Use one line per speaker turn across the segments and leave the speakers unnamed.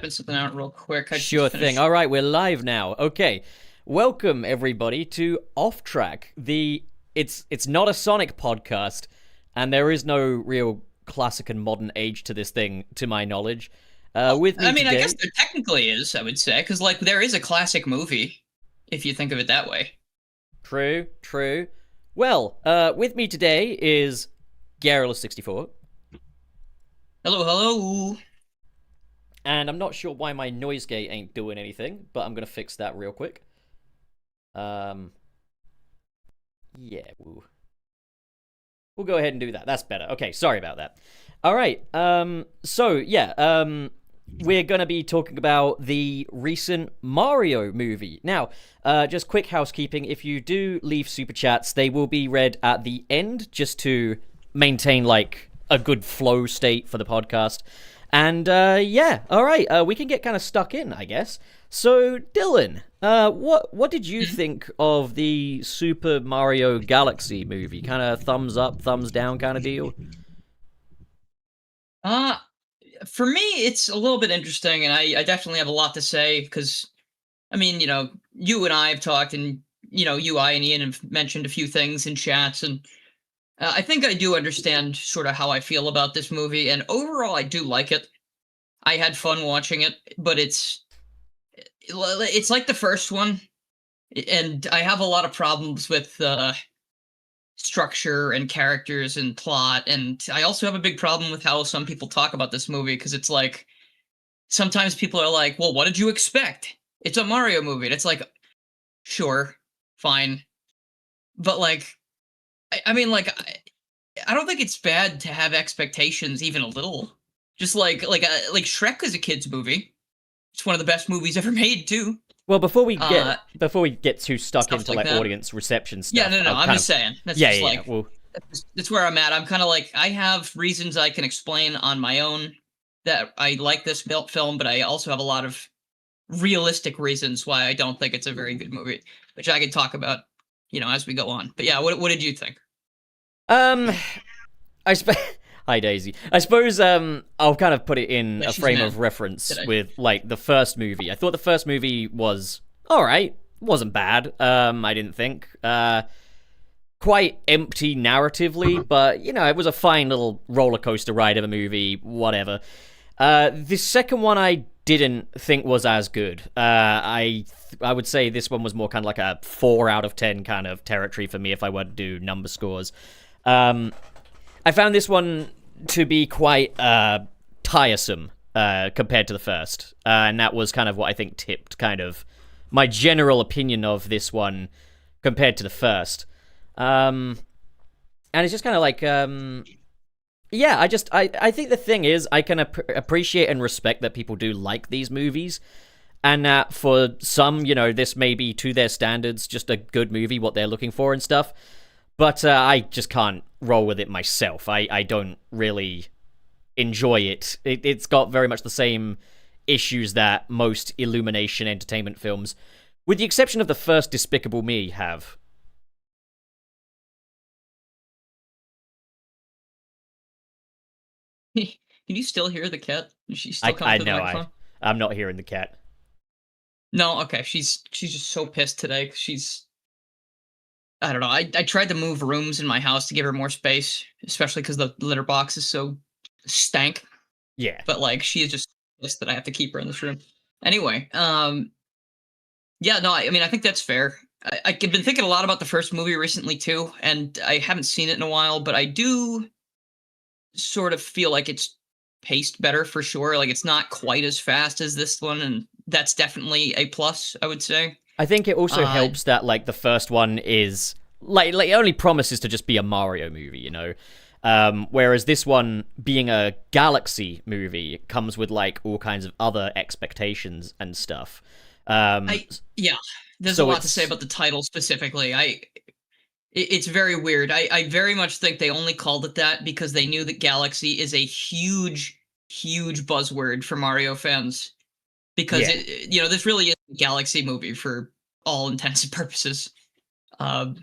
typing something out real quick. I just
Sure thing.
finished.
All right, we're live now. Okay. Welcome everybody to Off Track. It's not a Sonic podcast, and there is no real classic and modern age to this thing, to my knowledge. With me
I mean, I guess
today,
there technically is, I would say, because like there is a classic movie, if you think of it that way.
true. Well, with me today is Garrulous64,
Hello, hello.
and I'm not sure why my noise gate ain't doing anything, but I'm gonna fix that real quick. Um, yeah, we'll go ahead and do that. That's better. Okay, sorry about that. All right. We're gonna be talking about the recent Mario movie. Now, just quick housekeeping: if you do leave super chats, they will be read at the end, just to maintain like a good flow state for the podcast. And yeah, all right, we can get kind of stuck in, I guess. So, Dylan, what did you think of the Super Mario Galaxy movie? Kind of thumbs up, thumbs down kind of deal?
Uh, for me, it's a little bit interesting, and I definitely have a lot to say because, I mean, you and I have talked, and I and Ian have mentioned a few things in chats, and I think I do understand sort of how I feel about this movie, and overall, I do like it. I had fun watching it, but it's like the first one, and I have a lot of problems with structure and characters and plot, and I also have a big problem with how some people talk about this movie because it's like sometimes people are like, "Well, what did you expect? It's a Mario movie." And it's like, sure, fine, but like, I mean, like, I don't think it's bad to have expectations, even a little. Just like Shrek is a kids movie. It's one of the best movies ever made too.
Well,
Uh,
before we get too stuck
Stuff
into
like
like
that.
audience reception
Yeah,
stuff,
no, no.
I'll
I'm
kind
just
of
saying. That's
yeah,
just
yeah, yeah.
like
Well,
that's where I'm at. I'm kind of like I have reasons I can explain on my own that I like this film, but I also have a lot of realistic reasons why I don't think it's a very good movie, which I can talk about, as we go on. But yeah, what did you think?
um, I suppose. Hi Daisy. I suppose I'll kind of put it in
Yeah,
a
she's
frame
mad
of reference
today.
with like the first movie. I thought the first movie was all right. Wasn't bad. I didn't think. Quite empty narratively, but it was a fine little roller coaster ride of a movie. Whatever. The second one I didn't think was as good. I would say this one was more kind of like a 4 out of 10 kind of territory for me if I were to do number scores. I found this one to be quite tiresome compared to the first, and that was kind of what I think tipped kind of my general opinion of this one compared to the first. And it's just kind of like, yeah, I think the thing is, I can appreciate and respect that people do like these movies, and that for some, this may be to their standards just a good movie, what they're looking for and stuff. But I just can't roll with it myself. I don't really enjoy it. It's got very much the same issues that most Illumination entertainment films, with the exception of the first Despicable Me, have.
Can you still hear the cat? Is she still coming
I
through the
know
microphone?
I'm not hearing the cat.
No, okay. She's just so pissed today. I don't know. I tried to move rooms in my house to give her more space, especially because the litter box is so stank.
Yeah.
But like, she is just pissed that I have to keep her in this room. Anyway, yeah, no, I mean, I think that's fair. I've been thinking a lot about the first movie recently too, and I haven't seen it in a while, but I do sort of feel like it's paced better for sure. Like, it's not quite as fast as this one, and that's definitely a plus, I would say.
I think it also
Uh,
helps that like the first one is like it only promises to just be a Mario movie. Whereas this one, being a Galaxy movie, it comes with like all kinds of other expectations and stuff. Um,
I yeah, there's a
so
lot to say
it's
about the title specifically. It's very weird. I very much think they only called it that because they knew that Galaxy is a huge, huge buzzword for Mario fans. Because
yeah.
this really is a Galaxy movie for all intents and purposes. Um,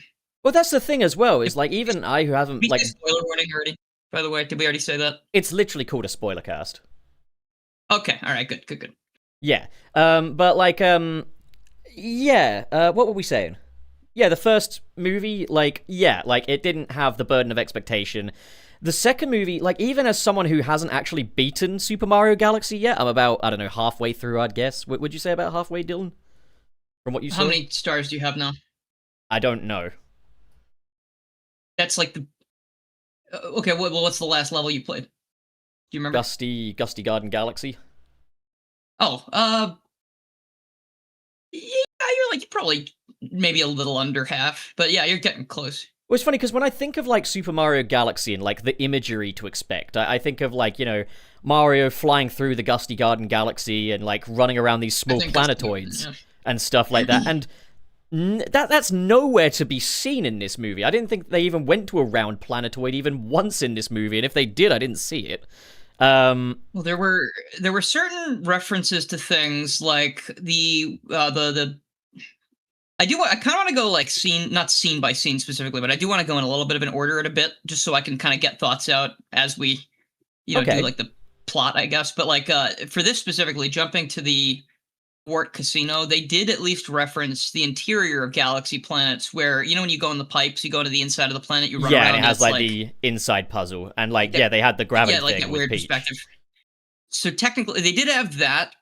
Well, that's the thing as well.
did
Is like even I who haven't
we
like
say spoiler warning already? By the way, did we already say that?
it's literally called a spoiler cast.
Okay, all right, good, good, good.
Yeah. But like, yeah. What were we saying? Yeah, the first movie, like, yeah, like it didn't have the burden of expectation. The second movie, like, even as someone who hasn't actually beaten Super Mario Galaxy yet, I'm about, I don't know, halfway through, I'd guess. Would you say about halfway, Dylan? From what you
How
saw?
many stars do you have now?
I don't know.
That's like the okay. What's the last level you played? Do you remember?
Gusty Garden Galaxy.
Oh, yeah, you're like probably maybe a little under half, but yeah, you're getting close.
Well, it's funny because when I think of like Super Mario Galaxy and like the imagery to expect, I think of like, Mario flying through the Gusty Garden Galaxy and like running around these
I
small
think that's
planetoids
yeah.
and stuff like that. And that's nowhere to be seen in this movie. I didn't think they even went to a round planetoid even once in this movie, and if they did, I didn't see it.
Well, there were certain references to things like the I kind of want to go like scene, not scene by scene specifically, but I do want to go in a little bit of an order in a bit, just so I can kind of get thoughts out as we, do
Okay.
like the plot, I guess. But like for this specifically, jumping to the Wart Casino, they did at least reference the interior of Galaxy planets, where when you go in the pipes, you go to the inside of the planet, you run
Yeah, and
around,
it
and
has
it's
like
like
the inside puzzle, and like,
that,
yeah, they had the gravity
yeah, like
thing
that
with
weird
Peach.
perspective. So technically, they did have that.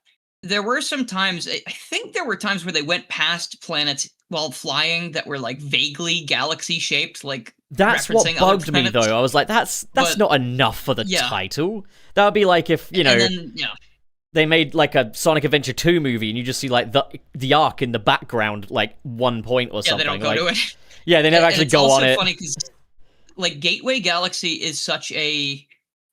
There were some times, I think there were times where they went past planets while flying that were like vaguely galaxy shaped, like
That's what
referencing other
bugged me
planets.
though. I was like, that's
But
not enough for the
yeah,
title. That would be like if,
and then
they made like a Sonic Adventure 2 movie and you just see like the Ark in the background like one point or
yeah, they
something.
don't go
Like,
to it.
yeah, they never
And
actually
it's
go on
also
it.
funny because like Gateway Galaxy is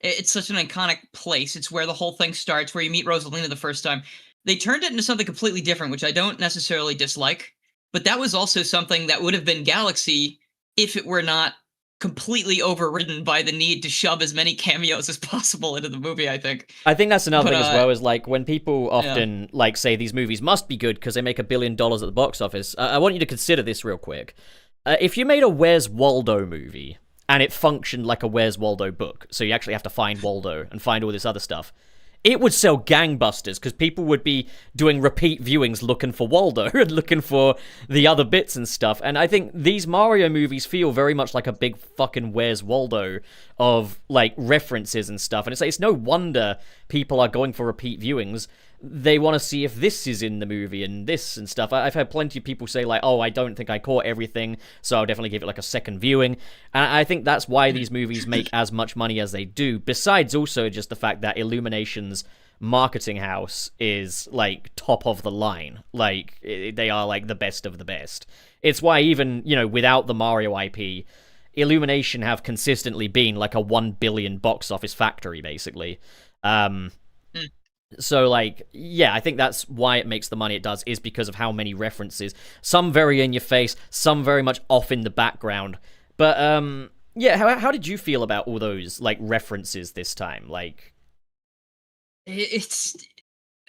it's such an iconic place. It's where the whole thing starts, where you meet Rosalina the first time. They turned it into something completely different, which I don't necessarily dislike. But that was also something that would have been Galaxy if it were not completely overridden by the need to shove as many cameos as possible into the movie, I think.
I think that's another
But
thing as well, is like when people
yeah.
often like say these movies must be good because they make $1 billion at the box office. I want you to consider this real quick. If you made a Where's Waldo movie and it functioned like a Where's Waldo book, so you actually have to find Waldo and find all this other stuff, it would sell gangbusters because people would be doing repeat viewings looking for Waldo and looking for the other bits and stuff. And I think these Mario movies feel very much like a big fucking Where's Waldo of like references and stuff. And it's like, it's no wonder people are going for repeat viewings. They want to see if this is in the movie and this and stuff. I've had plenty of people say like, oh, I don't think I caught everything, so I'll definitely give it like a second viewing. And I think that's why these movies make as much money as they do, besides also just the fact that Illumination's marketing house is like top of the line. Like, they are like the best of the best. It's why even, without the Mario IP, Illumination have consistently been like a 1 billion box office factory, basically. So, like, yeah, I think that's why it makes the money it does, is because of how many references. Some very in your face, some very much off in the background. But, yeah, how did you feel about all those, like, references this time? Like,
It's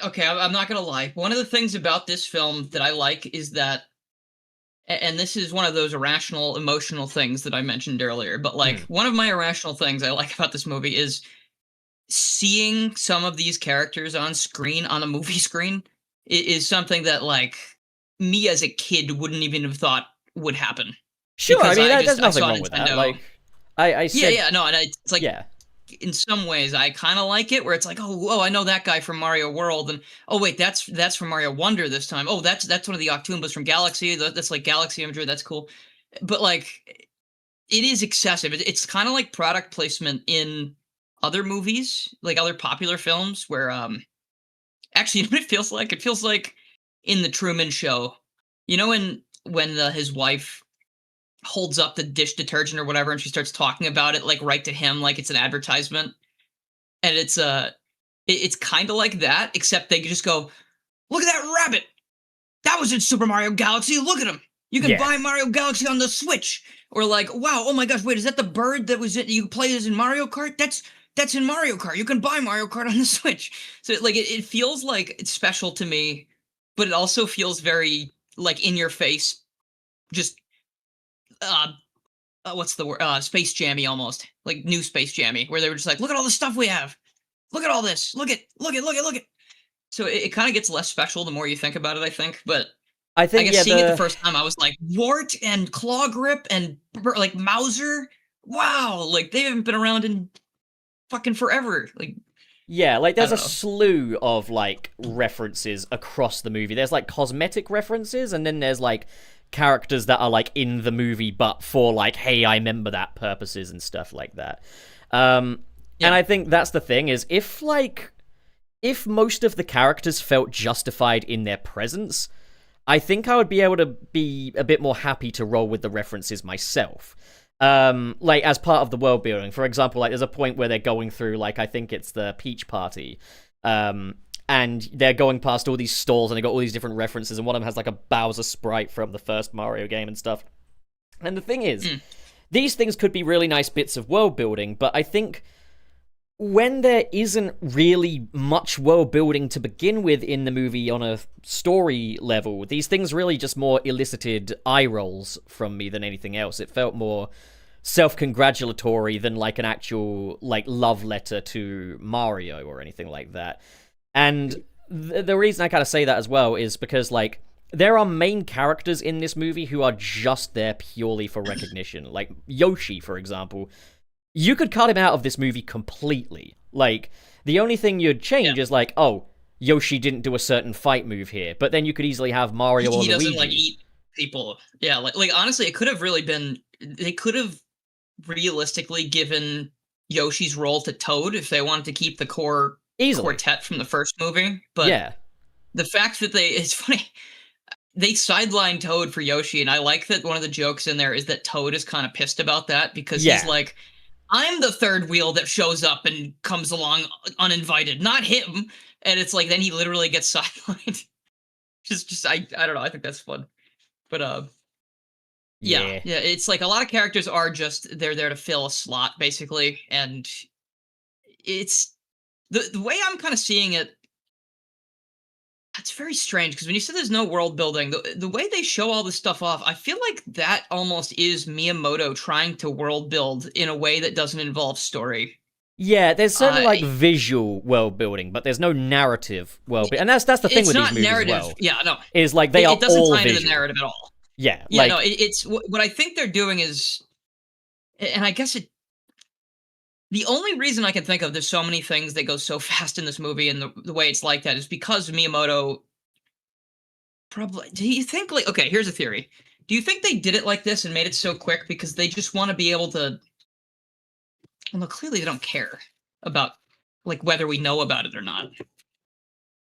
okay. I'm not gonna lie. One of the things about this film that I like is that, and this is one of those irrational, emotional things that I mentioned earlier. But like, one of my irrational things I like about this movie is seeing some of these characters on screen, on a movie screen, is something that like me as a kid wouldn't even have thought would happen,
sure, I
because
mean, there's
I
nothing
saw
wrong with that.
Nintendo.
Like, I
Yeah,
said,
yeah, no, and it's like,
yeah.
in some ways I kind of like it, where it's like, oh, I know that guy from Mario World, and oh wait, that's from Mario Wonder this time. Oh, that's one of the Octoombas from Galaxy. That's like Galaxy imagery. That's cool. But like, it is excessive. It's kind of like product placement in other movies, like other popular films, where actually, you know what it feels like? It feels like in the Truman Show. When his wife holds up the dish detergent or whatever, and she starts talking about it like right to him, like it's an advertisement, and it's kind of like that, except they just go, "Look at that rabbit! That was in Super Mario Galaxy. Look at him! You can
Yeah.
buy Mario Galaxy on the Switch." Or like, "Wow, oh my gosh, wait, is that the bird that was you play as in Mario Kart? That's in Mario Kart. You can buy Mario Kart on the Switch." So like, it feels like it's special to me, but it also feels very like in your face, just uh, what's the word? Space Jammy, almost like new Space Jammy, where they were just like, "Look at all the stuff we have. Look at all this. Look at. So it kind of gets less special the more you think about it, I think. But
I
I
think
guess
yeah
seeing it the
the
first time, I was like, Wart and Claw Grip and like Mauser. Wow, like they haven't been around in fucking forever. Like
Yeah, like
I
there's
don't
a
know.
slew of like references across the movie. There's like cosmetic references, and then there's like characters that are like in the movie, but for like, hey, I remember that purposes and stuff like that. Um, and
Yeah,
I think that's the thing is if most of the characters felt justified in their presence, I think I would be able to be a bit more happy to roll with the references myself. Like as part of the world building. For example, like there's a point where they're going through like I think it's the Peach Party. And they're going past all these stalls and they got all these different references, and one of them has like a Bowser sprite from the first Mario game and stuff. And the thing is,
mm,
these things could be really nice bits of world building, but I think when there isn't really much world building to begin with in the movie on a story level, these things really just more elicited eye rolls from me than anything else. It felt more self-congratulatory than like an actual like love letter to Mario or anything like that. And the reason I kind of say that as well is because like there are main characters in this movie who are just there purely for recognition. Like Yoshi, for example, you could cut him out of this movie completely. Like, the only thing you'd
yeah.
change is like, oh, Yoshi didn't do a certain fight move here, but then you could easily have Mario or
He doesn't like
Luigi.
eat people. Yeah, like honestly, it could have really been. They could have realistically given Yoshi's role to Toad if they wanted to keep the core
Easily.
quartet from the first movie. But
Yeah.
the fact that it's funny, they sidelined Toad for Yoshi, and I like that one of the jokes in there is that Toad is kind of pissed about that because he's
Yeah.
like, I'm the third wheel that shows up and comes along uninvited, not him. And it's like then he literally gets sidelined. Just I don't know. I think that's fun. But yeah,
Yeah.
yeah. It's like a lot of characters are just they're there to fill a slot basically, and it's the way I'm kind of seeing it. It's very strange because when you said there's no world building, the way they show all this stuff off, I feel like that almost is Miyamoto trying to world build in a way that doesn't involve story.
Yeah, there's certainly
Uh,
like visual world building, but there's no narrative world building. And that's the thing
it's
with these
not
movies as
narrative.
well.
Yeah, no,
Is like they are
it doesn't
all
tie into the
visual.
narrative at all.
Yeah,
Yeah, no,
like
it's what I think they're doing is, and I guess the only reason I can think of there's so many things that go so fast in this movie and the way it's like that is because Miyamoto probably. Do you think like okay? Here's a theory. Do you think they did it like this and made it so quick because they just want to be able to? Well, no, clearly they don't care about like whether we know about it or not.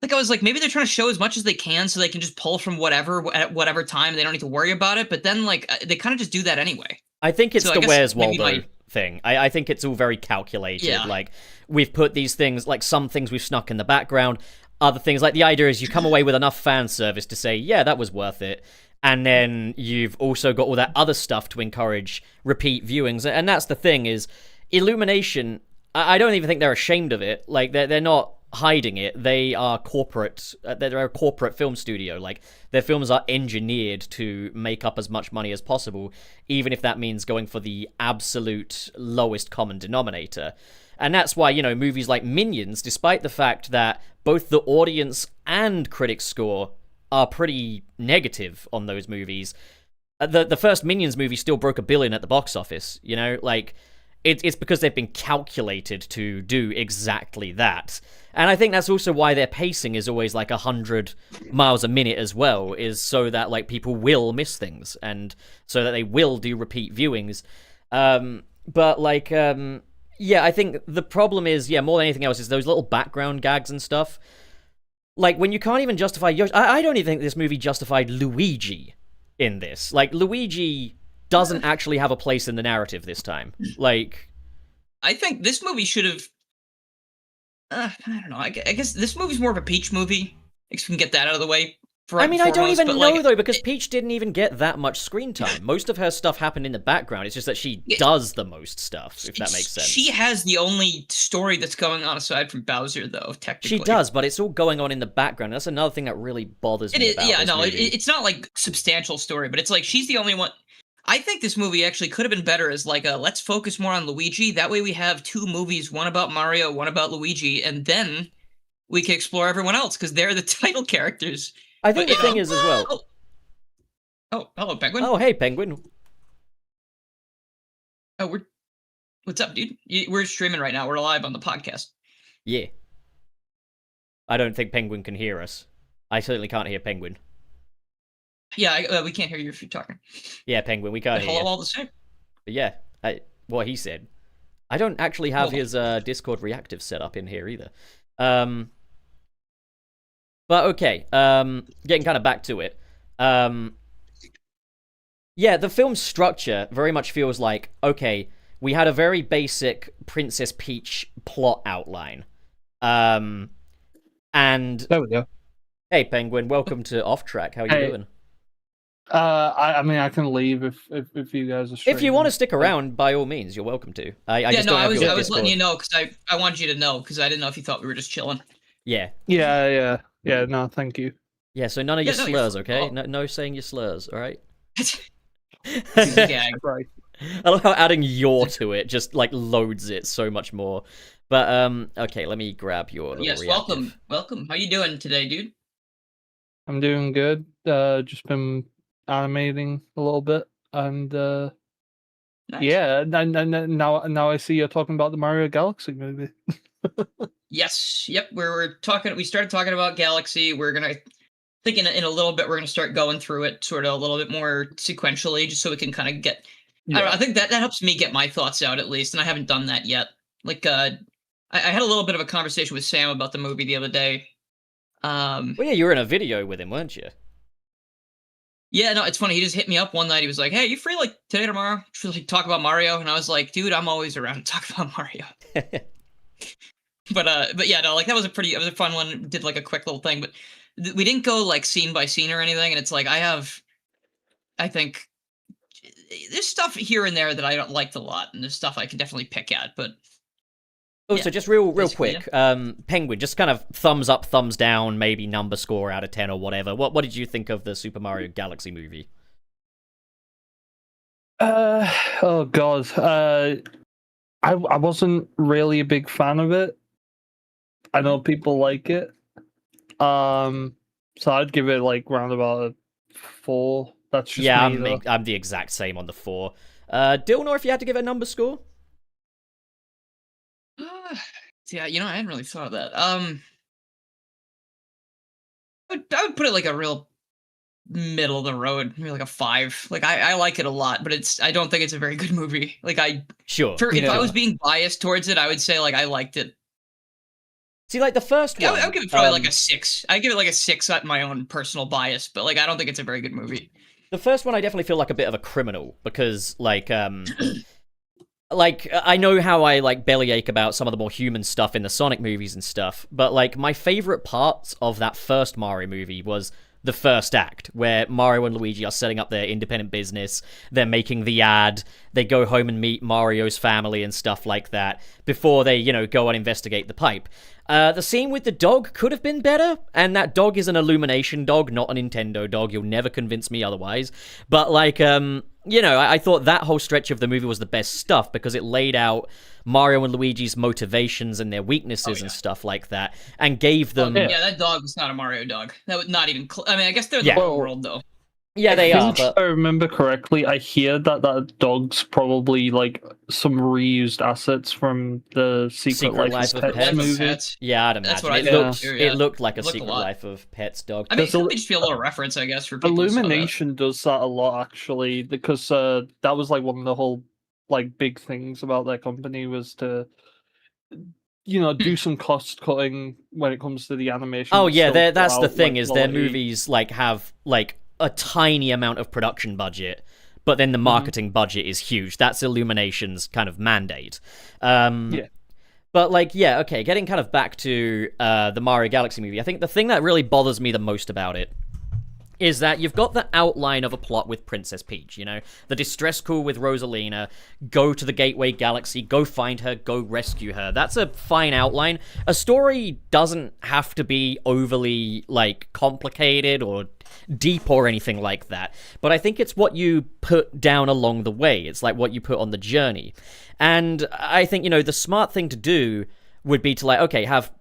Like I was like, maybe they're trying to show as much as they can so they can just pull from whatever at whatever time. They don't need to worry about it. But then like they kind of just do that anyway.
I think it's
So I
the
guess
Where's
maybe
Waldo
my
thing. I think it's all very calculated.
yeah
Like, we've put these things, like some things we've snuck in the background, other things, like the idea is you come away with enough fan service to say, yeah, that was worth it. And then you've also got all that other stuff to encourage repeat viewings. And that's the thing is, Illumination, I don't even think they're ashamed of it. Like, they're not hiding it. They are corporate. They're a corporate film studio. Like, their films are engineered to make up as much money as possible, even if that means going for the absolute lowest common denominator. And that's why, movies like Minions, despite the fact that both the audience and critics score are pretty negative on those movies, the first Minions movie still broke $1 billion at the box office. Like it's because they've been calculated to do exactly that. And I think that's also why their pacing is always like 100 miles a minute as well, is so that like people will miss things and so that they will do repeat viewings. But like, yeah, I think the problem is, yeah, more than anything else, is those little background gags and stuff. Like, when you can't even justify Yoshi, I don't even think this movie justified Luigi in this. Like, Luigi doesn't actually have a place in the narrative this time. Like,
I think this movie should have. I don't know. I guess this movie's more of a Peach movie. If we can get that out of the way.
I mean, I don't
Foremost,
even
but
know
like,
though, because Peach didn't even get that much screen time. Most of her stuff happened in the background. It's just that she does the most stuff, if that makes sense.
She has the only story that's going on aside from Bowser, though. Technically,
She does, but it's all going on in the background. That's another thing that really bothers me about this movie.
It's not like substantial story, but it's like she's the only one. I think this movie actually could have been better as like a let's focus more on Luigi. That way we have two movies, one about Mario, one about Luigi, and then we can explore everyone else because they're the title characters.
I think
But,
the thing is as well.
Oh, hello, Penguin.
Oh, hey, Penguin.
Oh, what's up, dude? We're streaming right now. We're live on the podcast.
Yeah. I don't think Penguin can hear us. I certainly can't hear Penguin.
Yeah, we can't hear you if you're talking.
Yeah, Penguin, we can't hear you.
Hello, all the same.
But yeah, what he said. I don't actually have his Discord reactive set up in here either. But okay, getting kind of back to it. Yeah, the film's structure very much feels like, okay, we had a very basic Princess Peach plot outline. And
there we go.
Hey, Penguin, welcome to Off Track. How are you doing?
I mean, I can leave if you guys are.
If you want to stick around, by all means, you're welcome to. I
was letting you know because I wanted you to know because I didn't know if you thought we were just chilling.
Yeah.
Yeah. No, thank you.
Yeah. So none of your slurs, okay? No saying your slurs, all right?
Gag. Right.
I love how adding "your" to it just like loads it so much more. But okay, let me grab your.
Yes,
reactive.
welcome. How you doing today, dude?
I'm doing good. Just been animating a little bit, and
nice.
yeah, now I see you're talking about the Mario Galaxy movie.
Yes, yep. We started talking about Galaxy. We're gonna think in a little bit we're gonna start going through it sort of a little bit more sequentially, just so we can kind of get. Yeah. I don't know, I think that helps me get my thoughts out at least, and I haven't done that yet. Like, I had a little bit of a conversation with Sam about the movie the other day.
Well, yeah, you were in a video with him, weren't you?
Yeah, no, it's funny. He just hit me up one night. He was like, "Hey, you free like today, tomorrow? To like talk about Mario?" And I was like, "Dude, I'm always around to talk about Mario." But yeah, no, like that was a fun one. Did like a quick little thing, but we didn't go like scene by scene or anything. And it's like I think there's stuff here and there that I don't like a lot, and there's stuff I can definitely pick at. But
oh, yeah, so just real quick, Penguin, just kind of thumbs up, thumbs down, maybe number score out of 10 or whatever. What did you think of the Super Mario Galaxy movie?
Oh god, I wasn't really a big fan of it. I know people like it, so I'd give it like round about a 4. That's just me,
I'm the exact same on the 4. Dilnor, if you had to give it a number score.
Yeah, I hadn't really thought of that. I would put it like a real middle of the road, maybe like a 5. Like I like it a lot, but I don't think it's a very good movie. Like if I was being biased towards it, I would say like I liked it.
See, like the first one,
I would give it probably like a 6. I give it like a 6 at my own personal bias, but like I don't think it's a very good movie.
The first one, I definitely feel like a bit of a criminal because like like, I know how I, like, bellyache about some of the more human stuff in the Sonic movies and stuff, but, like, my favorite parts of that first Mario movie was the first act, where Mario and Luigi are setting up their independent business, they're making the ad, they go home and meet Mario's family and stuff like that, before they, go and investigate the pipe. The scene with the dog could have been better, and that dog is an Illumination dog, not a Nintendo dog. You'll never convince me otherwise. But, like, I thought that whole stretch of the movie was the best stuff because it laid out Mario and Luigi's motivations and their weaknesses and stuff like that, and gave them...
Yeah, that dog was not a Mario dog. That was not even... I mean, I guess they're the whole world, though.
Yeah, they are. But...
If I remember correctly, I hear that dog's probably like some reused assets from the Secret Life of Pets movie.
Yeah, I'd imagine. It looked like a Secret Life of Pets dog.
I mean, it could just be a little reference, I guess, for people.
Illumination does that a lot, actually, because that was like one of the whole like big things about their company was to do some cost cutting when it comes to the animation.
Oh yeah, that's the thing, is their movies like have like a tiny amount of production budget, but then the marketing budget is huge. That's Illumination's kind of mandate. Yeah. But okay, getting kind of back to the Mario Galaxy movie, I think the thing that really bothers me the most about it is that you've got the outline of a plot with Princess Peach, the distress call with Rosalina, go to the Gateway Galaxy, go find her, go rescue her. That's a fine outline. A story doesn't have to be overly, complicated or deep or anything like that, but I think it's what you put down along the way. It's like what you put on the journey. And I think, the smart thing to do would be to like, okay, have,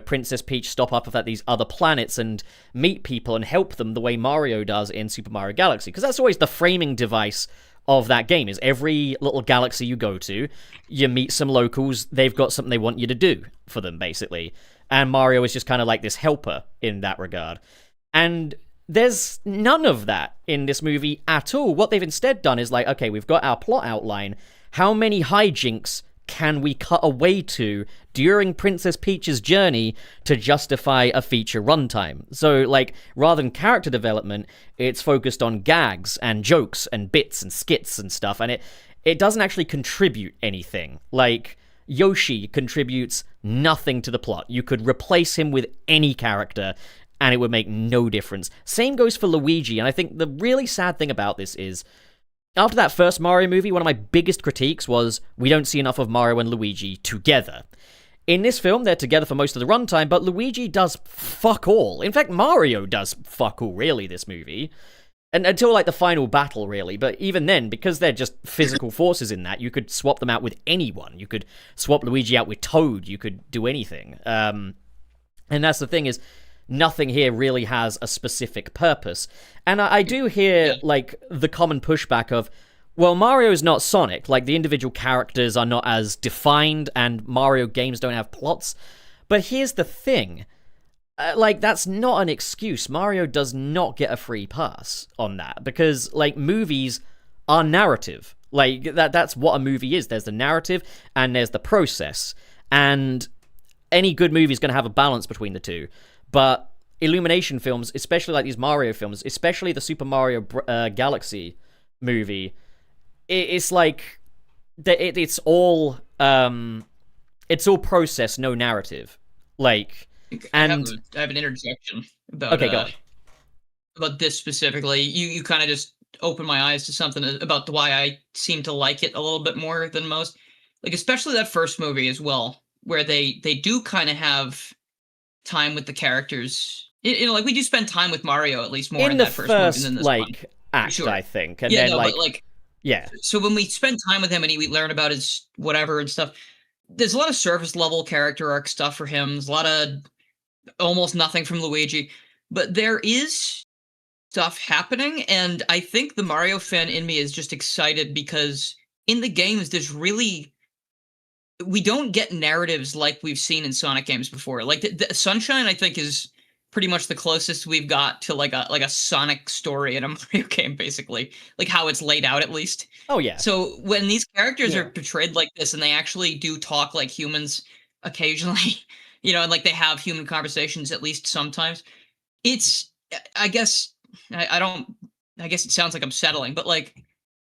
Princess Peach stop up at these other planets and meet people and help them the way Mario does in Super Mario Galaxy. Because that's always the framing device of that game, is every little galaxy you go to, you meet some locals, they've got something they want you to do for them, basically. And Mario is just kind of like this helper in that regard. And there's none of that in this movie at all. What they've instead done is like, okay, we've got our plot outline. How many hijinks can we cut away to during Princess Peach's journey to justify a feature runtime? So, like, rather than character development, it's focused on gags and jokes and bits and skits and stuff, and it doesn't actually contribute anything. Like, Yoshi contributes nothing to the plot. You could replace him with any character, and it would make no difference. Same goes for Luigi, and I think the really sad thing about this is, after that first Mario movie, one of my biggest critiques was we don't see enough of Mario and Luigi together. In this film, they're together for most of the runtime, but Luigi does fuck all. In fact, Mario does fuck all, really, this movie. And until, like, the final battle, really. But even then, because they're just physical forces in that, you could swap them out with anyone. You could swap Luigi out with Toad. You could do anything. And that's the thing is, nothing here really has a specific purpose. And I do hear, like, the common pushback of, well, Mario's not Sonic. Like, the individual characters are not as defined, and Mario games don't have plots. But here's the thing. Like, that's not an excuse. Mario does not get a free pass on that. Because, like, movies are narrative. Like, that's what a movie is. There's the narrative, and there's the process. And any good movie is going to have a balance between the two. But Illumination films, especially like these Mario films, especially the Super Mario Galaxy movie, it's like it's all process, no narrative. Like, and
I have an interjection about
go on.
About this specifically. You kind of just opened my eyes to something about why I seem to like it a little bit more than most. Like, especially that first movie as well, where they do kind of have time with the characters. Like, we do spend time with Mario at least more in that first movie than this one.
Act, sure. I think. And then, yeah.
So when we spend time with him and we learn about his whatever and stuff, there's a lot of surface level character arc stuff for him. There's a lot of almost nothing from Luigi, but there is stuff happening, and I think the Mario fan in me is just excited because in the games we don't get narratives like we've seen in Sonic games before. Like, the Sunshine, I think, is pretty much the closest we've got to like a Sonic story in a Mario game, basically. Like, how it's laid out, at least.
Oh, yeah.
So when these characters are portrayed like this, and they actually do talk like humans occasionally, and like they have human conversations at least sometimes, it's, I guess it sounds like I'm settling, but like,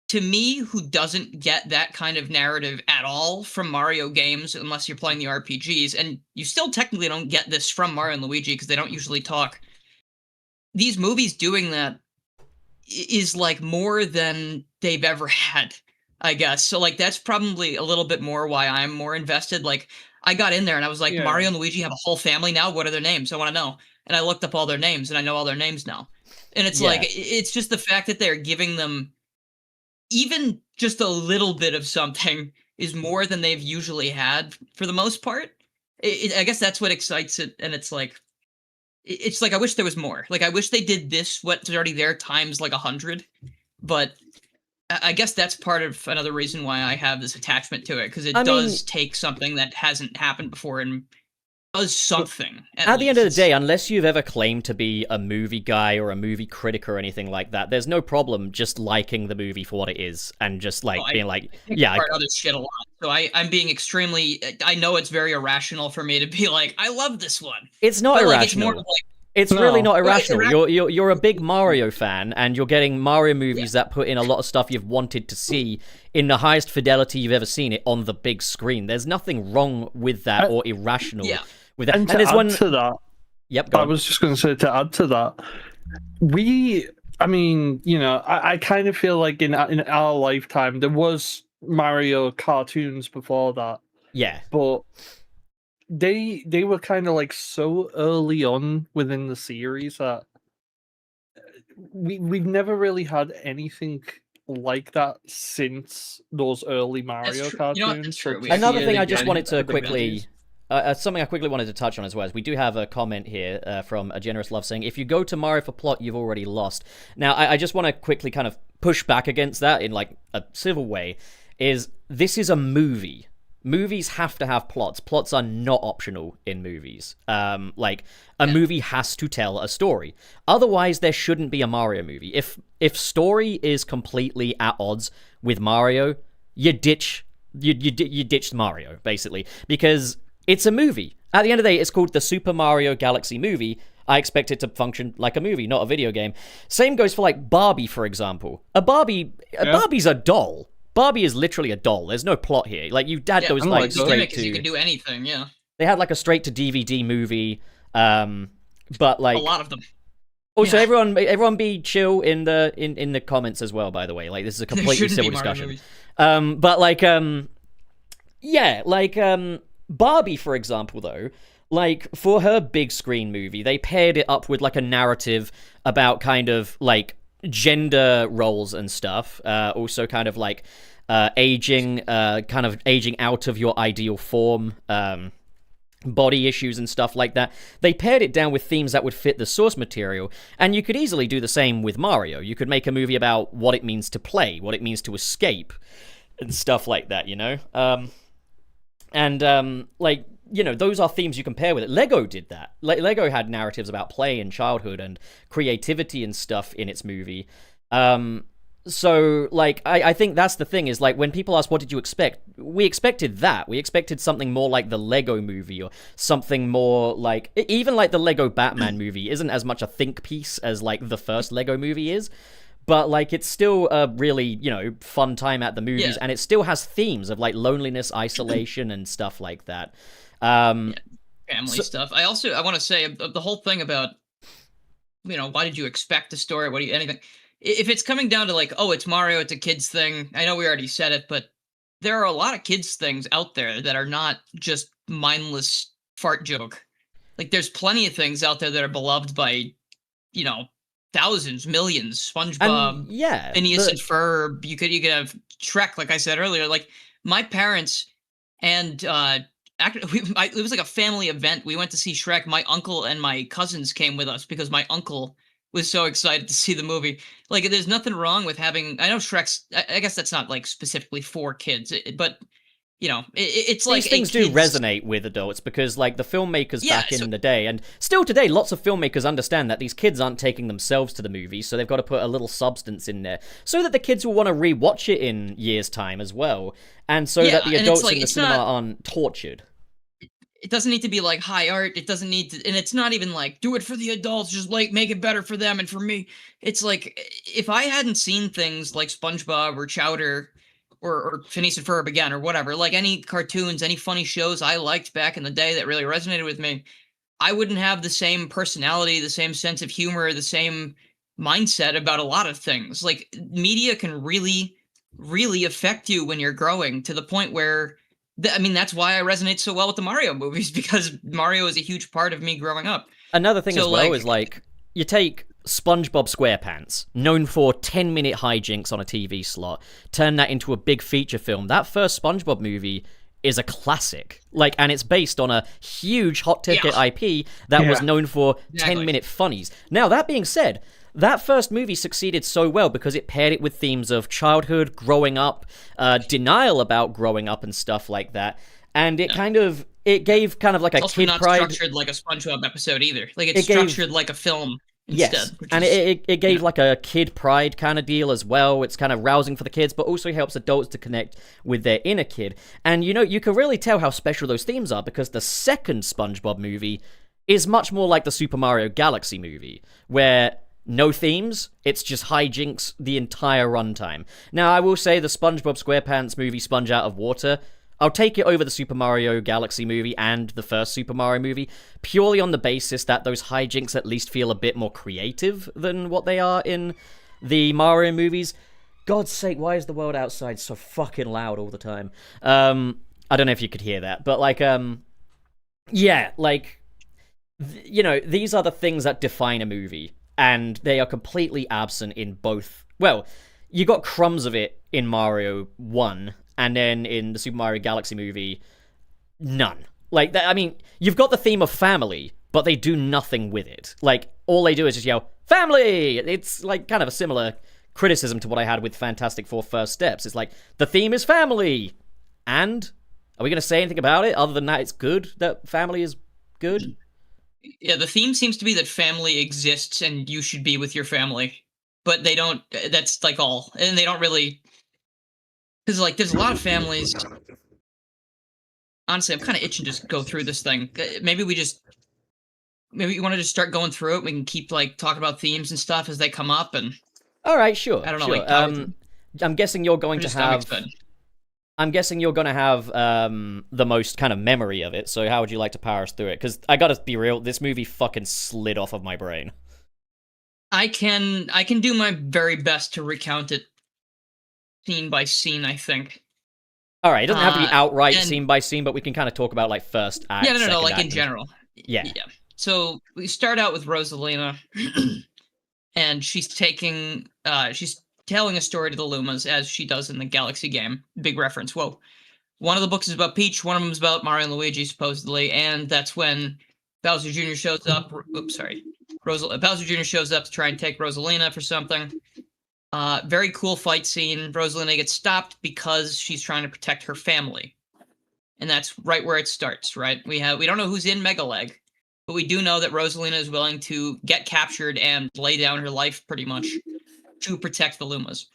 to me, who doesn't get that kind of narrative at all from Mario games, unless you're playing the RPGs, and you still technically don't get this from Mario and Luigi because they don't usually talk. These movies doing that is like more than they've ever had, I guess. So like, that's probably a little bit more why I'm more invested. Like, I got in there and I was like, Mario and Luigi have a whole family now. What are their names? I want to know. And I looked up all their names, and I know all their names now. And it's like, it's just the fact that they're giving them even just a little bit of something is more than they've usually had for the most part. I guess that's what excites it. And it's like, I wish there was more. Like, I wish they did this, what's already there, times like 100. But I guess that's part of another reason why I have this attachment to it, because it does take something that hasn't happened before and does something.
At the end of the day, unless you've ever claimed to be a movie guy or a movie critic or anything like that, there's no problem just liking the movie for what it is and just like being like,
other shit a lot. So I'm being extremely. I know it's very irrational for me to be like, I love this one.
It's not irrational.
It's more like,
it's really not irrational. You're a big Mario fan, and you're getting Mario movies that put in a lot of stuff you've wanted to see in the highest fidelity you've ever seen it on the big screen. There's nothing wrong with that or irrational with that.
And to add to that,
I
was just going to say, to add to that, I kind of feel like in our lifetime there was Mario cartoons before that.
Yeah,
but they were kind of like so early on within the series that we've never really had anything like that since those early Mario cartoons.
Another thing I just wanted to quickly something I quickly wanted to touch on as well is we do have a comment here from A Generous Love saying, if you go to Mario for plot, you've already lost. Now, I just want to quickly kind of push back against that in like a civil way, is this is a movie. Movies have to have plots. Plots are not optional in movies. Like, a movie has to tell a story. Otherwise, there shouldn't be a Mario movie. If story is completely at odds with Mario, you ditch Mario, basically, because it's a movie. At the end of the day, it's called the Super Mario Galaxy movie. I expect it to function like a movie, not a video game. Same goes for, like, Barbie, for example. Barbie's a doll. Barbie is literally a doll. There's no plot here. Like, you had those, like, straight to...
You can do anything, yeah.
They had, like, a straight-to-DVD movie, but, like...
A lot of them.
Also, everyone be chill in the comments as well, by the way. Like, this is a completely civil discussion. But, like, Barbie, for example, though, like, for her big screen movie, they paired it up with, like, a narrative about kind of, like, gender roles and stuff. Also kind of, like, aging out of your ideal form, body issues and stuff like that. They paired it down with themes that would fit the source material, and you could easily do the same with Mario. You could make a movie about what it means to play, what it means to escape, and stuff like that, you know? Like, you know, those are themes you can pair with it. Lego did that. Lego had narratives about play and childhood and creativity and stuff in its movie. So, like, I think that's the thing, is, like, when people ask, what did you expect? We expected that. We expected something more like the Lego movie, or something more like... Even, like, the Lego Batman movie isn't as much a think piece as, like, the first Lego movie is. But, like, it's still a really, you know, fun time at the movies, and it still has themes of, like, loneliness, isolation, and stuff like that.
Family stuff. I want to say the whole thing about, you know, why did you expect the story? Anything? If it's coming down to, like, oh, it's Mario, it's a kid's thing. I know we already said it, but there are a lot of kids things out there that are not just mindless fart joke. Like, there's plenty of things out there that are beloved by, you know, thousands, millions. SpongeBob, Phineas and Ferb. You could have Shrek, like I said earlier. Like, my parents and it was like a family event. We went to see Shrek. My uncle and my cousins came with us because my uncle was so excited to see the movie. Like, there's nothing wrong with having... I know Shrek's... I guess that's not, like, specifically for kids, but, you know, it's like...
These things do resonate with adults because, like, the filmmakers back in the day, and still today, lots of filmmakers understand that these kids aren't taking themselves to the movies, so they've got to put a little substance in there, so that the kids will want to rewatch it in years' time as well, and so that the adults in the cinema aren't tortured.
It doesn't need to be, like, high art. It doesn't need to, and it's not even like, do it for the adults, just, like, make it better for them and for me. It's like, if I hadn't seen things like SpongeBob or Chowder or Phineas and Ferb again or whatever, like, any cartoons, any funny shows I liked back in the day that really resonated with me, I wouldn't have the same personality, the same sense of humor, the same mindset about a lot of things. Like, media can really, really affect you when you're growing, to the point where... I mean, that's why I resonate so well with the Mario movies, because Mario is a huge part of me growing up.
Another thing as well is, like, you take SpongeBob SquarePants, known for 10-minute hijinks on a TV slot, turn that into a big feature film. That first SpongeBob movie is a classic. Like, and it's based on a huge hot-ticket IP that was known for 10-minute funnies. Now, that being said... That first movie succeeded so well because it paired it with themes of childhood, growing up, denial about growing up and stuff like that. And it it gave kind of like a
also
kid
not
pride.
Structured like a SpongeBob episode either. Like, it's structured like a film instead.
Yes, and it gave like a kid pride kind of deal as well. It's kind of rousing for the kids, but also helps adults to connect with their inner kid. And, you know, you can really tell how special those themes are because the second SpongeBob movie is much more like the Super Mario Galaxy movie, where... no themes, it's just hijinks the entire runtime. Now, I will say the SpongeBob SquarePants movie, Sponge Out of Water, I'll take it over the Super Mario Galaxy movie and the first Super Mario movie, purely on the basis that those hijinks at least feel a bit more creative than what they are in the Mario movies. God's sake, why is the world outside so fucking loud all the time? I don't know if you could hear that, but, like, yeah, like, you know, these are the things that define a movie. And they are completely absent in both. Well, you got crumbs of it in Mario 1, and then in the Super Mario Galaxy movie, none. Like, I mean, you've got the theme of family, but they do nothing with it. Like, all they do is just yell, family! It's, like, kind of a similar criticism to what I had with Fantastic Four First Steps. It's like, the theme is family! And? Are we going to say anything about it, other than that it's good, that family is good?
Yeah, the theme seems to be that family exists and you should be with your family. But they don't, that's, like, all. And they don't really... Because, like, there's a lot of families... Honestly, I'm kind of itching to just go through this thing. Maybe you want to just start going through it. We can keep, like, talking about themes and stuff as they come up, and
All right, sure.
I don't know,
sure.
like,
I'm guessing you're going to
just
have.
fun.
I'm guessing you're going to have the most kind of memory of it. So how would you like to power us through it? Because I gotta be real, this movie fucking slid off of my brain.
I can do my very best to recount it scene by scene, I think.
All right, it doesn't have to be outright
and-
scene by scene, but we can kind of talk about like first act.
Yeah, no,
second
like
act,
in general.
Yeah.
So we start out with Rosalina, and she's telling a story to the Lumas, as she does in the Galaxy game. Big reference. Whoa. One of the books is about Peach, one of them is about Mario and Luigi, supposedly, and that's when Bowser Jr. shows up. Oops, sorry. Bowser Jr. shows up to try and take Rosalina for something. Very cool fight scene. Rosalina gets stopped because she's trying to protect her family. And that's right where it starts, right? We don't know who's in Megaleg, but we do know that Rosalina is willing to get captured and lay down her life pretty much to protect the Lumas.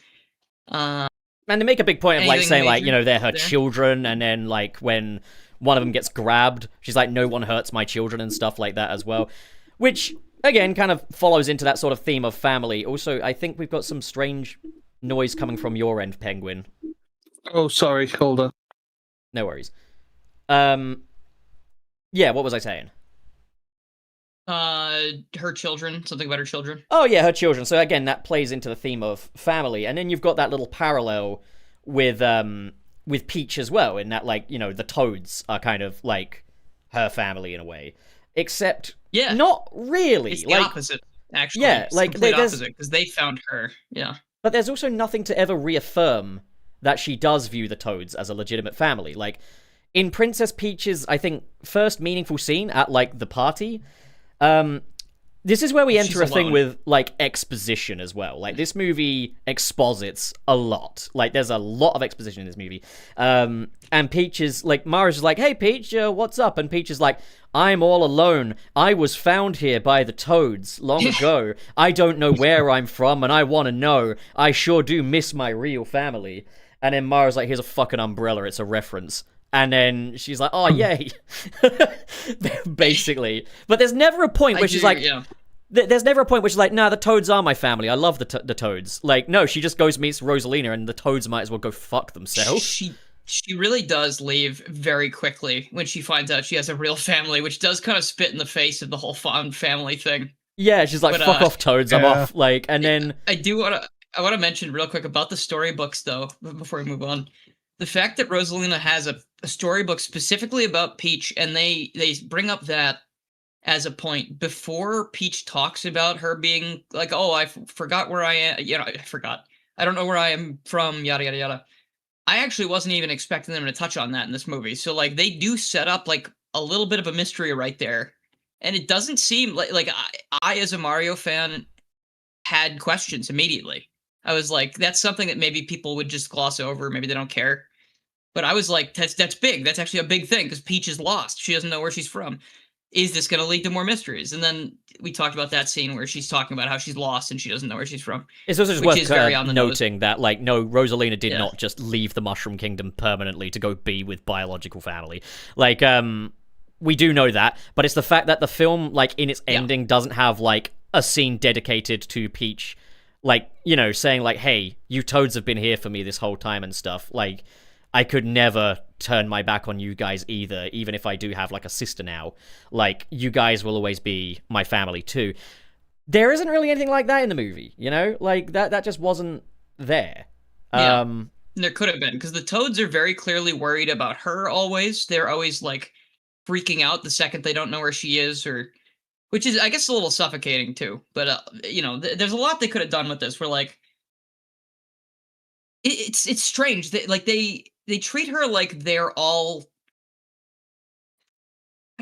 And they make a big point of like saying like, you know, they're her children, and then like when one of them gets grabbed, she's like, no one hurts my children and stuff like that as well. Which again kind of follows into that sort of theme of family. Also, I think we've got some strange noise coming from your end, Penguin.
Oh, sorry, hold on.
No worries. Yeah, what was I saying?
Her children, something about her children.
Oh yeah, her children. So again, that plays into the theme of family, and then you've got that little parallel with Peach as well, in that like, you know, the Toads are kind of like her family in a way, except not really.
It's the
like,
opposite, actually.
Yeah,
it's
like
the opposite because they found her. Yeah,
but there's also nothing to ever reaffirm that she does view the Toads as a legitimate family. Like in Princess Peach's, I think, first meaningful scene at like the party. This is where we enter a thing with, like, exposition as well. Like, this movie exposits a lot. Like, there's a lot of exposition in this movie. And Peach is, like, Mario's like, hey, Peach, what's up? And Peach is like, I'm all alone. I was found here by the Toads long ago. I don't know where I'm from, and I want to know. I sure do miss my real family. And then Mario's like, here's a fucking umbrella. It's a reference. And then she's like, oh, yay. Basically. But there's never a point where she's like... Yeah. There's never a point where she's like, nah, the Toads are my family. I love the Toads. Like, no, she just goes meets Rosalina, and the Toads might as well go fuck themselves.
She really does leave very quickly when she finds out she has a real family, which does kind of spit in the face of the whole found family thing.
Yeah, she's like, fuck off, Toads, I'm off. Like, and then...
I want to mention real quick about the storybooks, though, before we move on. The fact that Rosalina has a storybook specifically about Peach, and they bring up that as a point before Peach talks about her being like, oh, I forgot where I am. You know, I forgot. I don't know where I am from, yada, yada, yada. I actually wasn't even expecting them to touch on that in this movie. So, like, they do set up, like, a little bit of a mystery right there. And it doesn't seem like I as a Mario fan, had questions immediately. I was like, that's something that maybe people would just gloss over. Maybe they don't care. But I was like, that's big. That's actually a big thing because Peach is lost. She doesn't know where she's from. Is this going to lead to more mysteries? And then we talked about that scene where she's talking about how she's lost and she doesn't know where she's from.
It's also just worth noting that, like, no, Rosalina did not just leave the Mushroom Kingdom permanently to go be with biological family. Like, we do know that, but it's the fact that the film, like, in its ending doesn't have, like, a scene dedicated to Peach, like, you know, saying, like, hey, you Toads have been here for me this whole time and stuff. Like, I could never turn my back on you guys either, even if I do have, like, a sister now. Like, you guys will always be my family, too. There isn't really anything like that in the movie, you know? Like, that just wasn't there.
Yeah, there could have been, because the Toads are very clearly worried about her always. They're always, like, freaking out the second they don't know where she is, which is, I guess, a little suffocating, too. But, you know, there's a lot they could have done with this, where, like, it's strange. They treat her like they're all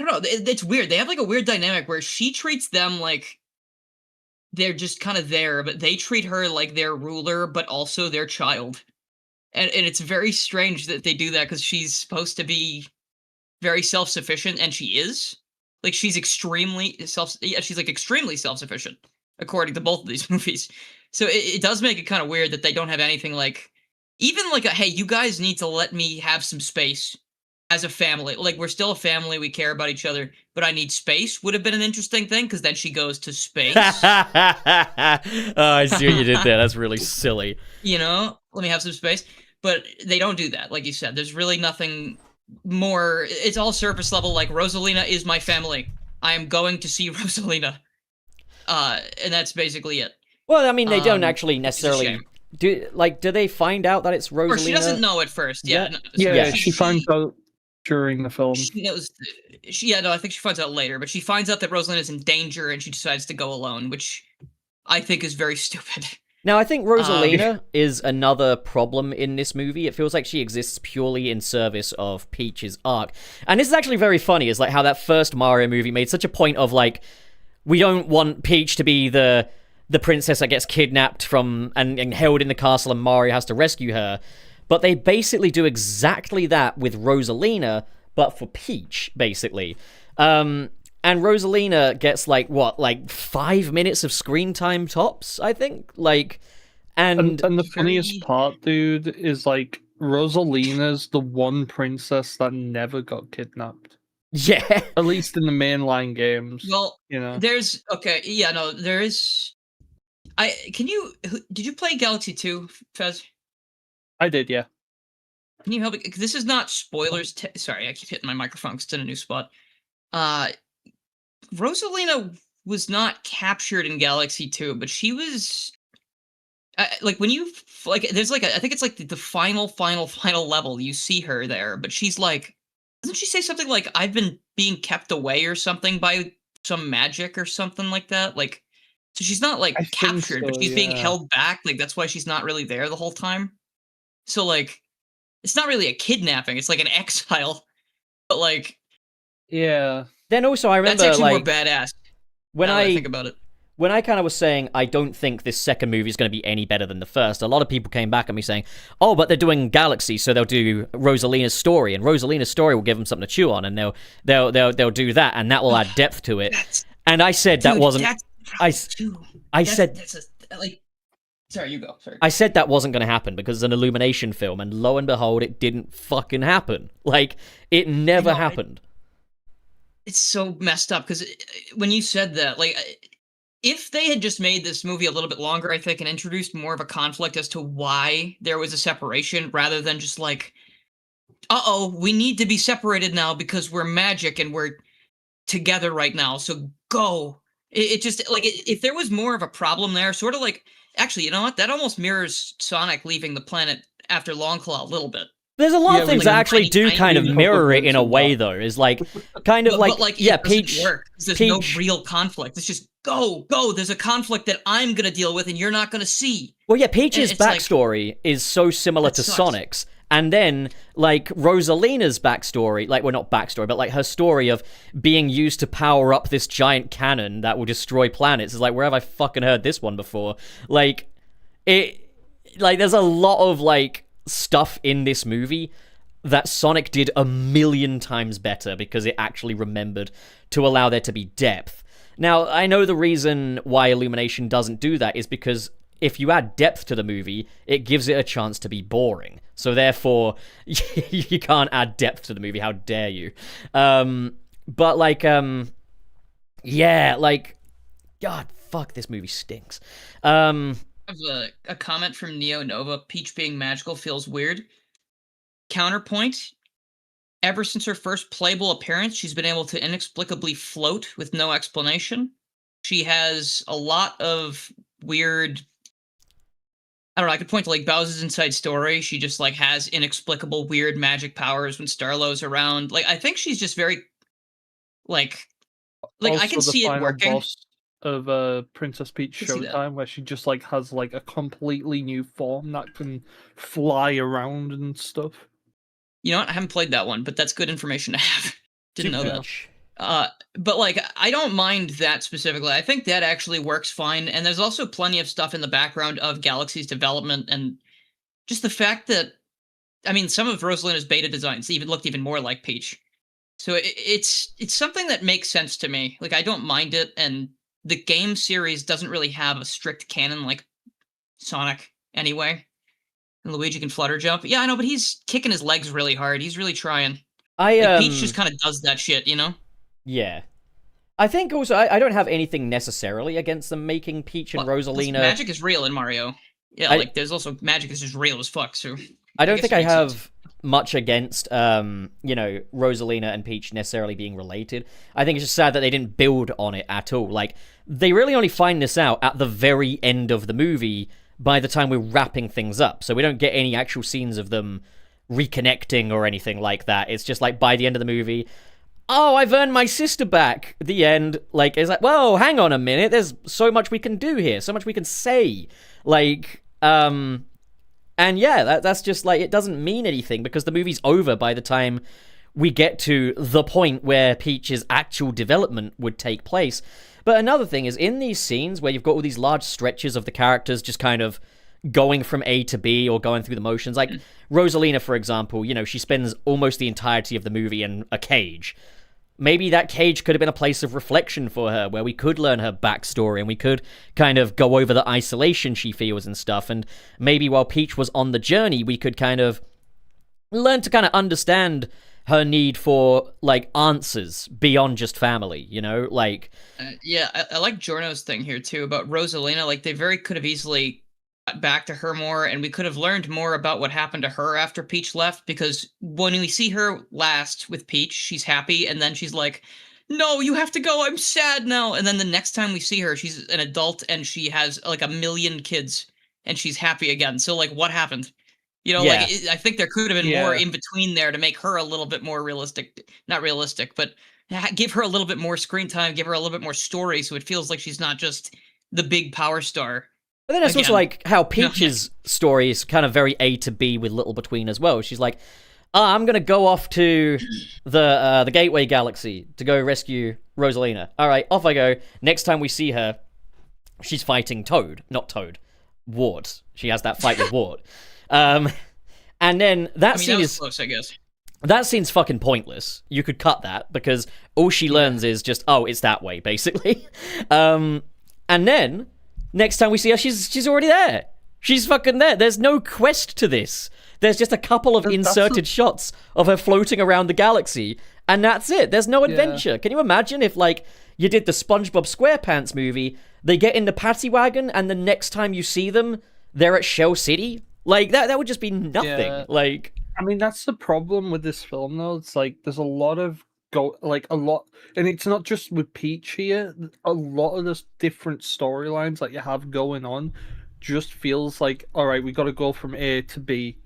don't know. It's weird. They have like a weird dynamic where she treats them like they're just kind of there, but they treat her like their ruler, but also their child. And it's very strange that they do that because she's supposed to be very self-sufficient, and she is. Like she's she's like extremely self-sufficient, according to both of these movies. So it does make it kind of weird that they don't have anything like, even like a, hey, you guys need to let me have some space as a family. Like we're still a family, we care about each other, but I need space would have been an interesting thing because then she goes to space.
Oh, I see what you did there. That's really silly.
You know, let me have some space. But they don't do that, like you said. There's really nothing more. It's all surface level, like Rosalina is my family. I am going to see Rosalina. And that's basically it.
Well, I mean, they don't actually
It's a
necessarily
shame.
do they find out that it's Rosalina?
Or she doesn't know at first. Yeah.
She finds out during the film.
She knows. I think she finds out later, but she finds out that Rosalina is in danger and she decides to go alone, which I think is very stupid.
Now, I think Rosalina is another problem in this movie. It feels like she exists purely in service of Peach's arc. And this is actually very funny, is like how that first Mario movie made such a point of like, we don't want Peach to be the princess that gets kidnapped from and held in the castle and Mario has to rescue her. But they basically do exactly that with Rosalina, but for Peach, basically. And Rosalina gets like 5 minutes of screen time tops, I think. And
the funniest part, dude, is like Rosalina's the one princess that never got kidnapped.
Yeah.
At least in the mainline games.
Well,
you know.
there is. Did you play Galaxy 2, Fez?
I did, yeah.
Can you help me? This is not spoilers. Sorry, I keep hitting my microphone because it's in a new spot. Rosalina was not captured in Galaxy 2, but she was like when you like. There's like I think it's like the final level. You see her there, but she's like, doesn't she say something like, "I've been being kept away" or something by some magic or something like that? Like, so she's not like captured, but she's being held back. Like that's why she's not really there the whole time. So like, it's not really a kidnapping. It's like an exile, but like,
yeah.
Then also, I remember
that's actually
like
more badass.
when
I think about it.
When I kind of was saying I don't think this second movie is going to be any better than the first, a lot of people came back at me saying, "Oh, but they're doing Galaxy, so they'll do Rosalina's story, and Rosalina's story will give them something to chew on, and they'll do that, and that will add depth to it." And I said that wasn't. Sorry, you go. Sorry. I said that wasn't going to happen because it's an Illumination film, and lo and behold, it didn't fucking happen. Like it never happened.
It's so messed up because when you said that, like, if they had just made this movie a little bit longer, I think, and introduced more of a conflict as to why there was a separation rather than just like, we need to be separated now because we're magic and we're together right now, so go. It just, like, if there was more of a problem there, sort of like, actually, you know what? That almost mirrors Sonic leaving the planet after Longclaw a little bit.
There's a lot of things that actually do kind of mirror it in a way, though. Is like, kind of like, yeah, Peach.
There's no real conflict. It's just go. There's a conflict that I'm gonna deal with, and you're not gonna see.
Well, yeah, Peach's backstory is so similar to Sonic's, and then like Rosalina's backstory, like, well, not backstory, but like her story of being used to power up this giant cannon that will destroy planets is like, where have I fucking heard this one before? Like, there's a lot of like stuff in this movie that Sonic did a million times better because it actually remembered to allow there to be depth. Now, I know the reason why Illumination doesn't do that is because if you add depth to the movie, it gives it a chance to be boring. So therefore, you can't add depth to the movie. How dare you? But like, yeah, like, God, fuck, this movie stinks.
A comment from Neo Nova: Peach being magical feels weird. Counterpoint: ever since her first playable appearance, she's been able to inexplicably float with no explanation. She has a lot of weird, I don't know, I could point to like Bowser's Inside Story. She just like has inexplicable weird magic powers when Starlow's around. Like, I think she's just very like
Also,
I can see it working.
Boss of Princess Peach Showtime, where she just like has like a completely new form that can fly around and stuff.
You know what? I haven't played that one, but that's good information to have. Didn't know that. But like, I don't mind that specifically. I think that actually works fine. And there's also plenty of stuff in the background of Galaxy's development, and just the fact that, I mean, some of Rosalina's beta designs even looked even more like Peach. So it's something that makes sense to me. Like, I don't mind it, and the game series doesn't really have a strict canon like Sonic anyway. And Luigi can flutter jump. Yeah, I know, but he's kicking his legs really hard. He's really trying. Like, Peach just kind of does that shit, you know?
Yeah. I think also I don't have anything necessarily against them making Peach and Rosalina.
Magic is real in Mario. Yeah, like there's also magic is just real as fuck. So
I don't think I have much against Rosalina and Peach necessarily being related. I think it's just sad that they didn't build on it at all. Like, they really only find this out at the very end of the movie by the time we're wrapping things up. So we don't get any actual scenes of them reconnecting or anything like that. It's just like by the end of the movie, oh, I've earned my sister back. The end. Like, it's like, whoa, hang on a minute. There's so much we can do here. So much we can say. Like, and yeah, that's just like, it doesn't mean anything because the movie's over by the time we get to the point where Peach's actual development would take place. But another thing is, in these scenes where you've got all these large stretches of the characters just kind of going from A to B or going through the motions, like Rosalina, for example, she spends almost the entirety of the movie in a cage. Maybe that cage could have been a place of reflection for her, where we could learn her backstory and we could kind of go over the isolation she feels and stuff. And maybe while Peach was on the journey, we could kind of learn to kind of understand her need for, like, answers beyond just family, like...
Yeah, I like Jorno's thing here, too, about Rosalina. Like, they very could have easily got back to her more, and we could have learned more about what happened to her after Peach left, because when we see her last with Peach, she's happy, and then she's like, no, you have to go, I'm sad now. And then the next time we see her, she's an adult, and she has, like, 1 million kids, and she's happy again. So, like, what happened? Like, I think there could have been more in between there to make her a little bit more realistic. Not realistic, but give her a little bit more screen time, give her a little bit more story, so it feels like she's not just the big power star.
But then it's also like how Peach's story is kind of very A to B with little between as well. She's like, I'm going to go off to the Gateway Galaxy to go rescue Rosalina. All right, off I go. Next time we see her, she's fighting Toad. Not Toad. Ward. She has that fight with Ward. And then that scene is
close, I guess.
That scene's fucking pointless. You could cut that because all she learns is just, oh, it's that way, basically. And then next time we see her, she's already there. She's fucking there. There's no quest to this. There's just a couple of inserted shots of her floating around the galaxy, and that's it. There's no adventure. Can you imagine if, like, you did the SpongeBob SquarePants movie, they get in the Patty Wagon, and the next time you see them, they're at Shell City? Like, that would just be nothing.
Yeah.
Like,
I mean, that's the problem with this film, though. It's like there's a lot, and it's not just with Peach here. A lot of the different storylines that you have going on just feels like, all right, we got to go from A to B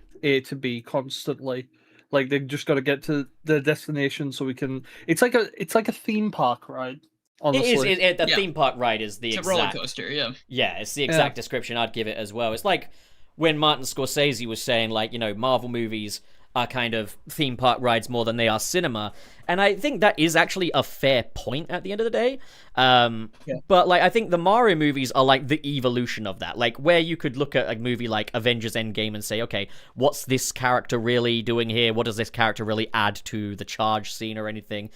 constantly. Like, they've just got to get to the destination so we can. It's like a theme park ride. Honestly,
the theme park ride is the exact
a roller coaster. Yeah,
yeah, it's the exact description I'd give it as well. It's like when Martin Scorsese was saying, like, Marvel movies are kind of theme park rides more than they are cinema. And I think that is actually a fair point at the end of the day. But, like, I think the Mario movies are, like, the evolution of that. Like, where you could look at a movie like Avengers Endgame and say, okay, what's this character really doing here? What does this character really add to the charge scene or anything?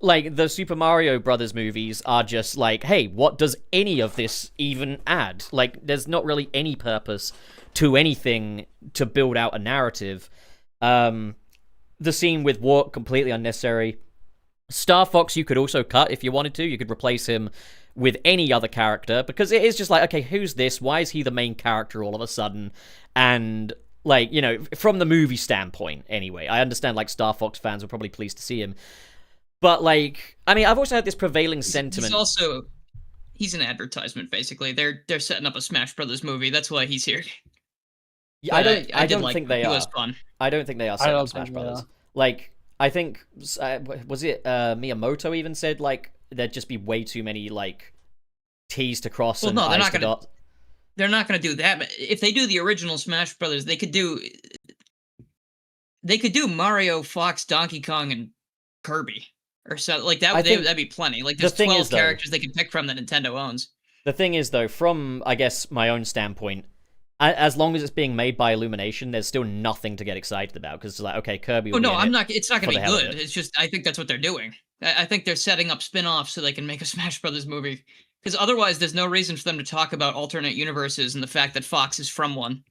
Like, the Super Mario Brothers movies are just like, hey, what does any of this even add? Like, there's not really any purpose to anything to build out a narrative. The scene with Wart, completely unnecessary. Star Fox you could also cut if you wanted to. You could replace him with any other character, because it is just like, okay, who's this? Why is he the main character all of a sudden? And, like, from the movie standpoint, anyway. I understand, like, Star Fox fans were probably pleased to see him. But, like, I mean, I've also had this prevailing sentiment.
He's an advertisement, basically. They're setting up a Smash Brothers movie. That's why he's here.
Yeah, I don't think they are.
It was fun.
I don't think they are setting up Smash Brothers. Like, I think, was it Miyamoto even said, like, there'd just be way too many, like, T's to cross and I's to dot.
They're not going to do that. But if they do the original Smash Brothers, they could do Mario, Fox, Donkey Kong, and Kirby. or so. Like that,
I think
that'd be plenty. Like
the
there's
thing
12
is, though-
characters they can pick from that Nintendo owns.
The thing is, though, from, I guess, my own standpoint, as long as it's being made by Illumination, there's still nothing to get excited about, because it's like, okay, Kirby will
Oh
be
no,
in
I'm
it
not. It's not
for
gonna
the
be
hell of
good.
it.
It's just I think that's what they're doing. I think they're setting up spin-offs so they can make a Smash Brothers movie. Because otherwise, there's no reason for them to talk about alternate universes and the fact that Fox is from one.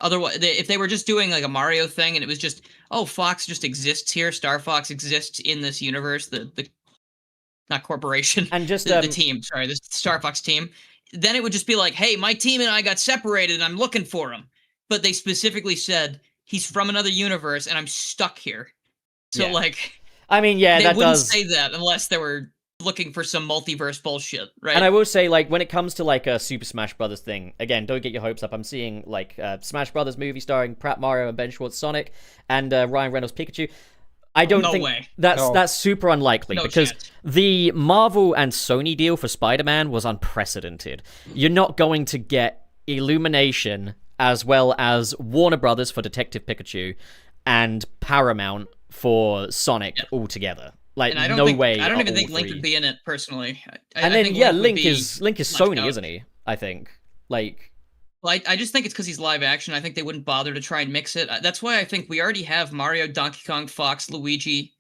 Otherwise, if they were just doing like a Mario thing and it was just, oh, Fox just exists here, Star Fox exists in this universe, the not corporation,
And just,
the team, sorry, the Star Fox team, then it would just be like, hey, my team and I got separated and I'm looking for him. But they specifically said, he's from another universe and I'm stuck here. So,
Yeah.
like,
I mean, yeah,
they
that
wouldn't
does...
say that unless they were looking for some multiverse bullshit, right?
And I will say, like, when it comes to, like, a Super Smash Brothers thing, again, don't get your hopes up. I'm seeing, like, Smash Brothers movie starring Pratt Mario and Ben Schwartz Sonic and Ryan Reynolds Pikachu. I don't
No
think
way.
that's super unlikely,
No
because
chance.
the Marvel and Sony deal for Spider-Man was unprecedented. You're not going to get Illumination as well as Warner Brothers for Detective Pikachu and Paramount for Sonic all together. Like,
And I don't
no
think,
way.
I don't
are
even
all
think Link
three.
would be in it personally.
And
I
then
think
yeah,
would
Link
be
is
left
Sony,
out.
isn't he? I think. Like,
Well, I just think it's because he's live action. I think they wouldn't bother to try and mix it. That's why I think we already have Mario, Donkey Kong, Fox, Luigi,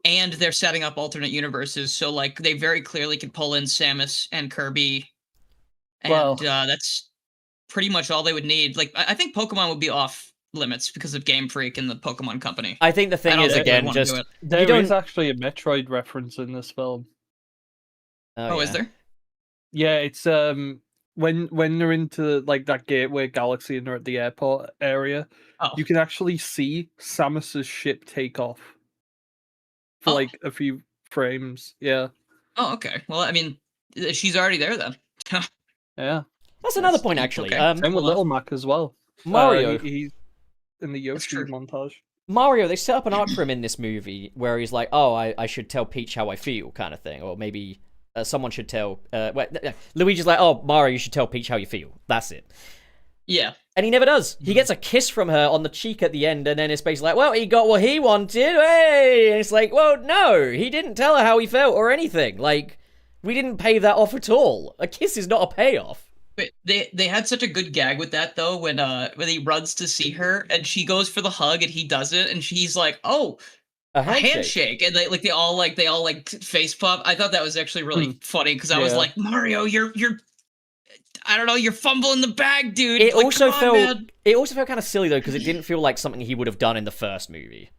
and they're setting up alternate universes. So like they very clearly can pull in Samus and Kirby, and
Well-
that's pretty much all they would need. Like I think Pokemon would be off limits because of Game Freak and the Pokemon Company.
I think the thing
don't
is,
think they'd
again,
wanna do
just
it.
There
don't-
is actually a Metroid reference in this film.
Oh, is
yeah.
there?
Yeah, it's when they're into like that Gateway Galaxy and they're at the airport area,
Oh,
you can actually see Samus's ship take off for
Oh.
like a few frames. Yeah,
oh, okay. Well, I mean, she's already there then.
yeah.
That's another
That's
point,
deep,
actually.
okay.
Same with
Hold on.
Little Mac as well.
Mario.
He's in the
That's
Yoshi
true.
montage.
Mario, they set up an arc for him in this movie where he's like, oh, I should tell Peach how I feel, kind of thing. Or maybe someone should tell... Luigi's like, oh, Mario, you should tell Peach how you feel. That's it.
Yeah.
And he never does. He gets a kiss from her on the cheek at the end, and then it's basically like, well, he got what he wanted, hey! And it's like, well, no, he didn't tell her how he felt or anything. Like, we didn't pay that off at all. A kiss is not a payoff.
But they had such a good gag with that though when he runs to see her and she goes for the hug and he does it and she's like, oh,
A
a handshake, and they all face pop. I thought that was actually really funny because I was
Yeah.
like, Mario, you're I don't know, you're fumbling the bag, dude.
It
Like,
also
come on, man.
felt kind of silly though, because it didn't feel like something he would have done in the first movie.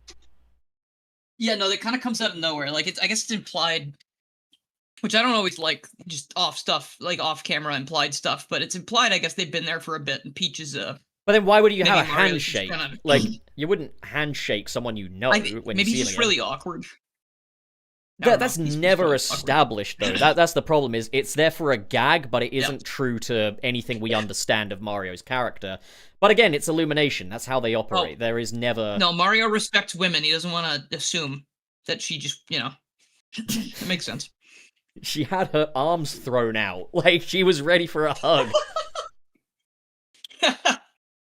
Yeah, no, that kind of comes out of nowhere. Like I guess it's implied, which I don't always like, just off stuff, like off camera implied stuff, but it's implied. I guess they've been there for a bit, and Peach is
But then why would you have a
Maybe Mario's just
handshake?
kinda-
Like, you wouldn't handshake someone you know when
maybe
you're
he's
seeing
just
him.
really awkward. I don't
That's
know, he's
never
really awkward.
established though. That's the problem. Is it's there for a gag, but it isn't true to anything we understand of Mario's character. But again, it's Illumination. That's how they operate. There is never.
No, Mario respects women. He doesn't want to assume that she just, it makes sense.
She had her arms thrown out, like she was ready for a hug.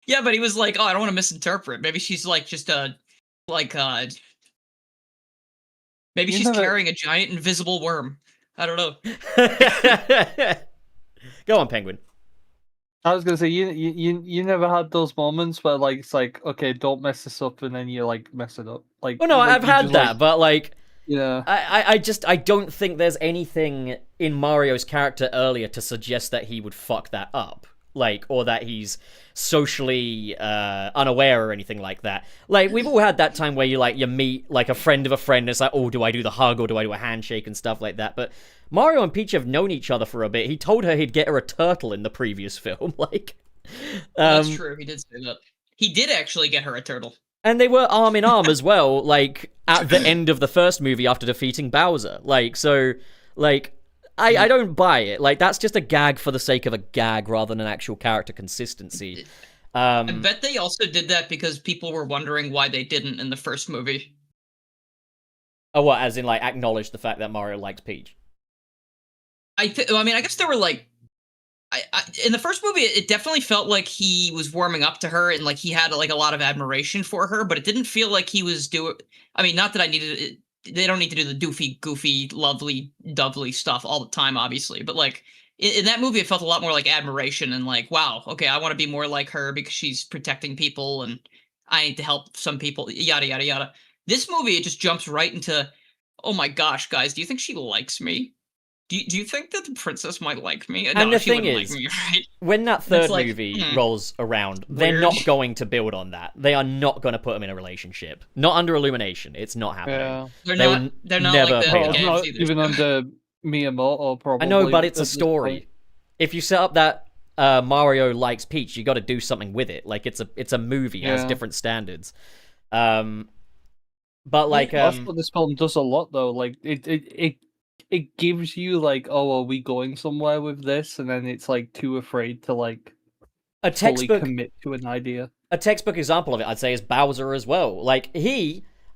Yeah, but he was like, oh, I don't want to misinterpret. Maybe she's like just maybe
You
she's
never-
carrying a giant invisible worm. I don't know.
Go on, Penguin.
I was gonna say you never had those moments where like it's like, okay, don't mess this up, and then you like mess it up. Like,
Well, no,
like,
I've
you
had
just,
that,
like,
but like.
yeah.
I don't think there's anything in Mario's character earlier to suggest that he would fuck that up. Like, or that he's socially unaware or anything like that. Like, we've all had that time where you meet like a friend of a friend, and it's like, oh, do I do the hug or do I do a handshake and stuff like that? But Mario and Peach have known each other for a bit. He told her he'd get her a turtle in the previous film. Like,
That's true. He did say that. He did actually get her a turtle.
and they were arm in arm as well, like, at the end of the first movie after defeating Bowser. Like, so, like, I don't buy it. Like, that's just a gag for the sake of a gag rather than an actual character consistency.
I bet they also did that because people were wondering why they didn't in the first movie.
Oh, what, as in, like, acknowledge the fact that Mario likes Peach?
I guess there were like, in the first movie, it definitely felt like he was warming up to her and like he had like a lot of admiration for her, but it didn't feel like he was doing. I mean, not that I needed it they don't need to do the doofy, goofy, lovely, dovely stuff all the time, obviously. But like in that movie, it felt a lot more like admiration and like, wow, okay, I want to be more like her because she's protecting people and I need to help some people, yada yada yada. This movie, it just jumps right into, oh my gosh, guys, do you think she likes me? Do you think that the princess might like me?
And
No,
the
she
thing
wouldn't
is,
like me, right?
when that third
like,
movie rolls around, they're
weird.
not going to build on that. They are not going to put them in a relationship. Not under Illumination. It's not happening.
Yeah.
They're not
never
like the
pay
Well,
that.
not
either.
even under Miyamoto, probably.
I know, but it's
at
a
this
story.
point.
If you set up that Mario likes Peach, you got to do something with it. Like it's a movie, it has
Yeah.
different standards. But like
That's what this film does a lot, though. Like it gives you like, oh, are we going somewhere with this? And then it's like too afraid to like
a
fully
textbook
commit to an idea.
a textbook example of it, I'd say, is Bowser as well. Like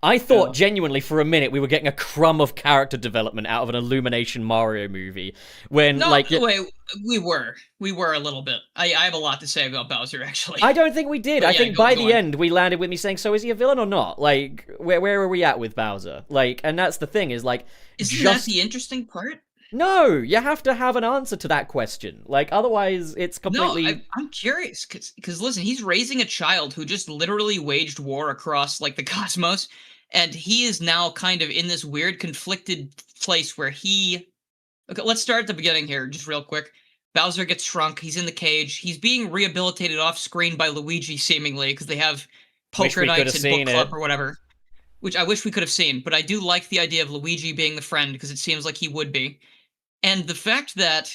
I thought genuinely for a minute we were getting a crumb of character development out of an Illumination Mario movie. When
No,
like
wait, we were a little bit. I have a lot to say about Bowser, actually.
I don't think we did.
But
I
yeah,
think
go
by the
on.
end we landed with me saying, "So is he a villain or not?" Like, where are we at with Bowser? Like, and that's the thing is like,
Isn't
just
that the interesting part?
no, you have to have an answer to that question. Like, otherwise it's completely.
No, I'm curious because listen, he's raising a child who just literally waged war across like the cosmos, and he is now kind of in this weird conflicted place where he. Okay, let's start at the beginning here, just real quick. Bowser gets shrunk. He's in the cage. He's being rehabilitated off screen by Luigi, seemingly, because they have
Wish
poker
we could
nights
have
and book
seen
club
it.
or whatever. Which I wish we could have seen, but I do like the idea of Luigi being the friend because it seems like he would be. And the fact that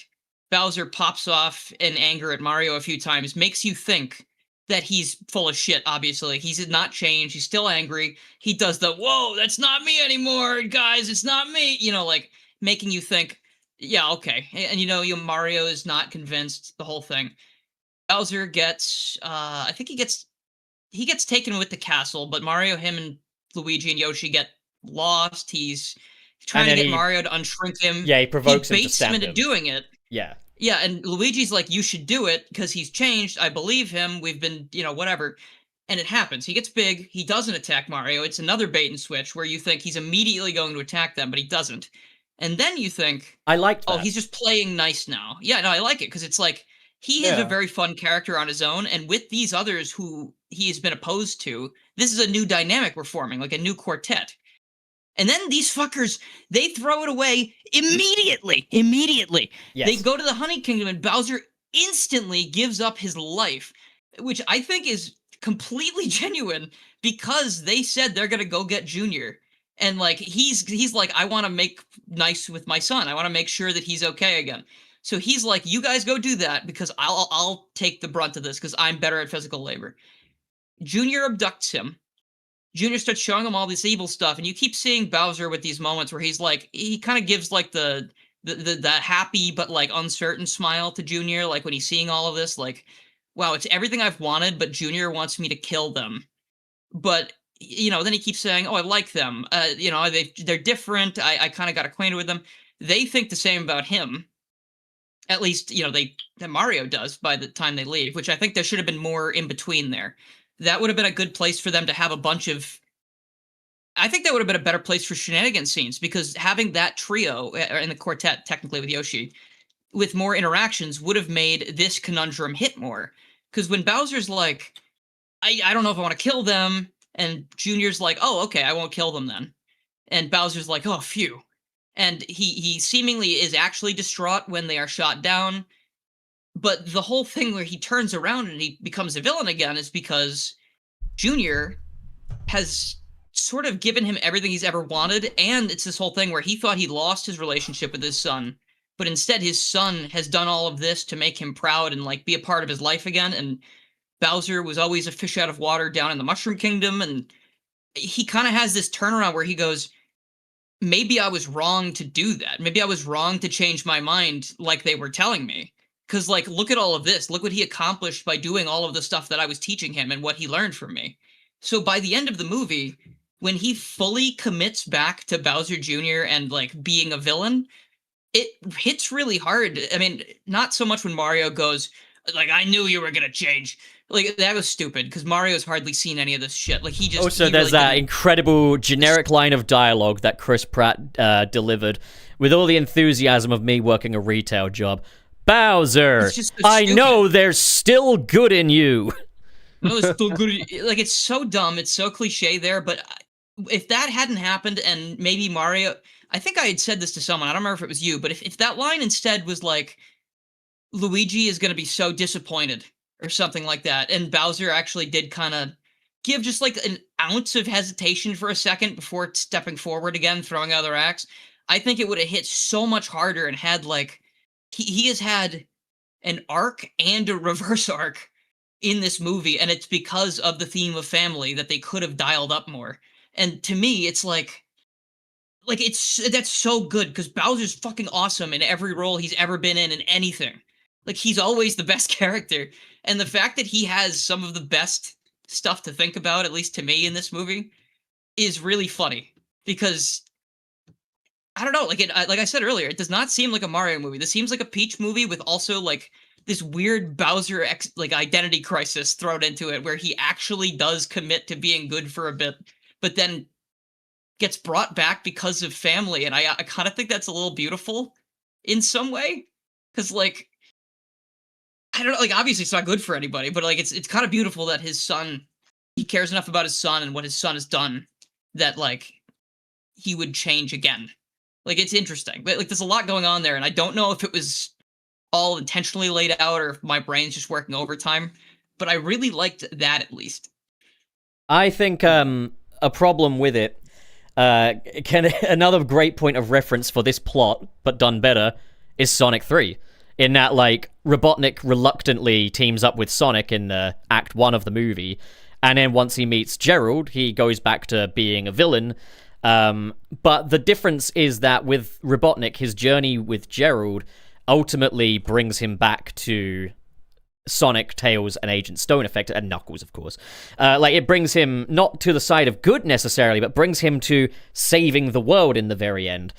Bowser pops off in anger at Mario a few times makes you think that he's full of shit, obviously. He's not changed. He's still angry. He does the, whoa, that's not me anymore, guys. It's not me. You know, like making you think, yeah, okay. And Mario is not convinced, the whole thing. Bowser gets, I think he gets taken with the castle, but Mario, him, and Luigi and Yoshi get lost. He's trying to
And then
get
he-
Mario to unshrink him.
Yeah, he provokes him to
baits
stab
into
him.
doing it.
Yeah.
Yeah, and Luigi's like, you should do it because he's changed. I believe him. We've been, whatever. And it happens. He gets big. He doesn't attack Mario. It's another bait and switch where you think he's immediately going to attack them, but he doesn't. And then you think,
I liked that.
oh, he's just playing nice now. Yeah, no, I like it because it's like he is a
Yeah.
very fun character on his own, and with these others who he has been opposed to, this is a new dynamic we're forming, like a new quartet. And then these fuckers, they throw it away immediately. Immediately.
Yes.
They go to the Honey Kingdom, and Bowser instantly gives up his life, which I think is completely genuine because they said they're gonna go get Junior. And like he's like, I want to make nice with my son. I want to make sure that he's okay again. So he's like, you guys go do that because I'll take the brunt of this because I'm better at physical labor. Junior abducts him. Junior starts showing him all this evil stuff, and you keep seeing Bowser with these moments where he's like, he kind of gives like the happy but like uncertain smile to Junior, like when he's seeing all of this, like, wow, it's everything I've wanted, but Junior wants me to kill them. But then he keeps saying, oh, I like them. They're different. I kind of got acquainted with them. They think the same about him. At least, that Mario does by the time they leave, which I think there should have been more in between there. That would have been a good place for them to have a bunch of. I think that would have been a better place for shenanigans scenes because having that trio in the quartet, technically with Yoshi, with more interactions would have made this conundrum hit more. Because when Bowser's like, I don't know if I want to kill them, and Junior's like, oh, okay, I won't kill them then. And Bowser's like, oh, phew. And he seemingly is actually distraught when they are shot down. But the whole thing where he turns around and he becomes a villain again is because Junior has sort of given him everything he's ever wanted, and it's this whole thing where he thought he lost his relationship with his son, but instead his son has done all of this to make him proud and like be a part of his life again, and Bowser was always a fish out of water down in the Mushroom Kingdom, and he kind of has this turnaround where he goes, maybe I was wrong to do that. Maybe I was wrong to change my mind like they were telling me. Because, like, look at all of this. Look what he accomplished by doing all of the stuff that I was teaching him and what he learned from me. So by the end of the movie, when he fully commits back to Bowser Jr. and, like, being a villain, it hits really hard. I mean, not so much when Mario goes, like I knew you were gonna change. Like that was stupid because Mario's hardly seen any of this shit. Like he just.
Also,
he
there's
really
that
didn't-
incredible generic line of dialogue that Chris Pratt delivered with all the enthusiasm of me working a retail job. Bowser,
It's just so
I
stupid.
know there's still good in you.
No, it's still good. Like it's so dumb. It's so cliche there. But if that hadn't happened, and maybe Mario, I think I had said this to someone. I don't remember if it was you, but if that line instead was like, Luigi is going to be so disappointed or something like that, and Bowser actually did kind of give just like an ounce of hesitation for a second before stepping forward again, throwing out their axe, I think it would have hit so much harder and had like he has had an arc and a reverse arc in this movie, and it's because of the theme of family that they could have dialed up more. And to me, it's like it's that's so good because Bowser's fucking awesome in every role he's ever been in anything. Like he's always the best character, and the fact that he has some of the best stuff to think about, at least to me, in this movie, is really funny because I don't know, like I said earlier, it does not seem like a Mario movie. This seems like a Peach movie with also like this weird Bowser like identity crisis thrown into it, where he actually does commit to being good for a bit, but then gets brought back because of family, and I kind of think that's a little beautiful in some way, because like I don't know, like obviously it's not good for anybody, but like it's kind of beautiful that his son, he cares enough about his son and what his son has done that like he would change again. Like it's interesting, but like there's a lot going on there, and I don't know if it was all intentionally laid out or if my brain's just working overtime, but I really liked that at least.
I think a problem with it, another great point of reference for this plot, but done better, is Sonic 3. In that, like, Robotnik reluctantly teams up with Sonic in Act 1 of the movie, and then once he meets Gerald, he goes back to being a villain. But the difference is that with Robotnik, his journey with Gerald ultimately brings him back to Sonic, Tails, and Agent Stone effect, and Knuckles, of course. Like, it brings him not to the side of good necessarily, but brings him to saving the world in the very end.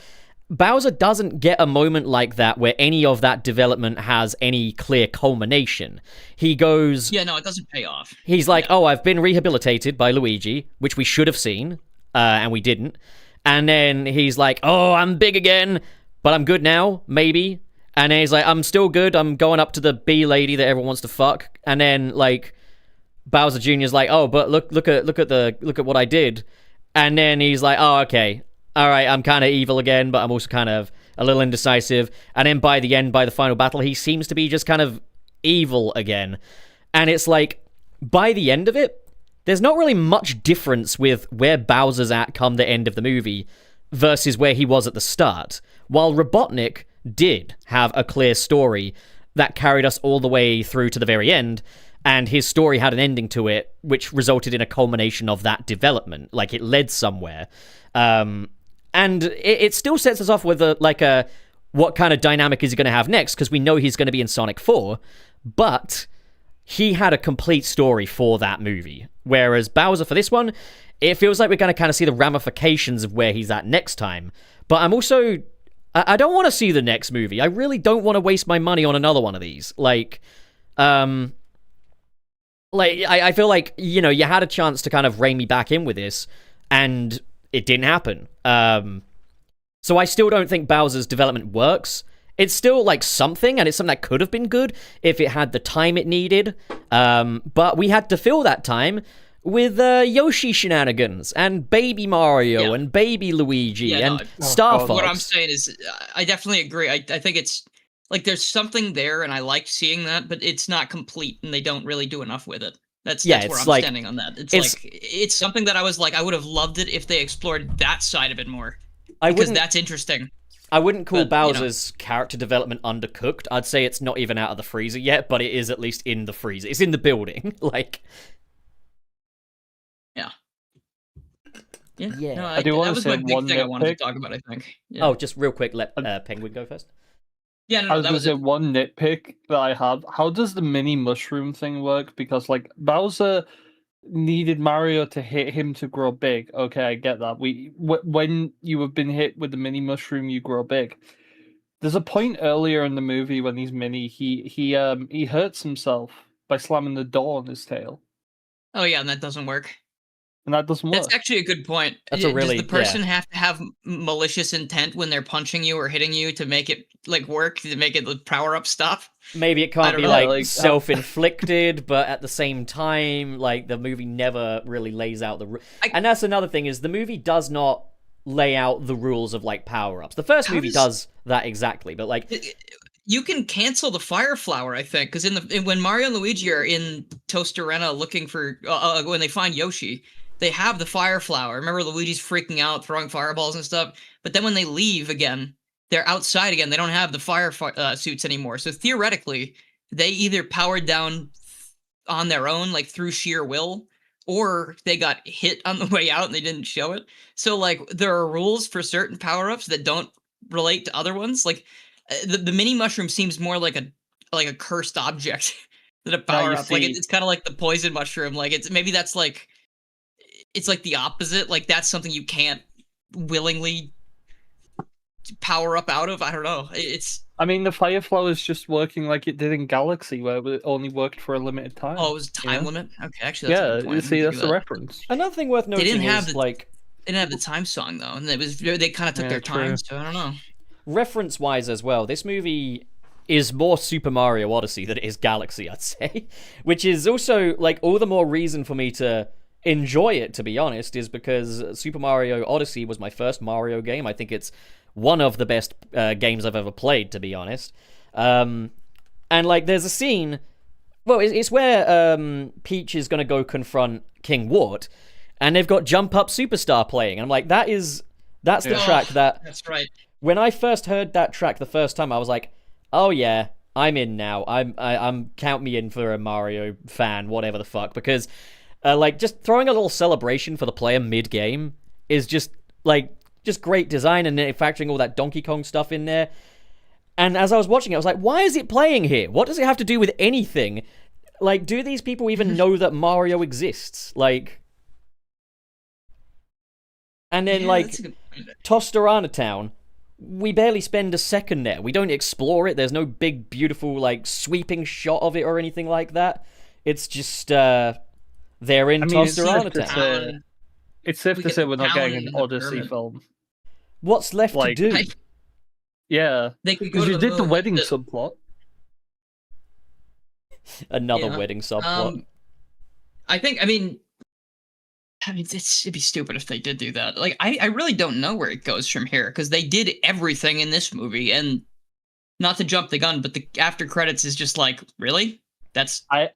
Bowser doesn't get a moment like that where any of that development has any clear culmination. He goes...
Yeah, no, it doesn't pay off.
He's like, oh, I've been rehabilitated by Luigi, which we should have seen, and we didn't. And then he's like, oh, I'm big again, but I'm good now, maybe. And then he's like, I'm still good, I'm going up to the bee lady that everyone wants to fuck. And then, like, Bowser Jr.'s like, oh, but look at what I did. And then he's like, oh, okay. All right, I'm kind of evil again, but I'm also kind of a little indecisive. And then by the end, by the final battle, he seems to be just kind of evil again. And it's like, by the end of it, there's not really much difference with where Bowser's at come the end of the movie versus where he was at the start. While Robotnik did have a clear story that carried us all the way through to the very end, and his story had an ending to it, which resulted in a culmination of that development. Like, it led somewhere. And it still sets us off with what kind of dynamic is he going to have next, because we know he's going to be in Sonic 4, but he had a complete story for that movie. Whereas Bowser, for this one, it feels like we're going to kind of see the ramifications of where he's at next time. But I'm also... I don't want to see the next movie. I really don't want to waste my money on another one of these. I feel like, you know, you had a chance to kind of rein me back in with this, and it didn't happen. So I still don't think Bowser's development works. It's still, like, something, and it's something that could have been good if it had the time it needed. But we had to fill that time with Yoshi shenanigans, and Baby Mario, and Baby Luigi, and Star Fox.
What I'm saying is, I definitely agree. I think it's, like, there's something there, and I like seeing that, but it's not complete, and they don't really do enough with it. That's where I'm standing on that. It's something that I was like, I would have loved it if they explored that side of it more. Because that's interesting.
I wouldn't call Bowser's character development undercooked. I'd say it's not even out of the freezer yet, but it is at least in the freezer. It's in the building. Like...
Yeah. No,
I do want to say
that was my
one
big thing I wanted
nitpick.
to talk about, I think. Yeah.
Oh, just real quick, let Penguin go first.
Yeah, no,
I was
that
going to
was
say
it.
one nitpick that I have. How does the mini mushroom thing work? Because, like, Bowser needed Mario to hit him to grow big. Okay, I get that. When you have been hit with the mini mushroom, you grow big. There's a point earlier in the movie when he's Mini, he hurts himself by slamming the door on his tail,
Oh yeah, and that doesn't work.
and that doesn't work.
That's actually a good point.
That's a
Does the
really-
person
yeah.
have to have malicious intent when they're punching you or hitting you to make it like work, to make it the power up stop?
Maybe it
I
can't
don't
be
know,
like self-inflicted, but at the same time, like the movie never really lays out the and that's another thing is the movie does not lay out the rules of like power-ups. The first movie does that exactly, but like
you can cancel the fire flower, I think, because when Mario and Luigi are in Tostarena looking for when they find Yoshi, they have the fire flower. Remember, Luigi's freaking out, throwing fireballs and stuff. But then when they leave again, they're outside again. They don't have the fire suits anymore. So theoretically, they either powered down on their own, like through sheer will, or they got hit on the way out and they didn't show it. So like there are rules for certain power-ups that don't relate to other ones. Like the mini mushroom seems more like a cursed object than a power-up. Like it's kind of like the poison mushroom. Like it's maybe that's like it's like the opposite. Like that's something you can't willingly power up out of. I don't know.
I mean, the fire flower is just working like it did in Galaxy, where it only worked for a limited time.
Oh, it was time limit. Okay, actually, that's a good point.
You see, that's the reference.
Another thing worth noting is like
they didn't have the time song though, and they kind of took their time. So I don't know.
Reference-wise as well, this movie is more Super Mario Odyssey than it is Galaxy, I'd say, which is also like all the more reason for me to enjoy it, to be honest, is because Super Mario Odyssey was my first Mario game. I think it's one of the best games I've ever played, to be honest. And like there's a scene, well, it's where Peach is going to go confront King Wart, and they've got Jump Up Superstar playing, and I'm like, that's the track that...
That's right.
When I first heard that track the first time, I was like, oh yeah, I'm in now. I'm count me in for a Mario fan, whatever the fuck, because like just throwing a little celebration for the player mid-game is just great design, and then factoring all that Donkey Kong stuff in there. And as I was watching it, I was like, why is it playing here? What does it have to do with anything? Like, do these people even know that Mario exists? Like, and then like Tostarana Town, we barely spend a second there. We don't explore it. There's no big, beautiful, like, sweeping shot of it or anything like that. It's just, they're in Tostarana Town.
It's safe to say we're not getting an Odyssey film.
What's left to do?
Yeah. Because you did the wedding subplot.
Another wedding subplot.
I mean, it'd be stupid if they did do that. Like, I really don't know where it goes from here, because they did everything in this movie, and not to jump the gun, but the after credits is just like, really? That's your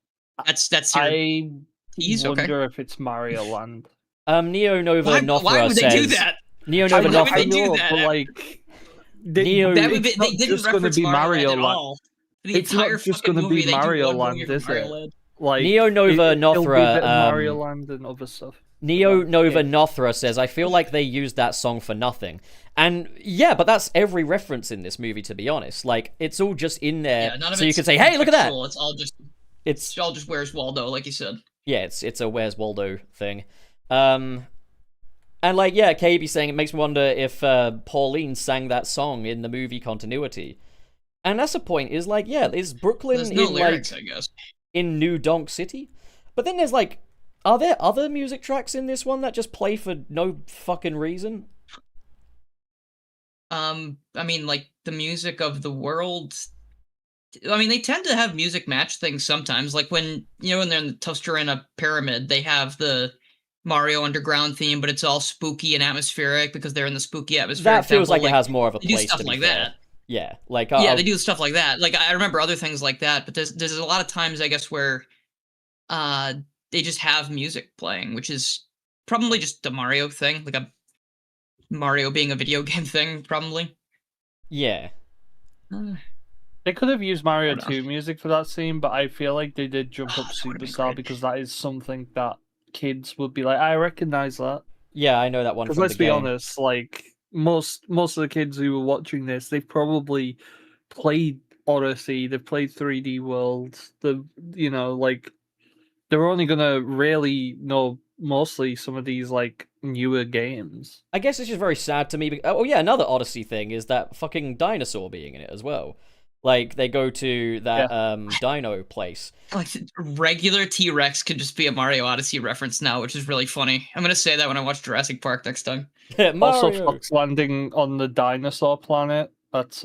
tease?
I wonder if it's Mario Land.
Neo Nova Nothra
why would they do
says...
that?
Neo Nova Nothra...
Why would they do that?
But like...
they didn't
just going to be Mario Land.
All.
It's not just going to be Mario Land, is it? Like,
Neo Nova Nothra...
Mario Land and other stuff.
Neo Nova Nothra says, I feel like they used that song for nothing. And yeah, but that's every reference in this movie, to be honest. Like, it's all just in there, so you can say, hey, look at that!
It's all just Where's Waldo, like you said.
Yeah, it's a Where's Waldo thing. And like, yeah, KB saying it makes me wonder if Pauline sang that song in the movie continuity. And that's the point, is like, yeah, is Brooklyn
There's no
in
lyrics,
like
I guess.
in New Donk City? But then there's like, are there other music tracks in this one that just play for no fucking reason?
I mean, like the music of the world. I mean, they tend to have music match things sometimes. Like when when they're in the Tostarena Pyramid, they have the Mario Underground theme, but it's all spooky and atmospheric because they're in the spooky atmosphere.
That feels like it has more of a place.
They do stuff like that.
Yeah, like
they do stuff like that. Like I remember other things like that, but there's a lot of times I guess where they just have music playing, which is probably just a Mario thing, like a Mario being a video game thing, probably.
Yeah.
They could have used Mario 2 music for that scene, but I feel like they did Jump Up Superstar because that is something that kids would be like, I recognize that.
Yeah, I know that one.
Because let's be honest, like most of the kids who were watching this, they've probably played Odyssey, they've played 3D World, like they're only gonna really know mostly some of these like newer games.
I guess it's just very sad to me. Oh yeah, another Odyssey thing is that fucking dinosaur being in it as well. Like they go to that dino place.
Like regular T-Rex could just be a Mario Odyssey reference now, which is really funny. I'm gonna say that when I watch Jurassic Park next time.
Also,
Mario.
Fox landing on the dinosaur planet. That's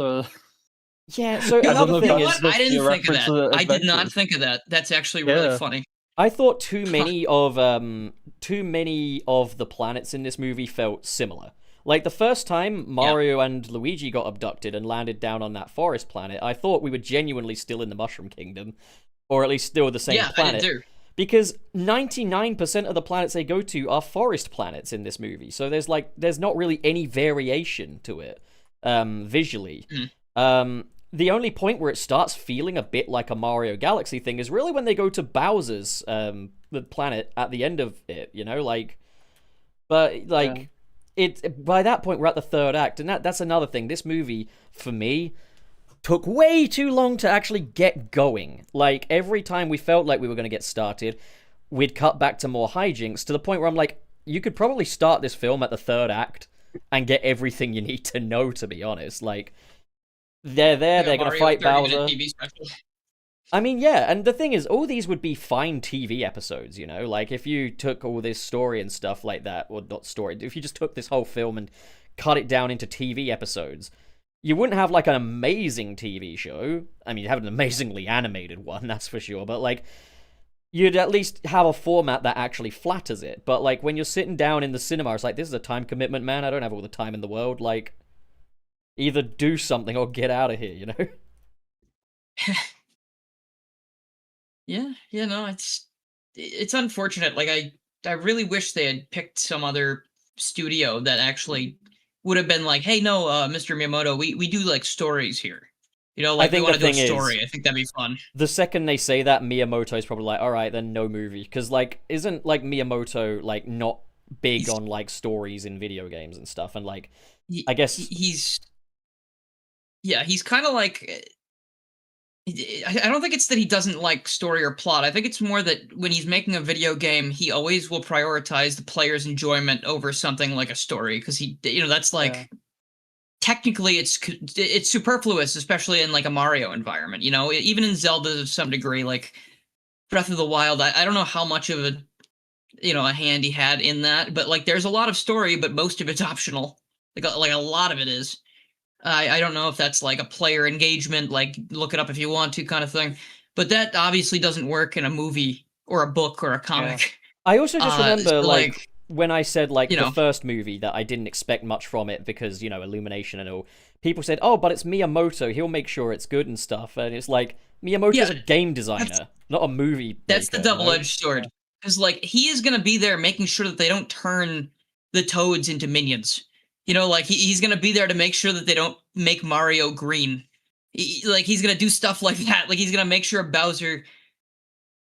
Yeah, so
You
another
know
thing
what?
is
I didn't think of
reference
that.
to
I did not
Adventures.
think of that. That's actually really funny.
I thought too many of the planets in this movie felt similar. Like the first time Mario and Luigi got abducted and landed down on that forest planet, I thought we were genuinely still in the Mushroom Kingdom, or at least still the same planet.
I did too.
Because 99% of the planets they go to are forest planets in this movie, so there's not really any variation to it visually. The only point where it starts feeling a bit like a Mario Galaxy thing is really when they go to Bowser's the planet at the end of it, you know, it by that point we're at the third act, and that's another thing. This movie for me took way too long to actually get going. Like every time we felt like we were going to get started, we'd cut back to more hijinks to the point where I'm like, you could probably start this film at the third act and get everything you need to know, to be honest. Like they're there, they're going to fight Bowser. I mean, yeah, and the thing is, all these would be fine TV episodes, you know? Like, if you took all this story and stuff like that, or not story, if you just took this whole film and cut it down into TV episodes, you wouldn't have, like, an amazing TV show. I mean, you'd have an amazingly animated one, that's for sure, but, like, you'd at least have a format that actually flatters it. But, like, when you're sitting down in the cinema, it's like, this is a time commitment, man. I don't have all the time in the world. Like, either do something or get out of here, you know?
Yeah, no, it's unfortunate. Like I really wish they had picked some other studio that actually would have been like, hey, no, Mr. Miyamoto, we do like stories here. You know, like we
think
want to
the
do a
thing is,
story. I think that'd be fun.
The second they say that, Miyamoto's probably like, all right, then no movie, because like, isn't like Miyamoto like not big on like stories in video games and stuff, and like, I guess
he's kind of like. I don't think it's that he doesn't like story or plot. I think it's more that when he's making a video game, he always will prioritize the player's enjoyment over something like a story, because that's like technically it's superfluous, especially in like a Mario environment. You know, even in Zelda to some degree, like Breath of the Wild. I don't know how much of a hand he had in that, but like there's a lot of story, but most of it's optional. Like a lot of it is. I don't know if that's like a player engagement, like look it up if you want to kind of thing. But that obviously doesn't work in a movie or a book or a comic.
I also just remember
so,
like when I said like the
know.
first movie that I didn't expect much from it because, you know, Illumination and all. People said, "Oh, but it's Miyamoto. He'll make sure it's good and stuff." And it's like Miyamoto's a game designer, not a movie maker.
That's the double-edged sword. Because like he is gonna be there making sure that they don't turn the toads into minions. You know, like he's gonna be there to make sure that they don't make Mario green. He's gonna do stuff like that. Like he's gonna make sure Bowser,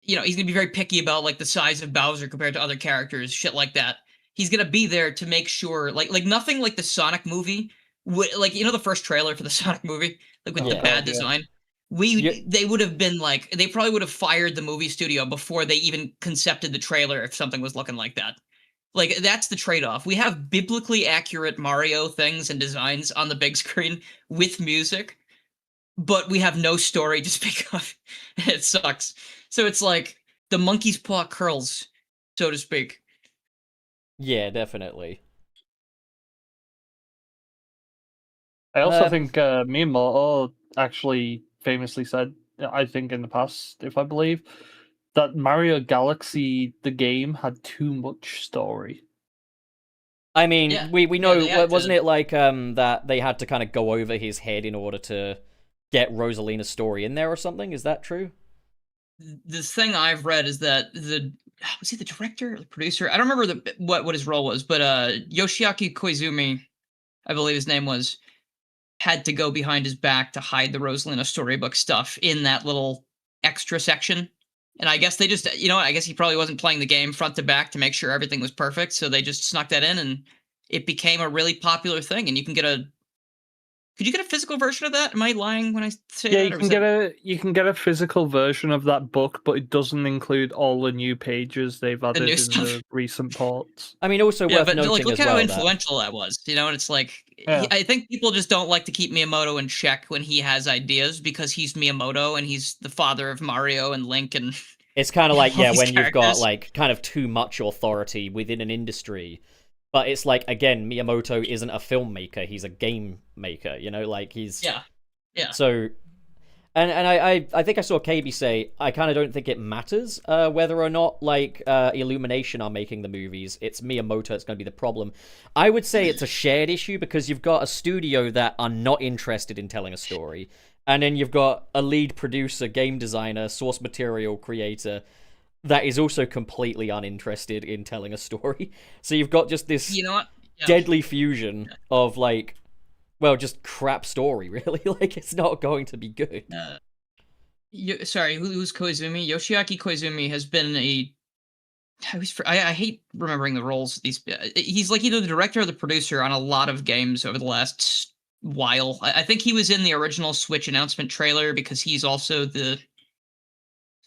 he's gonna be very picky about like the size of Bowser compared to other characters, shit like that. He's gonna be there to make sure, like nothing like the Sonic movie, like the first trailer for the Sonic movie, like with the bad design. They would have been like, they probably would have fired the movie studio before they even concepted the trailer if something was looking like that. Like, that's the trade-off. We have biblically accurate Mario things and designs on the big screen with music, but we have no story to speak of. It sucks. So it's like the monkey's paw curls, so to speak.
Yeah, definitely.
I also think Miyamoto actually famously said, I think in the past, if I believe, that Mario Galaxy, the game, had too much story.
I mean, we know, wasn't it like that they had to kind of go over his head in order to get Rosalina's story in there or something? Is that true?
The thing I've read is that was he the director or the producer? I don't remember what his role was, but Yoshiaki Koizumi, I believe his name was, had to go behind his back to hide the Rosalina storybook stuff in that little extra section. And I guess they just, I guess he probably wasn't playing the game front to back to make sure everything was perfect. So they just snuck that in and it became a really popular thing. And you can get Could you get a physical version of that? Am I lying when I say
Yeah,
that?
you can get a physical version of that book, but it doesn't include all the new pages they've
new
added in
stuff?
the recent ports.
I mean, also
Yeah,
worth
but like,
noting
look
as
how
well that
influential that was, you know. And it's like,
Yeah.
I think people just don't like to keep Miyamoto in check when he has ideas because he's Miyamoto and he's the father of Mario and Link and
it's kind of like,
all
yeah,
these
when you've got
characters.
like kind of too much authority within an industry. But it's like, again, Miyamoto isn't a filmmaker, he's a game maker, you know, like he's
Yeah, yeah.
so. And I think I saw KB say, I kind of don't think it matters whether or not, like, Illumination are making the movies. It's Miyamoto that's going to be the problem. I would say it's a shared issue because you've got a studio that are not interested in telling a story. And then you've got a lead producer, game designer, source material creator that is also completely uninterested in telling a story. So you've got just this
You know what? Yeah.
deadly fusion of, like, well, just crap story, really. Like, it's not going to be good.
Sorry, who's Koizumi? Yoshiaki Koizumi has been I hate remembering the roles. He's like either the director or the producer on a lot of games over the last while. I think he was in the original Switch announcement trailer because he's also is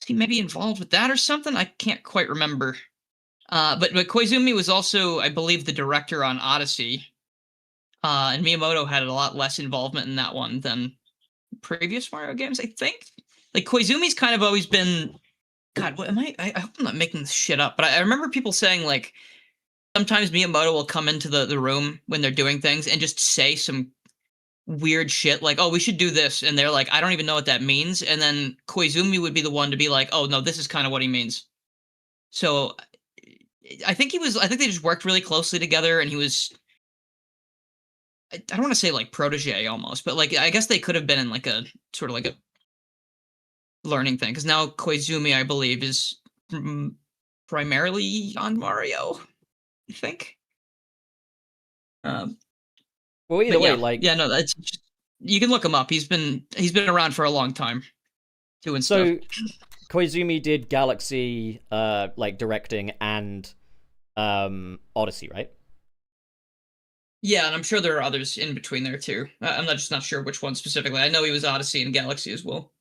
he maybe involved with that or something? I can't quite remember. But Koizumi was also, I believe, the director on Odyssey. And Miyamoto had a lot less involvement in that one than previous Mario games, I think. Like, Koizumi's kind of always been... God, what am I hope I'm not making this shit up, but I remember people saying, like, sometimes Miyamoto will come into the room when they're doing things and just say some weird shit, like, oh, we should do this, and they're like, I don't even know what that means, and then Koizumi would be the one to be like, oh, no, this is kind of what he means. So, I think they just worked really closely together, and he was... I don't want to say like protege almost, but like I guess they could have been in like a sort of like a learning thing because now Koizumi, I believe, is primarily on Mario. I think.
Well, either way,
yeah,
like,
yeah, no, that's just, you can look him up. He's been around for a long time doing stuff.
Koizumi did Galaxy, like directing and Odyssey, right?
Yeah, and I'm sure there are others in between there too. I'm not sure which one specifically. I know he was Odyssey and Galaxy as well.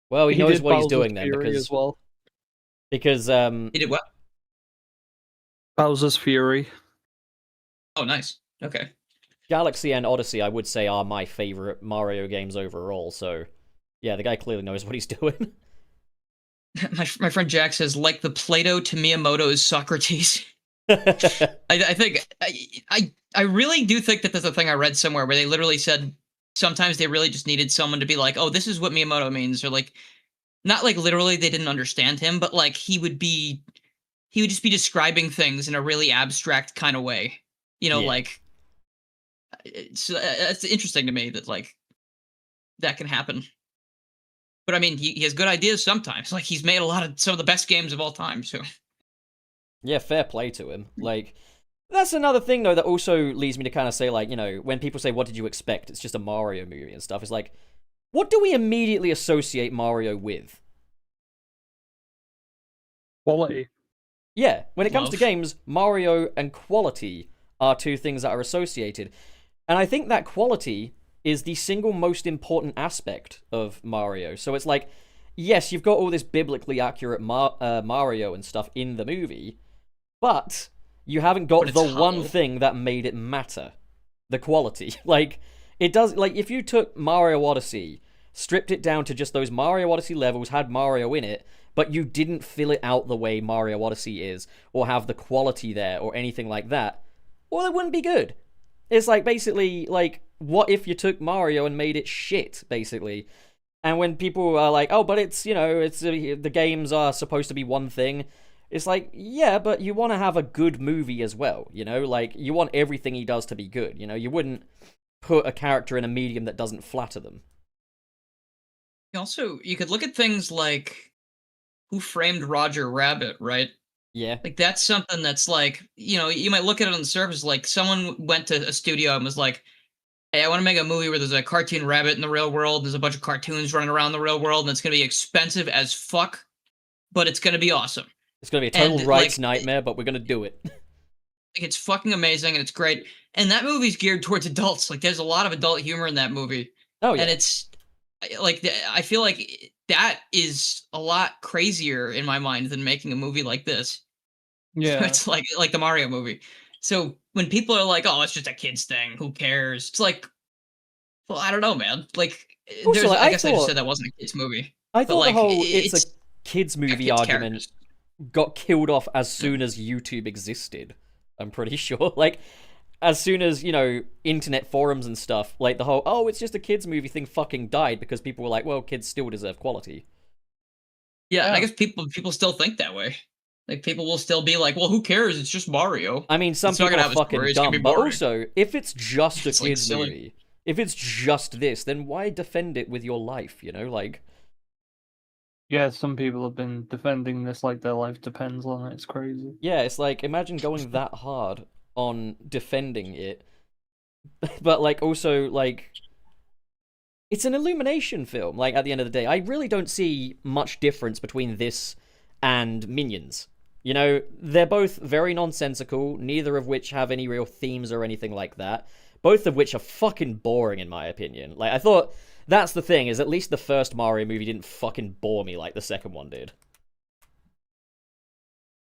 Well, he knows
did
what he's
Bowser's
doing then
Fury
because
as well.
He did what?
Bowser's Fury.
Oh, nice. Okay.
Galaxy and Odyssey, I would say, are my favorite Mario games overall. So, yeah, the guy clearly knows what he's doing.
My friend Jack says, like the Plato to Miyamoto's Socrates. I think I really do think that there's a thing I read somewhere where they literally said sometimes they really just needed someone to be like, oh, this is what Miyamoto means, or like, not like literally they didn't understand him, but like he would just be describing things in a really abstract kind of way, you know,
Yeah.
like it's interesting to me that like that can happen. But I mean, he has good ideas sometimes. Like he's made some of the best games of all time. So
Yeah, fair play to him. Like, that's another thing, though, that also leads me to kind of say, like, you know, when people say, what did you expect? It's just a Mario movie and stuff. It's like, what do we immediately associate Mario with?
Quality.
Yeah, when it comes to
Love.
games, Mario and quality are two things that are associated. And I think that quality is the single most important aspect of Mario. So it's like, yes, you've got all this biblically accurate Mario and stuff in the movie, but you haven't got the one thing that made it matter. The quality. Like, it does, like, if you took Mario Odyssey, stripped it down to just those Mario Odyssey levels, had Mario in it, but you didn't fill it out the way Mario Odyssey is, or have the quality there, or anything like that, well, it wouldn't be good. It's like, basically, like, what if you took Mario and made it shit, basically? And when people are like, oh, but it's, you know, it's the games are supposed to be one thing, it's like, yeah, but you want to have a good movie as well, you know? Like, you want everything he does to be good, you know? You wouldn't put a character in a medium that doesn't flatter them.
also, you could look at things like Who Framed Roger Rabbit, right?
Yeah.
Like that's something that's like, you know, you might look at it on the surface like someone went to a studio and was like, hey, I want to make a movie where there's a cartoon rabbit in the real world, there's a bunch of cartoons running around the real world, and it's going to be expensive as fuck, but it's going to be awesome.
It's going to be a total
And,
rights
like,
nightmare, but we're going to do it.
Like, it's fucking amazing and it's great. And that movie's geared towards adults. Like, there's a lot of adult humor in that movie.
Oh yeah.
And it's like I feel like that is a lot crazier in my mind than making a movie like this.
Yeah.
It's like the Mario movie. So when people are like, "Oh, it's just a kids thing. Who cares?" It's like, well, I don't know, man. Like,
Also,
there's
like,
I guess I just said that wasn't a kids movie.
I
But
thought the
like,
whole it's a kids
got
movie
kids
argument
characters.
got killed off as soon as YouTube existed. I'm pretty sure. Like, as soon as, internet forums and stuff, like the whole, oh, it's just a kids movie thing fucking died because people were like, well, kids still deserve quality.
Yeah, and I
Yeah.
guess people still think that way. Like, people will still be like, "Well, who cares? It's just Mario."
I mean, some
It's not
people
gonna
are
have a story,
fucking
it's gonna be
dumb, but
boring.
also, if it's just a
It's, like,
kids
silly.
movie, if it's just this, then why defend it with your life, Like,
Yeah, some people have been defending this like their life depends on it. It's crazy.
yeah, it's like, imagine going that hard on defending it, but, like, also, like, it's an Illumination film, like, at the end of the day. I really don't see much difference between this and Minions. They're both very nonsensical, neither of which have any real themes or anything like that. Both of which are fucking boring, in my opinion. Like, I thought, that's the thing, is at least the first Mario movie didn't fucking bore me like the second one did.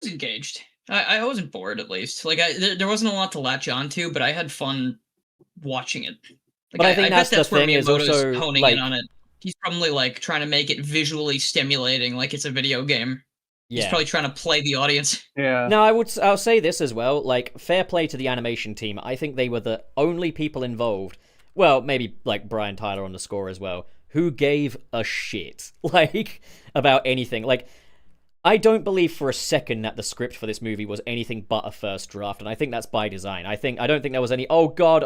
I was engaged. I wasn't bored, at least. Like, there wasn't a lot to latch on to, but I had fun watching it. Like,
But I think
bet
that's the
where
thing, is
Miyamoto's
also,
honing
like,
in on it. He's probably, like, trying to make it visually stimulating, like it's a video game. He's
yeah.
probably trying to play the audience.
Yeah.
No, I'll say this as well. Like, fair play to the animation team. I think they were the only people involved. Well, maybe like Brian Tyler on the score as well, who gave a shit like about anything. Like, I don't believe for a second that the script for this movie was anything but a first draft, and I think that's by design. I don't think there was any. Oh god,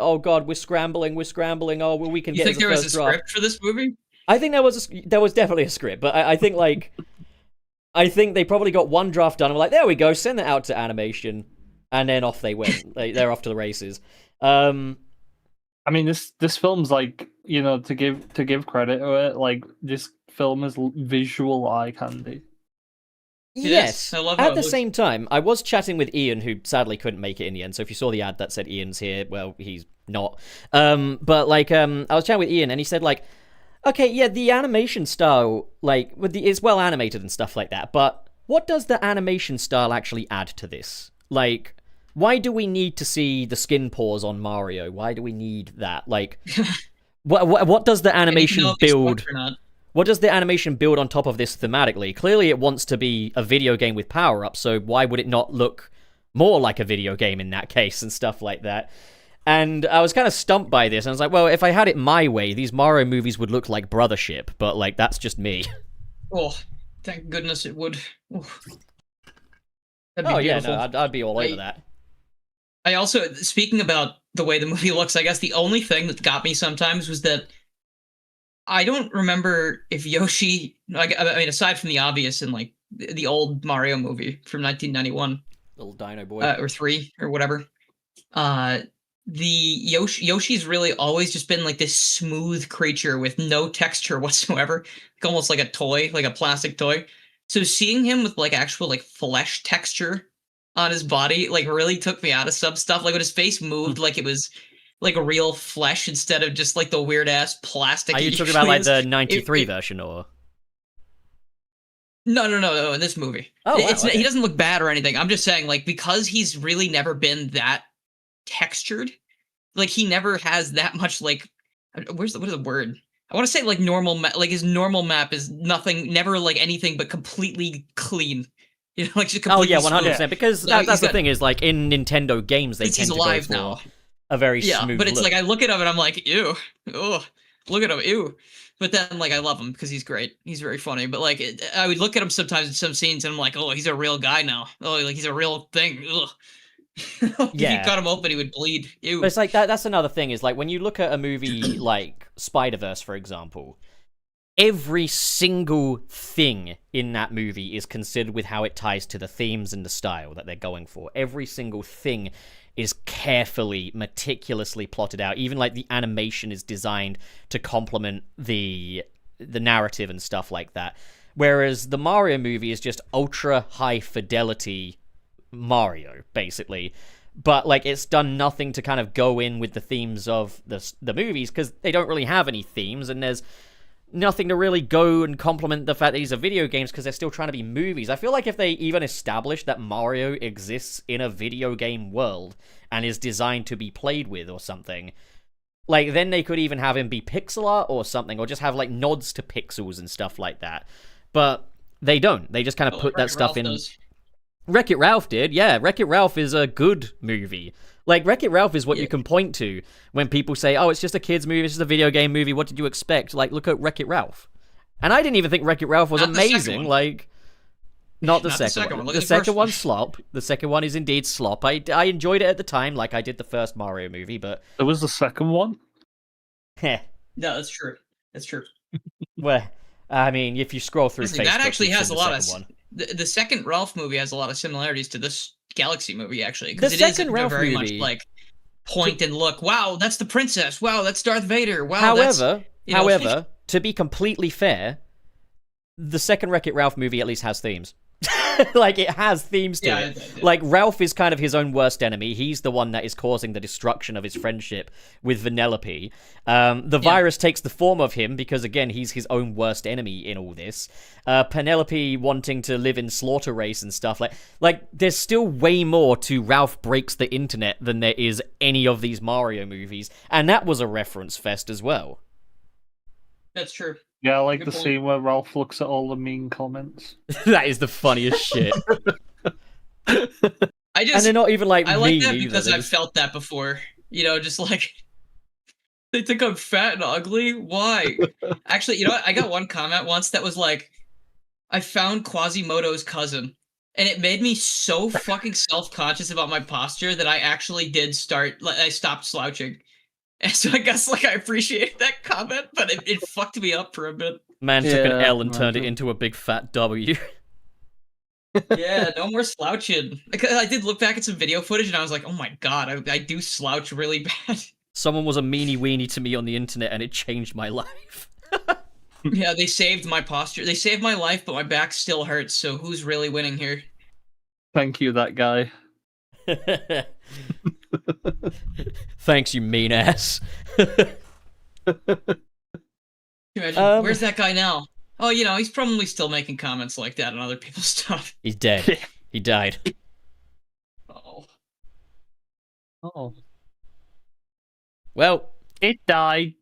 we're scrambling. Oh, well, we can
You
get
think
as a
there was
first
a
draft.
script for this movie?
I think there was definitely a script, but I think like. I think they probably got one draft done and were like, there we go, send it out to animation. And then off they went. They're off to the races.
I mean, this film's like, to give credit to it, like, this film is visual eye candy.
Yes.
I love how
At
it
the
looks.
same time, I was chatting with Ian, who sadly couldn't make it in the end. So if you saw the ad that said Ian's here, well, he's not. But like, I was chatting with Ian and he said like, okay, yeah, the animation style, like, it's well animated and stuff like that, but what does the animation style actually add to this? Like, why do we need to see the skin pores on Mario? Why do we need that? Like, what does the animation build? What does the animation build on top of this thematically? Clearly, it wants to be a video game with power-ups, so why would it not look more like a video game in that case and stuff like that? And I was kind of stumped by this, and I was like, well, if I had it my way, these Mario movies would look like Brothership, but, like, that's just me.
Oh, thank goodness it would. Oh, that'd be
Oh, yeah,
beautiful.
no, I'd be all over that.
I also, speaking about the way the movie looks, I guess the only thing that got me sometimes was that I don't remember if Yoshi, like, I mean, aside from the obvious in, like, the old Mario movie from 1991,
Little dino boy.
or 3, or whatever, the Yoshi's really always just been like this smooth creature with no texture whatsoever, like almost like a toy, like a plastic toy. So seeing him with like actual like flesh texture on his body like really took me out of some stuff. Like when his face moved, like it was like a real flesh instead of just like the weird ass plastic.
Are you talking about like the 93 version or?
No, in this movie.
Oh, wow,
okay.
okay.
He doesn't look bad or anything. I'm just saying, like, because he's really never been that textured, like, he never has that much, like, what is the word? I want to say, like, normal, like, his normal map is nothing, never, like, anything but completely clean. Like, just completely
100%.
smooth.
Because
Like,
that's the thing is, like, in Nintendo games, they
He's
tend to
alive
go for
now.
a very
Yeah,
smooth
but it's
look.
like, I look at him and I'm like, ew, ugh, look at him, ew. But then, like, I love him because he's great. He's very funny. But, like, I would look at him sometimes in some scenes and I'm like, oh, he's a real guy now. Oh, like, he's a real thing. Ugh. If you cut him open, he would bleed. Ew.
But it's like, that's another thing, is like, when you look at a movie like Spider-Verse, for example, every single thing in that movie is considered with how it ties to the themes and the style that they're going for. Every single thing is carefully, meticulously plotted out. Even like the animation is designed to complement the narrative and stuff like that. Whereas the Mario movie is just ultra high fidelity Mario, basically. but like it's done nothing to kind of go in with the themes of the movies, because they don't really have any themes, and there's nothing to really go and complement the fact that these are video games, because they're still trying to be movies. I feel like if they even established that Mario exists in a video game world and is designed to be played with or something, like then they could even have him be pixel art or something, or just have like nods to pixels and stuff like that. But they don't. They just kind of put that stuff in. Wreck-It Ralph did, yeah. Wreck-It Ralph is a good movie. Like, Wreck-It Ralph is what you can point to when people say, oh, it's just a kid's movie, it's just a video game movie, what did you expect? Like, look at Wreck-It Ralph. And I didn't even think Wreck-It Ralph was amazing, like... Not the second one. The second one's slop. The second one is indeed slop. I enjoyed it at the time, like I did the first Mario movie, but...
There was the second one?
No, that's true. That's true.
Well, I mean, if you scroll through Facebook...
That actually has a lot of...
one.
The second Ralph movie has a lot of similarities to this Galaxy movie, actually. Because
The
it is
second Ralph
very
movie...
much like, point and look, wow, that's the princess, wow, that's Darth Vader, wow,
However,
that's...
to be completely fair, the second Wreck-It Ralph movie at least has themes. Like, it has themes to it. Like, Ralph is kind of his own worst enemy. He's the one that is causing the destruction of his friendship with Vanellope. The virus takes the form of him because, again, he's his own worst enemy in all this. Penelope wanting to live in Slaughter Race and stuff. Like, there's still way more to Ralph Breaks the Internet than there is any of these Mario movies. And that was a reference fest as well.
That's true.
Yeah, I like the scene where Ralph looks at all the mean comments.
That is the funniest shit.
And they're
not even like
I like
mean
that
either.
because I've felt that before. You know, just like they think I'm fat and ugly. Why? Actually, you know what? I got one comment once that was like, I found Quasimodo's cousin. And it made me so fucking self-conscious about my posture that I actually did I stopped slouching. And so I guess like I appreciate that comment, but it fucked me up for a bit.
Man took an L and turned it into a big fat W.
Yeah, no more slouching. Because I did look back at some video footage and I was like, oh my god, I do slouch really bad.
Someone was a meanie weenie to me on the internet and it changed my life.
Yeah, they saved my posture. They saved my life, but my back still hurts, so who's really winning here?
Thank you, that guy.
Thanks, you mean ass.
Imagine, where's that guy now? Oh, you know, he's probably still making comments like that on other people's stuff.
He's dead. He died.
Oh.
Well,
it died.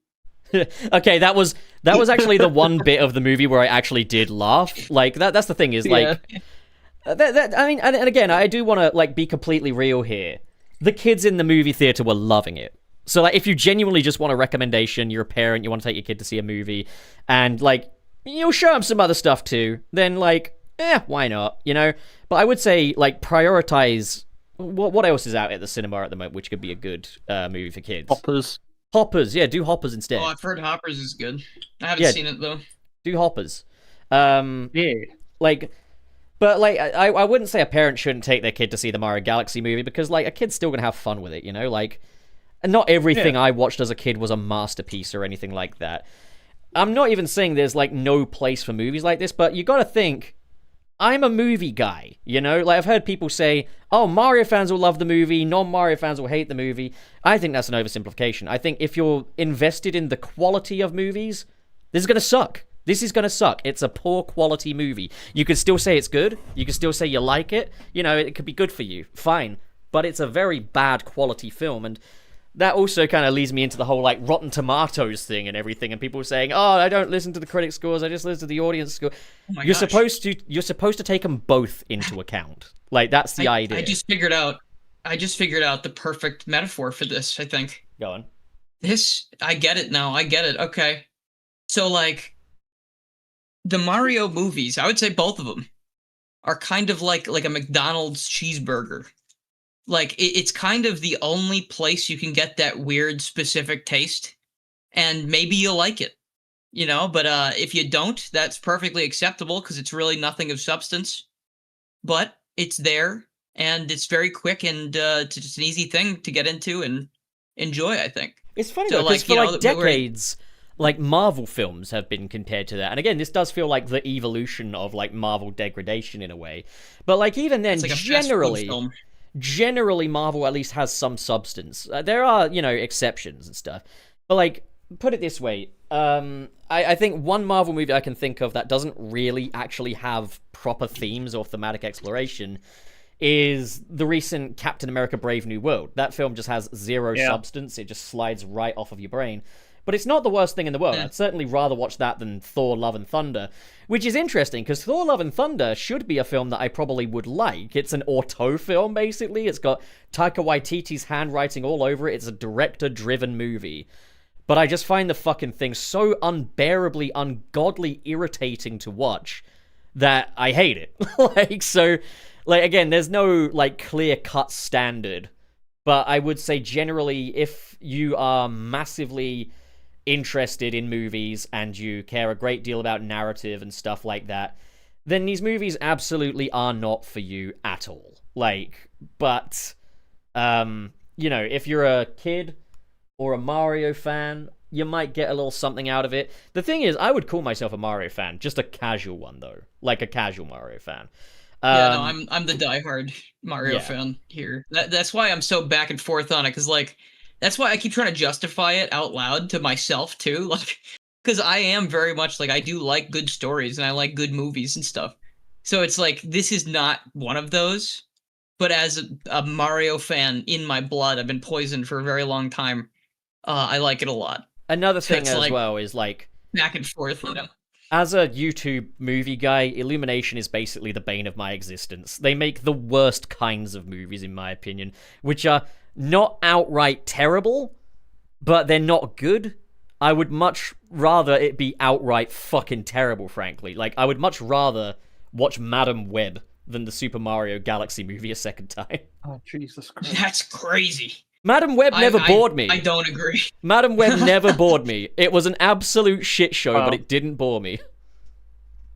Okay, that was actually the one bit of the movie where I actually did laugh. Like that's the thing is like I mean, and again, I do want to like be completely real here. The kids in the movie theater were loving it. So like if you genuinely just want a recommendation, you're a parent, you want to take your kid to see a movie, and like you'll show them some other stuff too, then like why not, you know? But I would say like prioritize what else is out at the cinema at the moment which could be a good movie for kids. Hoppers, yeah, do Hoppers instead.
Oh, I've heard Hoppers is good. I haven't seen it though.
Do Hoppers.
Yeah.
Like, but like, I wouldn't say a parent shouldn't take their kid to see the Mario Galaxy movie because like a kid's still gonna have fun with it, you know? Like, not everything I watched as a kid was a masterpiece or anything like that. I'm not even saying there's like no place for movies like this, but you gotta think, I'm a movie guy, you know? Like, I've heard people say, oh, Mario fans will love the movie, non-Mario fans will hate the movie. I think that's an oversimplification. I think if you're invested in the quality of movies, this is going to suck. This is going to suck. It's a poor quality movie. You could still say it's good. You could still say you like it. You know, it could be good for you. Fine. But it's a very bad quality film, and that also kind of leads me into the whole, like, Rotten Tomatoes thing and everything, and people saying, oh, I don't listen to the critic scores, I just listen to the audience score.
Oh
you're supposed to take them both into account. Like, that's the idea.
I just figured out the perfect metaphor for this, I think.
Go on.
I get it now. I get it. Okay. So, like, the Mario movies, I would say both of them, are kind of like a McDonald's cheeseburger. Like, it's kind of the only place you can get that weird specific taste, and maybe you'll like it, you know? But if you don't, that's perfectly acceptable, because it's really nothing of substance. But it's there, and it's very quick, and it's just an easy thing to get into and enjoy, I think.
It's funny, though, because for like decades, like Marvel films have been compared to that. And again, this does feel like the evolution of like Marvel degradation in a way. But like even then,
it's like
generally... generally Marvel at least has some substance. There are, exceptions and stuff. But, like, put it this way. I think one Marvel movie I can think of that doesn't really actually have proper themes or thematic exploration is the recent Captain America Brave New World. That film just has zero substance. It just slides right off of your brain. But it's not the worst thing in the world. I'd certainly rather watch that than Thor Love and Thunder, which is interesting, because Thor Love and Thunder should be a film that I probably would like. It's an auteur film, basically. It's got Taika Waititi's handwriting all over it. It's a director-driven movie. But I just find the fucking thing so unbearably, ungodly irritating to watch that I hate it. Again, there's no, clear-cut standard. But I would say generally, if you are massively interested in movies and you care a great deal about narrative and stuff like that, then these movies absolutely are not for you at all. If you're a kid or a Mario fan, you might get a little something out of it. The thing is, I would call myself a Mario fan, just a casual one, though. Like a casual Mario fan.
I'm the diehard Mario fan here. That's why I'm so back and forth on it, because that's why I keep trying to justify it out loud to myself too, because I am very much I do like good stories and I like good movies and stuff. So it's this is not one of those, but as a Mario fan in my blood, I've been poisoned for a very long time. I like it a lot.
Another thing well is
back and forth,
As a YouTube movie guy, Illumination is basically the bane of my existence. They make the worst kinds of movies, in my opinion, which are not outright terrible, but they're not good. I would much rather it be outright fucking terrible, frankly. I would much rather watch Madam Web than the Super Mario Galaxy movie a second time.
Oh, Jesus Christ.
That's crazy.
Madam Web never bored me.
I don't agree.
Madam Web never bored me. It was an absolute shit show, but it didn't bore me.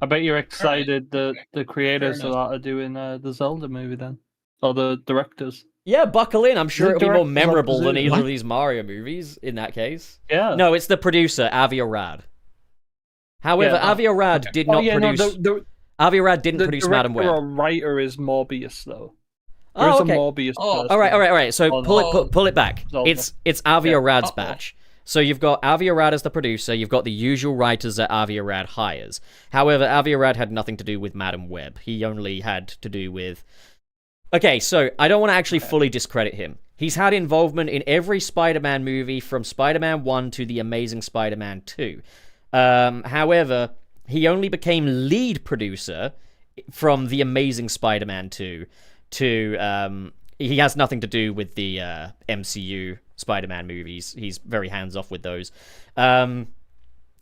I bet you're excited that the creators of that are doing the Zelda movie then. Or the directors.
Yeah, buckle in. I'm sure it'll be more memorable than either of these Mario movies in that case.
Yeah.
No, it's the producer, Avi Arad. However, Avi Arad did not produce... Avi Arad didn't produce Madam Web.
The director or writer is Morbius, though.
There's
a Morbius person.
All right. So pull it back. It's Avi Arad's batch. So you've got Avi Arad as the producer. You've got the usual writers that Avi Arad hires. However, Avi Arad had nothing to do with Madam Web. He only had to do with... Okay, so I don't want to actually fully discredit him. He's had involvement in every Spider-Man movie from Spider-Man 1 to The Amazing Spider-Man 2. However, he only became lead producer from The Amazing Spider-Man 2 to... he has nothing to do with the MCU Spider-Man movies. He's very hands-off with those.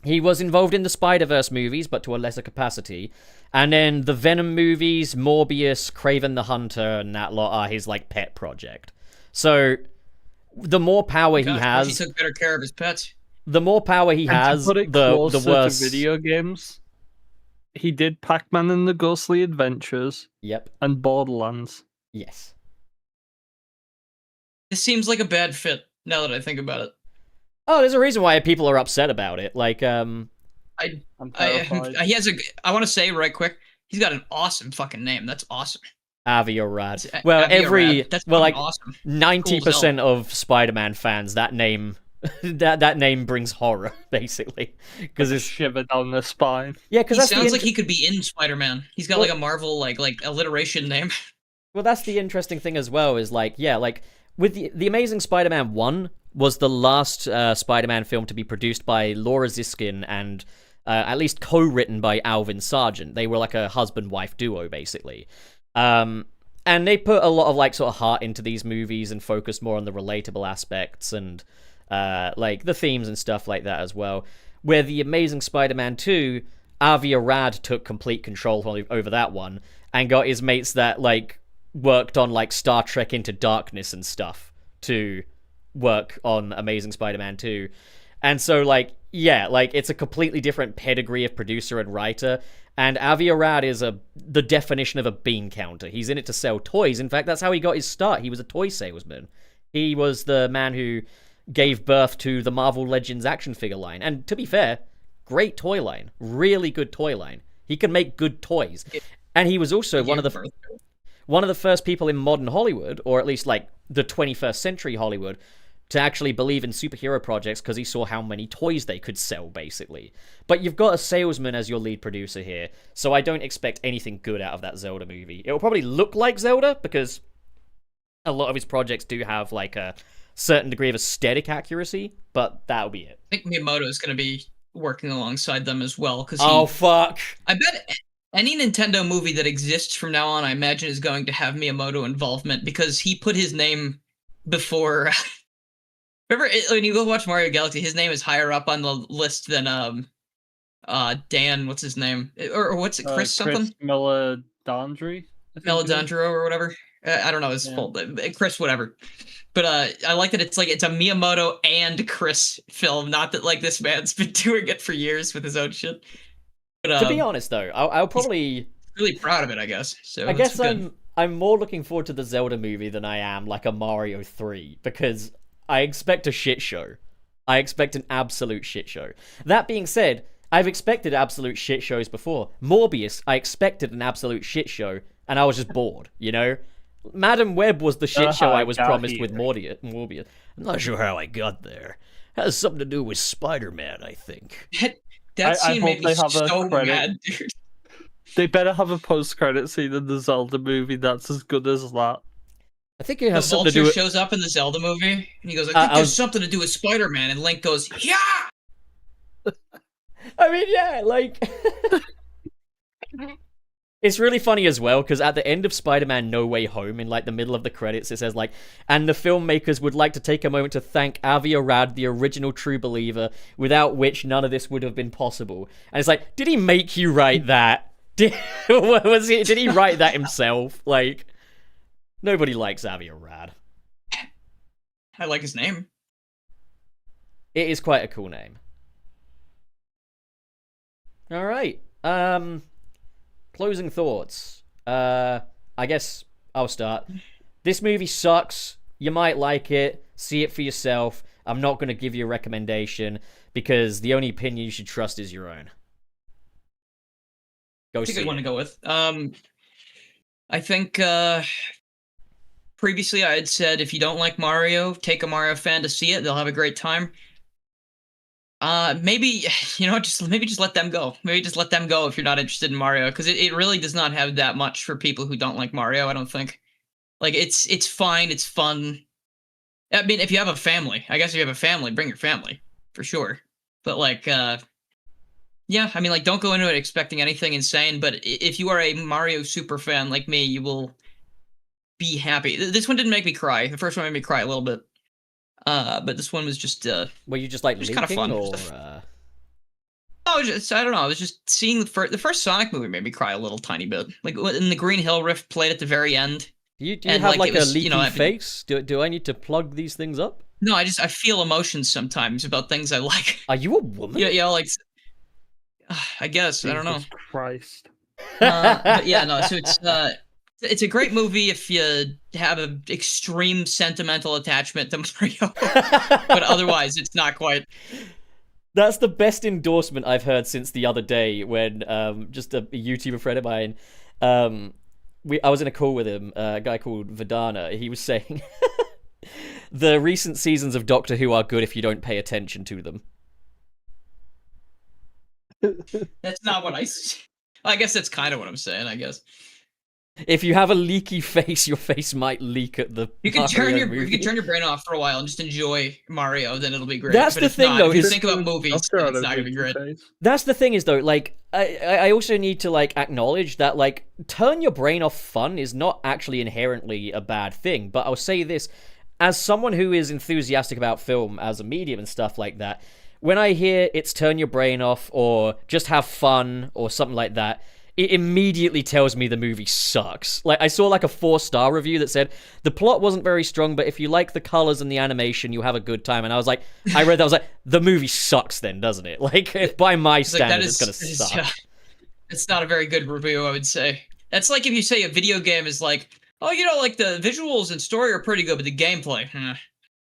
He was involved in the Spider-Verse movies, but to a lesser capacity. And then the Venom movies, Morbius, Kraven the Hunter, and that lot are his pet project. So the more power he has...
He took better care of his pets.
The more power he has, the worse...
To video games, he did Pac-Man and the Ghostly Adventures.
Yep.
And Borderlands.
Yes.
This seems like a bad fit, now that I think about it.
Oh, there's a reason why people are upset about it.
I'm terrified.
He has I want to say right quick, he's got an awesome fucking name. That's awesome.
Avi Arad. Well,
That's awesome.
90% of Spider-Man fans, that name that name brings horror, basically, because it's
shiver down the spine.
Yeah, because
he sounds like he could be in Spider-Man. He's got a Marvel like alliteration name.
Well, that's the interesting thing as well. Is with the Amazing Spider-Man 1 was the last Spider-Man film to be produced by Laura Ziskin and at least co-written by Alvin Sargent. They were like a husband-wife duo, basically. And they put a lot of sort of heart into these movies and focused more on the relatable aspects and the themes and stuff like that as well. Where the Amazing Spider-Man 2, Avi Arad took complete control over that one and got his mates that worked on Star Trek Into Darkness and stuff to work on Amazing Spider-Man 2. And so it's a completely different pedigree of producer and writer, and Avi Arad is the definition of a bean counter. He's in it to sell toys. In fact, that's how he got his start. He was a toy salesman. He was the man who gave birth to the Marvel Legends action figure line. And to be fair, great toy line. Really good toy line. He can make good toys. And he was also one of the... one of the first people in modern Hollywood, or at least like the 21st century Hollywood, to actually believe in superhero projects because he saw how many toys they could sell, basically. But you've got a salesman as your lead producer here, so I don't expect anything good out of that Zelda movie. It will probably look like Zelda because a lot of his projects do have like a certain degree of aesthetic accuracy, but that'll be it.
I think Miyamoto is going to be working alongside them as well.
Oh, fuck.
I bet any Nintendo movie that exists from now on, I imagine, is going to have Miyamoto involvement because he put his name before... Remember, when you go watch Mario Galaxy, his name is higher up on the list than Dan, what's his name? Or what's it, Chris something?
Chris Meledandri?
Meledandro or whatever. I don't know his full Chris whatever. But I like that it's a Miyamoto and Chris film, not that like this man's been doing it for years with his own shit. But
to be honest though, I'll probably
really proud of it, I guess. So
I guess I'm more looking forward to the Zelda movie than I am like a Mario 3 because I expect a shit show. I expect an absolute shit show. That being said, I've expected absolute shit shows before. Morbius, I expected an absolute shit show, and I was just bored, you know? Madam Web was the shit show I was promised with Morbius. I'm not sure how I got there. Has something to do with Spider-Man, I think.
That scene made me so mad, dude.
They better have a post-credit scene in the Zelda movie that's as good as that.
I think it has
the
something to do with...
shows up in the Zelda movie, and he goes, I think there's something to do with Spider-Man, and Link goes, yeah!
I mean, yeah, like... It's really funny as well, because at the end of Spider-Man No Way Home, in like the middle of the credits, it says like, and the filmmakers would like to take a moment to thank Avi Arad, the original true believer, without which none of this would have been possible. And it's like, did he make you write that? Did he write that himself? Like... Nobody likes Avi Arad.
I like his name.
It is quite a cool name. All right. Closing thoughts. I guess I'll start. This movie sucks. You might like it. See it for yourself. I'm not going to give you a recommendation because the only opinion you should trust is your own. Go see it.
That's a good one to go with. I think... Previously, I had said if you don't like Mario, take a Mario fan to see it. They'll have a great time. Maybe, just let them go. Maybe just let them go if you're not interested in Mario, because it really does not have that much for people who don't like Mario, I don't think. Like, it's fine, it's fun. I mean, if you have a family, I guess if you have a family, bring your family, for sure. But, like, yeah, I mean, like, don't go into it expecting anything insane, but if you are a Mario super fan like me, you will... be happy. This one didn't make me cry. The first one made me cry a little bit. But this one was just
were you just like
just kind of fun
or
I don't know. I was just seeing the first Sonic movie made me cry a little tiny bit. Like when the Green Hill riff played at the very end.
Do you have like a leaky face? Do I need to plug these things up?
No, I feel emotions sometimes about things I like.
Are you a woman?
Yeah, like I guess.
Jesus
I don't know.
Christ.
But yeah, no, so it's a great movie if you have an extreme sentimental attachment to Mario, but otherwise it's not quite.
That's the best endorsement I've heard since the other day when just a YouTuber friend of mine, I was in a call with him, a guy called Vidana. He was saying the recent seasons of Doctor Who are good if you don't pay attention to them.
That's not what I guess that's kind of what I'm saying, I guess.
If you have a leaky face, your face might leak at the
you can turn your brain off for a while and just enjoy Mario, then it'll be great.
That's the thing, though.
If you think about movies, it's not gonna be great.
That's the thing is, though, like, I also need to, like, acknowledge that, like, turn your brain off fun is not actually inherently a bad thing, but I'll say this, as someone who is enthusiastic about film as a medium and stuff like that, when I hear it's turn your brain off or just have fun or something like that, it immediately tells me the movie sucks. Like, I saw like a 4-star review that said the plot wasn't very strong, but if you like the colors and the animation, you'll have a good time. And I was like, I read that, I was like, the movie sucks then, doesn't it? Like, if by my standards, it's gonna suck.
Yeah, it's not a very good review, I would say. That's like if you say a video game is like, oh, like the visuals and story are pretty good, but the gameplay,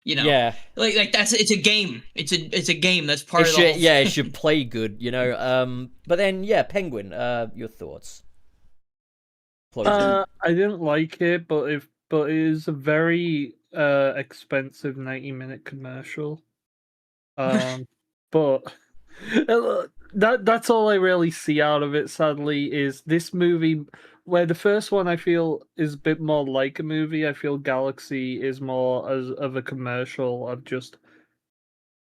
yeah,
like it's a game. It's a game. That's part of the whole
yeah, it should play good, But then, yeah, Penguin, your thoughts? closing.
I didn't like it, but it is a very expensive 90-minute commercial. But that's all I really see out of it. Sadly, is this movie where the first one I feel is a bit more like a movie. I feel Galaxy is more as of a commercial of just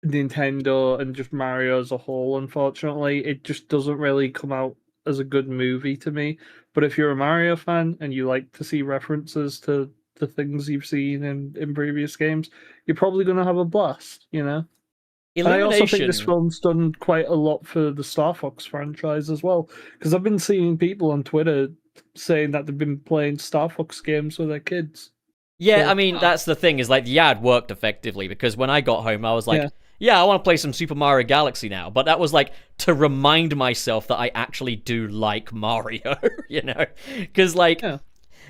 Nintendo and just Mario as a whole. Unfortunately, it just doesn't really come out as a good movie to me. But if you're a Mario fan and you like to see references to the things you've seen in previous games, you're probably going to have a blast, you know? And I also think this film's done quite a lot for the Star Fox franchise as well, because I've been seeing people on Twitter saying that they've been playing Star Fox games with their kids.
Yeah,
So-
I mean, that's the thing, is like, the ad worked effectively, because when I got home, I was like, yeah, I want to play some Super Mario Galaxy now. But that was like to remind myself that I actually do like Mario, you know? Because, like,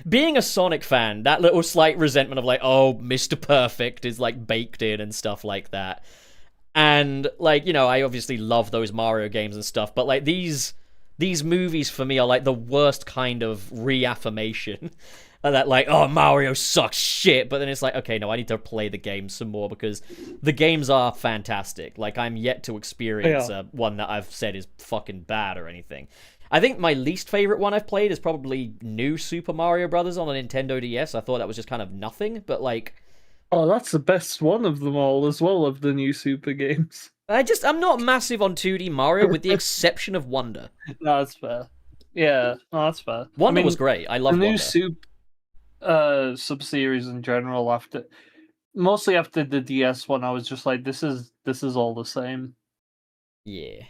being a Sonic fan, that little slight resentment of like, oh, Mr. Perfect is like baked in and stuff like that. And, like, you know, I obviously love those Mario games and stuff, but, like, these movies for me are, like, the worst kind of reaffirmation. That, like, oh, Mario sucks shit, but then it's like, okay, no, I need to play the game some more, because the games are fantastic. Like, I'm yet to experience one that I've said is fucking bad or anything. I think my least favorite one I've played is probably New Super Mario Brothers on a Nintendo DS. I thought that was just kind of nothing, but, like...
Oh, that's the best one of them all as well, of the new Super games.
I'm not massive on 2D Mario, with the exception of Wonder.
No, that's fair. Yeah, no, that's fair.
Wonder was great. I love
the
Wonder.
new sub-series in general, mostly after the DS one, I was just like, this is all the same.
Yeah.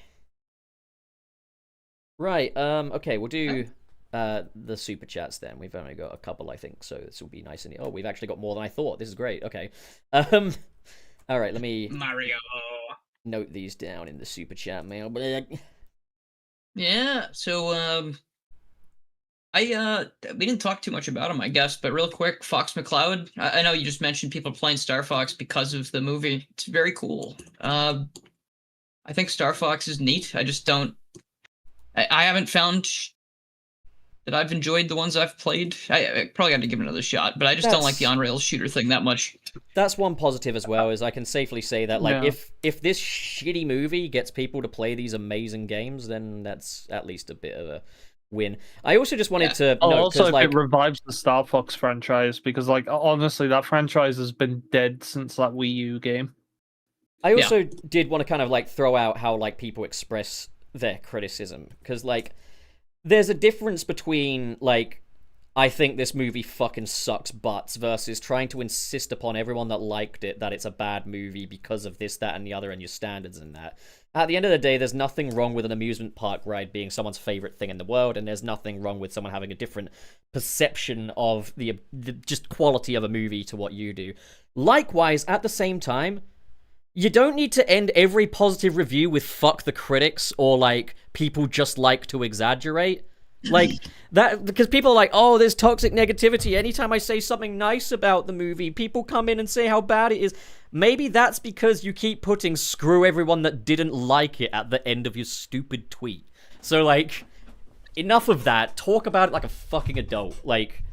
Right, okay, we'll do the super chats then. We've only got a couple, I think, so this will be nice and... Oh, we've actually got more than I thought. This is great. Okay. Alright, let me...
Mario.
Note these down in the super chat mail.
Yeah, so, we didn't talk too much about him, I guess, but real quick, Fox McCloud. I know you just mentioned people playing Star Fox because of the movie. It's very cool. I think Star Fox is neat. I just don't... I haven't found that I've enjoyed the ones I've played. I probably have to give it another shot, but I just don't like the on-rails shooter thing that much.
That's one positive as well, is I can safely say that, like, if this shitty movie gets people to play these amazing games, then that's at least a bit of a win. I also just wanted to note,
also, if
like,
it revives the Star Fox franchise, because, like, honestly, that franchise has been dead since that Wii U game.
I also did want to kind of, like, throw out how, like, people express their criticism, because, like, there's a difference between, like, I think this movie fucking sucks butts versus trying to insist upon everyone that liked it that it's a bad movie because of this, that, and the other, and your standards and that. At the end of the day, there's nothing wrong with an amusement park ride being someone's favorite thing in the world, and there's nothing wrong with someone having a different perception of the just quality of a movie to what you do. Likewise, at the same time, you don't need to end every positive review with fuck the critics or, like, people just like to exaggerate. Like, that, because people are like, oh, there's toxic negativity. Anytime I say something nice about the movie, people come in and say how bad it is. Maybe that's because you keep putting screw everyone that didn't like it at the end of your stupid tweet. So, like, enough of that. Talk about it like a fucking adult. Like,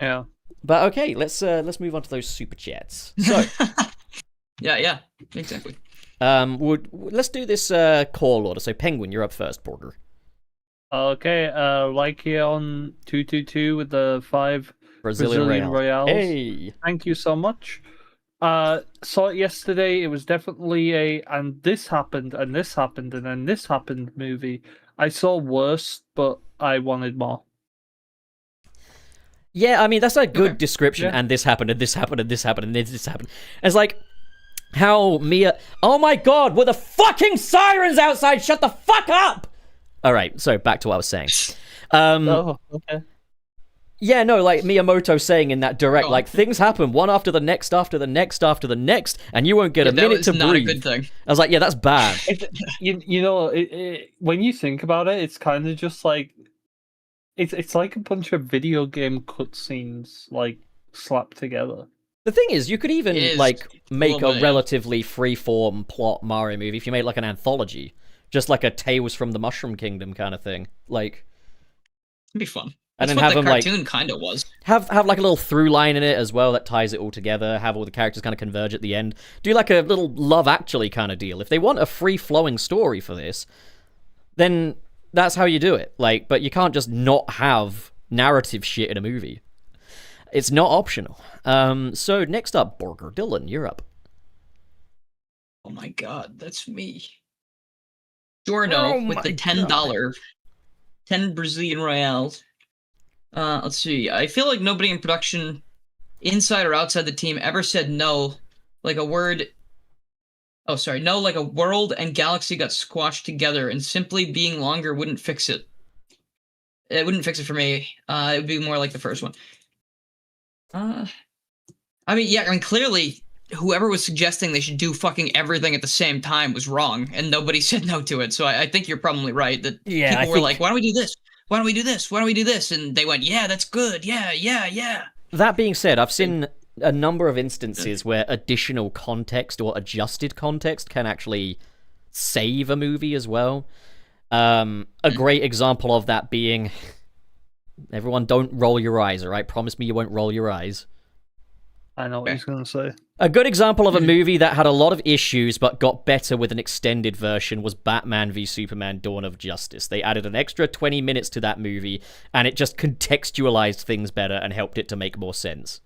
yeah.
But okay, let's move on to those super chats. So,
yeah, exactly.
Let's do this call order. So, Penguin, you're up first, Porter.
Okay, like here on 222 with the 5 Brazilian Royales.
Hey!
Thank you so much. Saw it yesterday. It was definitely and this happened, and this happened, and then this happened movie. I saw worse, but I wanted more.
Yeah, I mean, that's a good description, and this happened, and this happened, and this happened, and this happened. It's like, how Mia... Oh my god, were the fucking sirens outside? Shut the fuck up! Alright, so back to what I was saying.
Okay.
Yeah, no, like Miyamoto saying in that direct, like, things happen one after the next, after the next, after the next, and you won't get a minute to breathe.
Not a good thing.
I was like, yeah, that's bad.
You know, when you think about it, it's kind of just like... It's like a bunch of video game cutscenes, like, slapped together.
The thing is, you could even, like, make a relatively free-form plot Mario movie if you made, like, an anthology. Just like a Tales from the Mushroom Kingdom kind of thing. Like...
It'd be fun.
And
That's
then
what
have
the
them like
cartoon kind of was.
have like a little through line in it as well that ties it all together. Have all the characters kind of converge at the end. Do like a little Love Actually kind of deal. If they want a free flowing story for this, then that's how you do it. Like, but you can't just not have narrative shit in a movie. It's not optional. So next up, Borger Dylan, you're up.
Oh my god, that's me. Giorno with the $10, 10 Brazilian reals. Let's see. I feel like nobody in production, inside or outside the team, ever said no. Like a word. Oh, sorry. No, like a world and galaxy got squashed together, and simply being longer wouldn't fix it. It wouldn't fix it for me. It would be more like the first one. I mean, clearly, whoever was suggesting they should do fucking everything at the same time was wrong, and nobody said no to it. So I think you're probably right that people were like, why don't we do this? Why don't we do this? Why don't we do this? And they went, yeah, that's good. Yeah.
That being said, I've seen a number of instances where additional context or adjusted context can actually save a movie as well. A great example of that being, everyone don't roll your eyes, all right? Promise me you won't roll your eyes.
I know what he's going to say.
A good example of a movie that had a lot of issues but got better with an extended version was Batman v Superman: Dawn of Justice. They added an extra 20 minutes to that movie, and it just contextualized things better and helped it to make more sense.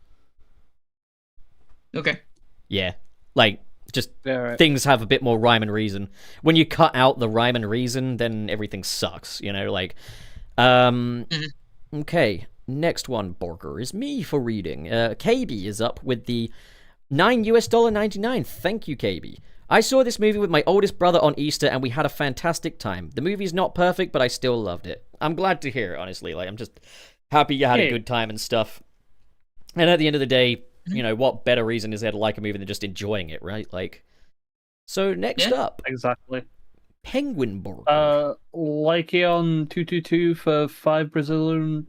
Okay.
Yeah. Like, just things have a bit more rhyme and reason. When you cut out the rhyme and reason, then everything sucks, you know? Like, okay. Next one, Borger, is me for reading. KB is up with the $9.99. Thank you, KB. I saw this movie with my oldest brother on Easter, and we had a fantastic time. The movie's not perfect, but I still loved it. I'm glad to hear it, honestly. Like, I'm just happy you had a good time and stuff. And at the end of the day, you know, what better reason is there to like a movie than just enjoying it, right? Like, so next up.
Exactly.
Penguin Borger.
Lyceon 222 for 5 Brazilian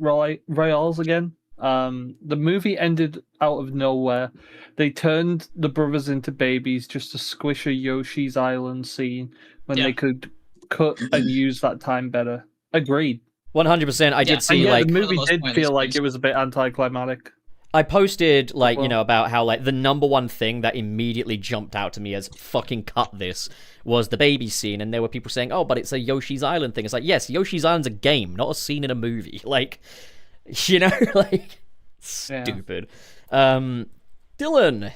reals again. The movie ended out of nowhere. They turned the brothers into babies just to squish a Yoshi's Island scene when they could cut and use that time better. Agreed.
100%. I did see, like...
the movie did feel like it was a bit anticlimactic.
I posted, like, you know, about how, like, the number one thing that immediately jumped out to me as fucking cut this was the baby scene, and there were people saying, oh, but it's a Yoshi's Island thing. It's like, yes, Yoshi's Island's a game, not a scene in a movie. Like, you know, like, stupid. Dylan.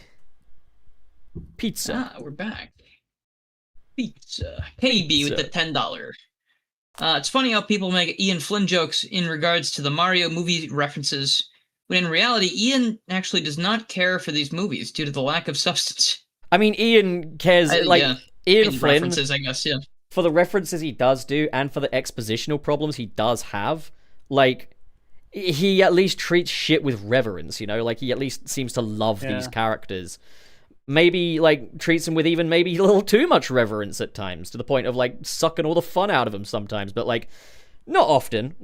Pizza.
We're back. Pizza. KB with the $10. It's funny how people make Ian Flynn jokes in regards to the Mario movie references, when in reality, Ian actually does not care for these movies due to the lack of substance.
I mean, Ian cares, Ian Flynn,
references, I guess,
for the references he does do, and for the expositional problems he does have, like, he at least treats shit with reverence, you know? Like, he at least seems to love these characters. Maybe, like, treats them with even maybe a little too much reverence at times, to the point of, like, sucking all the fun out of them sometimes, but, like, not often.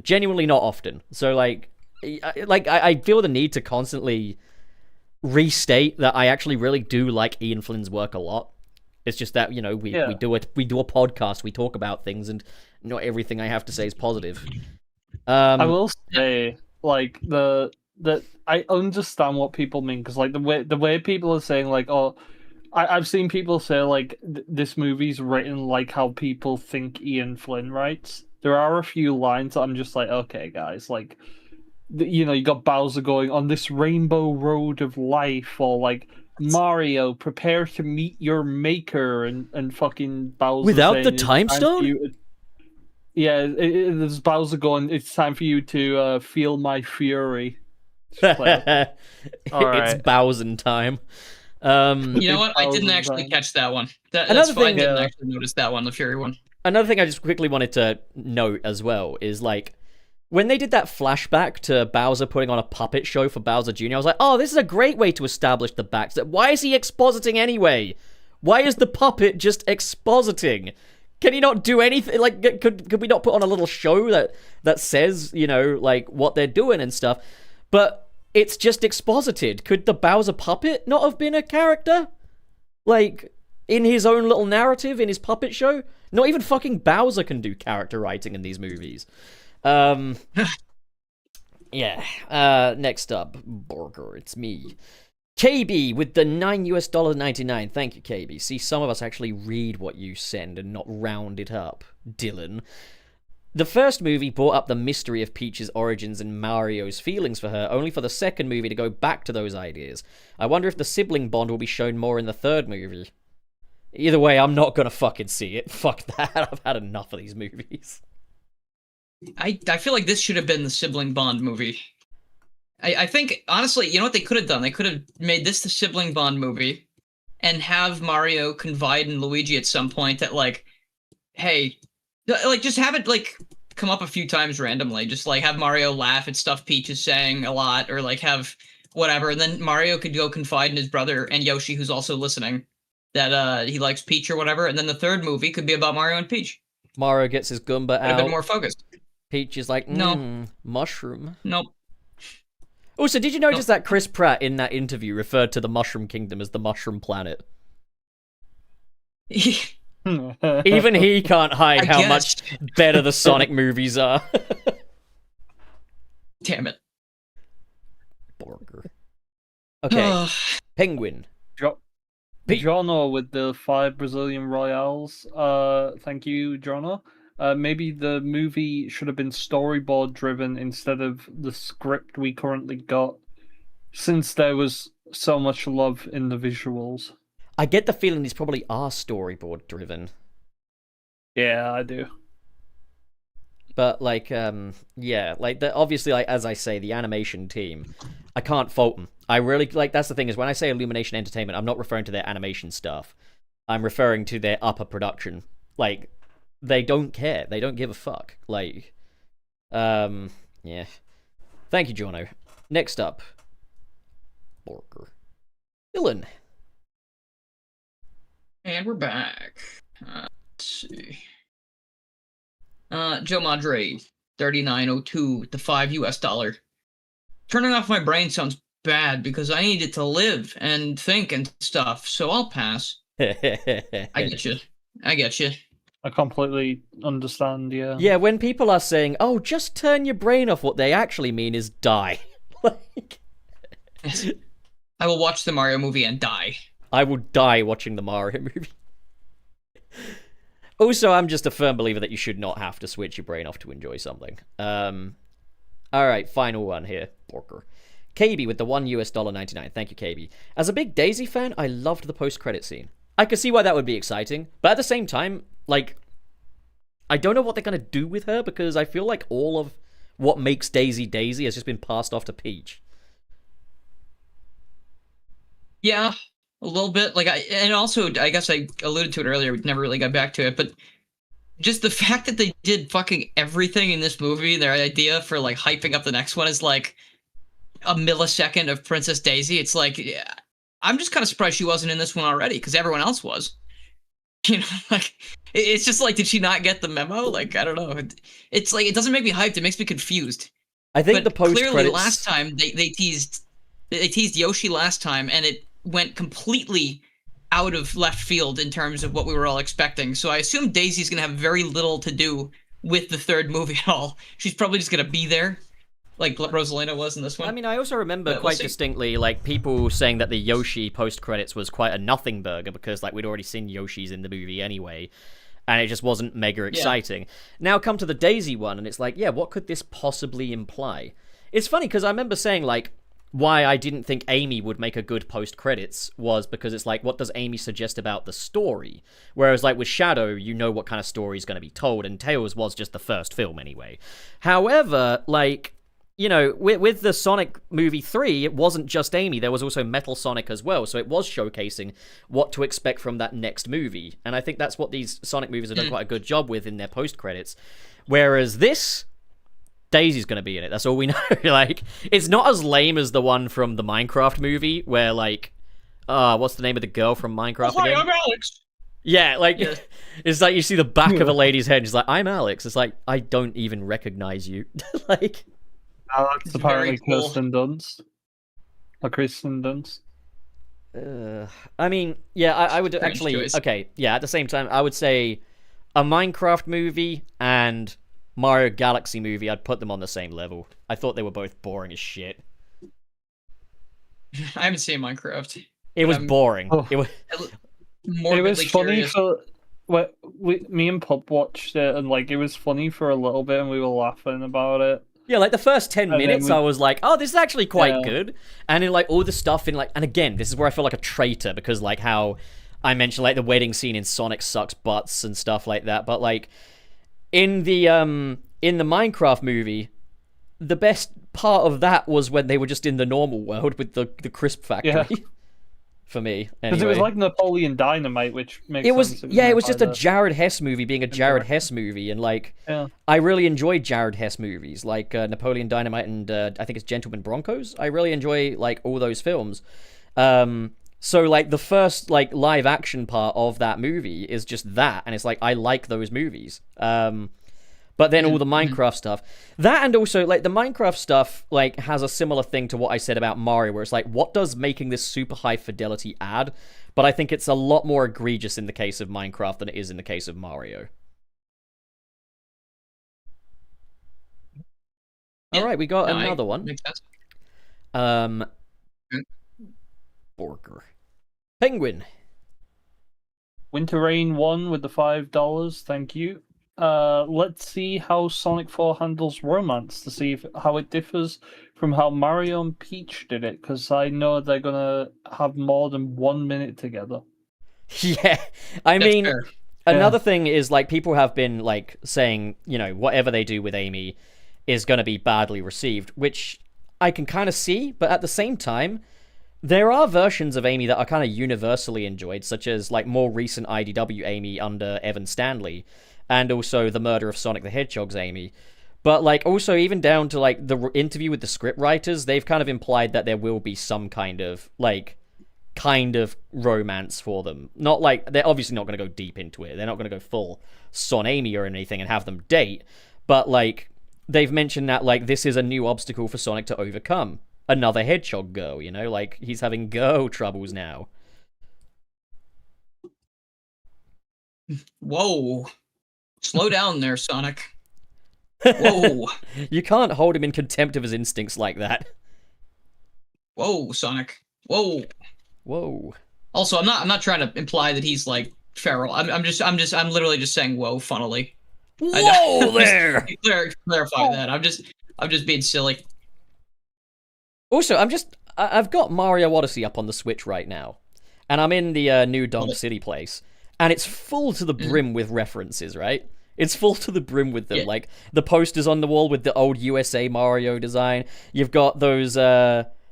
Genuinely not often. So, like, I feel the need to constantly restate that I actually really do like Ian Flynn's work a lot. It's just that, you know, we do a podcast, we talk about things, and not everything I have to say is positive.
I will say, like, that I understand what people mean, because, like, the way people are saying, like, oh, I've seen people say, like, this movie's written like how people think Ian Flynn writes. There are a few lines that I'm just like, okay, guys, like, you know, you got Bowser going on this rainbow road of life, or like Mario, prepare to meet your maker, and fucking Bowser
without
saying,
the time stone.
There's Bowser going, it's time for you to feel my fury. Like,
it's Bowser time.
You know what? I didn't actually catch that one. That's fine. I didn't actually notice that one, the Fury one.
Another thing I just quickly wanted to note as well is, like, when they did that flashback to Bowser putting on a puppet show for Bowser Jr., I was like, oh, this is a great way to establish the backstory. Why is he expositing anyway? Why is the puppet just expositing? Can he not do anything? Like, could we not put on a little show that says, you know, like, what they're doing and stuff? But it's just exposited. Could the Bowser puppet not have been a character? Like, in his own little narrative, in his puppet show? Not even fucking Bowser can do character writing in these movies. Yeah. Next up, Borger. It's me. KB with the $9.99. Thank you, KB. See, some of us actually read what you send and not round it up. Dylan. The first movie brought up the mystery of Peach's origins and Mario's feelings for her, only for the second movie to go back to those ideas. I wonder if the sibling bond will be shown more in the third movie. Either way, I'm not gonna fucking see it. Fuck that. I've had enough of these movies.
I feel like this should have been the sibling bond movie. I think, honestly, you know what they could have done? They could have made this the sibling bond movie and have Mario confide in Luigi at some point that, like, hey, like, just have it, like, come up a few times randomly. Just, like, have Mario laugh at stuff Peach is saying a lot, or, like, have whatever. And then Mario could go confide in his brother and Yoshi, who's also listening, that he likes Peach or whatever. And then the third movie could be about Mario and Peach.
Mario gets his Goomba
A
out.
bit more focused.
Peach is like,
No.
Mushroom.
Nope.
Also, did you notice that Chris Pratt in that interview referred to the Mushroom Kingdom as the Mushroom Planet? Even he can't hide how much better the Sonic movies are.
Damn it.
Borger. Okay. Penguin.
Jono with the 5 Brazilian Royales. Thank you, Jono. Maybe the movie should have been storyboard driven instead of the script we currently got, since there was so much love in the visuals.
I get the feeling these probably are storyboard driven.
Yeah, I do.
But, like, yeah, like, obviously, like, as I say, the animation team, I can't fault them. I really, like, that's the thing, is when I say Illumination Entertainment, I'm not referring to their animation stuff. I'm referring to their upper production. Like, they don't care. They don't give a fuck. Like, yeah. Thank you, Jono. Next up, Borger. Dylan.
And we're back. Let's see. Joe Madre, 3902, the $5. Turning off my brain sounds bad because I need it to live and think and stuff, so I'll pass. I get you.
I completely understand, yeah.
Yeah, when people are saying, oh, just turn your brain off, what they actually mean is die. Like,
I will watch the Mario movie and die.
I will die watching the Mario movie. Also, I'm just a firm believer that you should not have to switch your brain off to enjoy something. Alright, final one here, Porker. KB with the $1.99. Thank you, KB. As a big Daisy fan, I loved the post-credit scene. I could see why that would be exciting, but at the same time, like, I don't know what they're going to do with her, because I feel like all of what makes Daisy Daisy has just been passed off to Peach.
Yeah, a little bit. Like, and also, I guess I alluded to it earlier, we never really got back to it, but just the fact that they did fucking everything in this movie, their idea for, like, hyping up the next one is, like, a millisecond of Princess Daisy. It's like, yeah, I'm just kind of surprised she wasn't in this one already, because everyone else was. You know, like, it's just like, did she not get the memo? Like, I don't know. It's like, it doesn't make me hyped, it makes me confused.
I think
but
the post-credits...
clearly last time, they teased Yoshi last time, and it went completely out of left field in terms of what we were all expecting. So I assume Daisy's going to have very little to do with the third movie at all. She's probably just going to be there, like Rosalina was in this one.
I mean, I also remember quite distinctly, like, people saying that the Yoshi post-credits was quite a nothing burger because, like, we'd already seen Yoshi's in the movie anyway, and it just wasn't mega exciting. Yeah. Now come to the Daisy one, and it's like, yeah, what could this possibly imply? It's funny, because I remember saying, like, why I didn't think Amy would make a good post-credits was because it's like, what does Amy suggest about the story? Whereas, like, with Shadow, you know what kind of story is going to be told, and Tails was just the first film anyway. However, like, you know, with the Sonic movie 3, it wasn't just Amy, there was also Metal Sonic as well, so it was showcasing what to expect from that next movie. And I think that's what these Sonic movies have done quite a good job with in their post-credits. Whereas this... Daisy's gonna be in it, that's all we know. Like, it's not as lame as the one from the Minecraft movie, where, like, what's the name of the girl from Minecraft again?
Hi, I'm Alex!
Yeah, like, it's like you see the back of a lady's head, and she's like, I'm Alex. It's like, I don't even recognize you. Like...
Alex, apparently cool. Kirsten Dunst. Or Kristen Dunst.
I mean, yeah, I would actually... Okay, yeah, at the same time, I would say a Minecraft movie and Mario Galaxy movie, I'd put them on the same level. I thought they were both boring as shit.
I haven't seen Minecraft.
It was boring.
Oh.
It was
Morbidly
funny
curious.
for me and Pub watched it, and like it was funny for a little bit, and we were laughing about it.
Yeah, like the first 10
And then
minutes, I was like, oh, this is actually quite
Yeah.
good. And then, like, all the stuff in, like, and again, this is where I feel like a traitor because, like, how I mentioned, like, the wedding scene in Sonic sucks butts and stuff like that. But, like, in the Minecraft movie, the best part of that was when they were just in the normal world with the crisp factory.
Yeah.
For me,
Because
anyway.
it was like Napoleon Dynamite, which makes
It was
sense.
it was
made
just
by
a Jared Hess movie being a Jared Hess movie, and like
Yeah.
I really enjoy Jared Hess movies like Napoleon Dynamite and I think it's Gentleman Broncos. I really enjoy like all those films. So like the first like live action part of that movie is just that, and it's like I like those movies. But then all the Minecraft stuff, that and also like the Minecraft stuff like has a similar thing to what I said about Mario, where it's like, what does making this super high fidelity add? But I think it's a lot more egregious in the case of Minecraft than it is in the case of Mario.
Yeah.
All right, we got
No,
another one.
Makes sense.
Borger. Penguin.
Winter Rain 1 with the $5. Thank you. Let's see how Sonic 4 handles romance to see how it differs from how Mario and Peach did it, because I know they're gonna have more than 1 minute together.
Yeah, I
That's
mean,
fair.
another thing is like people have been like saying, you know, whatever they do with Amy is going to be badly received, which I can kind of see, but at the same time, there are versions of Amy that are kind of universally enjoyed, such as like more recent IDW Amy under Evan Stanley, and also the murder of Sonic the Hedgehog's Amy. But like also even down to like the interview with the script writers, they've kind of implied that there will be some kind of romance for them. Not like they're obviously not going to go deep into it. They're not going to go full Son Amy or anything and have them date. But like they've mentioned that like this is a new obstacle for Sonic to overcome. Another hedgehog girl, you know, like he's having girl troubles now.
Whoa. Slow down there, Sonic. Whoa.
You can't hold him in contempt of his instincts like that.
Whoa, Sonic. Whoa.
Whoa.
Also, I'm not trying to imply that he's like feral. I'm literally just saying whoa funnily.
Whoa there.
Clarify that. I'm just being silly.
Also, I've got Mario Odyssey up on the Switch right now, and I'm in the New Donk City place, and it's full to the brim with references, right? It's full to the brim with them, like the posters on the wall with the old USA Mario design. You've got those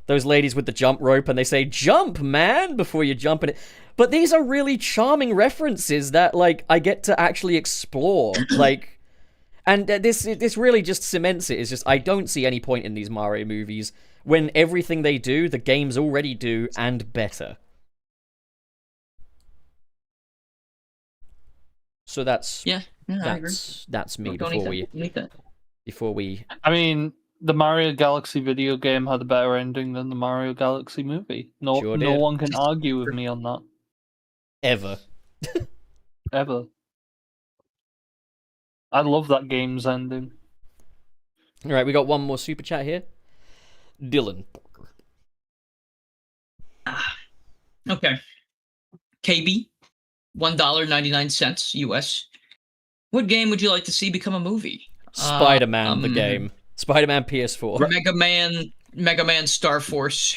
ladies with the jump rope, and they say "jump, man" before you jump in it. But these are really charming references that, like, I get to actually explore, like. And this really just cements it. It's just I don't see any point in these Mario movies when everything they do, the games already do, and better. So that's
I agree.
that's me before we.
I mean, the Mario Galaxy video game had a better ending than the Mario Galaxy movie. No one can argue with me on that.
Ever.
I love that game's ending.
All right, we got one more super chat here. Dylan.
Okay. KB, $1.99 US. What game would you like to see become a movie?
Spider-Man, the game. Spider-Man PS4.
Mega Man Star Force.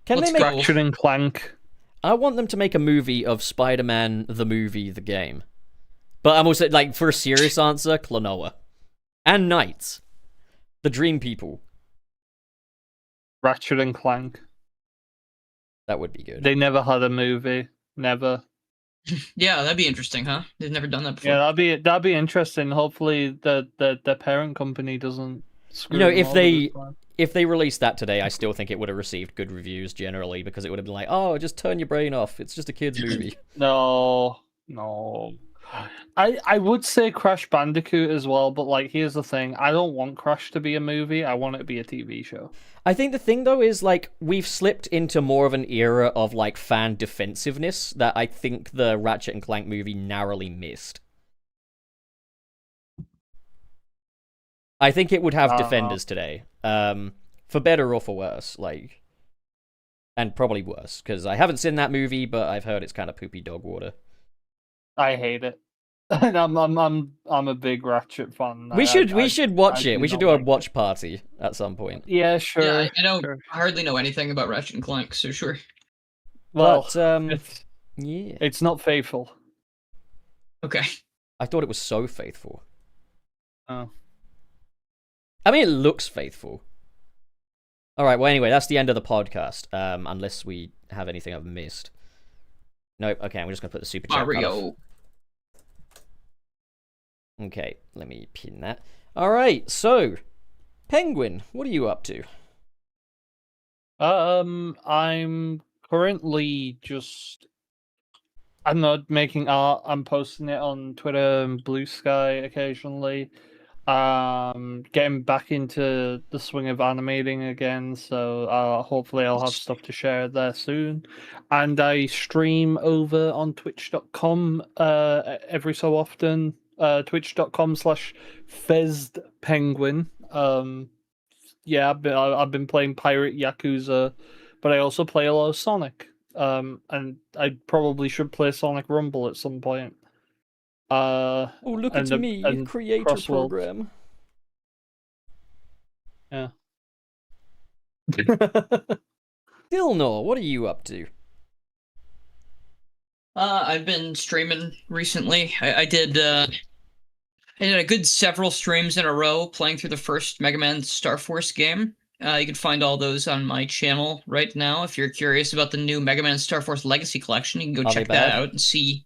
Can they make
Ratchet and Clank?
I want them to make a movie of Spider-Man, the movie, the game. But I'm also, like, for a serious answer, Klonoa. And Knights. The Dream People.
Ratchet and Clank.
That would be good.
They never had a movie. Never.
Yeah, that'd be interesting, huh? They've never done that before.
Yeah, that'd be interesting. Hopefully, the parent company doesn't screw
You know,
them
if
over
they
this time.
if they released that today, I still think it would have received good reviews generally because it would have been like, oh, just turn your brain off. It's just a kid's movie.
No. I would say Crash Bandicoot as well, but like here's the thing: I don't want Crash to be a movie. I want it to be a TV show.
I think the thing though is like we've slipped into more of an era of like fan defensiveness that I think the Ratchet and Clank movie narrowly missed. I think it would have
I don't know.
defenders today. For better or for worse, like, and probably worse because I haven't seen that movie, but I've heard it's kind of poopy dog water.
I hate it. And I'm a big Ratchet fan.
We should watch
I
it.
do
We should
not
do a
like
watch party at some point.
Yeah, sure.
Yeah, I don't
sure.
hardly know anything about Ratchet and Clank, so sure.
Well,
But yeah,
it's not faithful.
Okay.
I thought it was so faithful.
Oh.
I mean, it looks faithful. All right. Well, anyway, that's the end of the podcast. Unless we have anything I've missed. Nope. Okay, I'm just gonna put the super chat cutoff.
Mario.
Okay, let me pin that. All right. So, Penguin, what are you up to?
I'm currently just, I'm not making art. I'm posting it on Twitter and Blue Sky occasionally. Getting back into the swing of animating again, so hopefully I'll have stuff to share there soon. And I stream over on twitch.com every so often. Twitch.com/FezdPenguin. Yeah, I've been playing Pirate Yakuza, but I also play a lot of Sonic. And I probably should play Sonic Rumble at some point.
Oh, look at me, creator
Crossworld.
program.
Yeah.
Dilnor, what are you up to?
I've been streaming recently. I did a good several streams in a row playing through the first Mega Man Star Force game. You can find all those on my channel right now. If you're curious about the new Mega Man Star Force Legacy Collection, you can go check that out and see.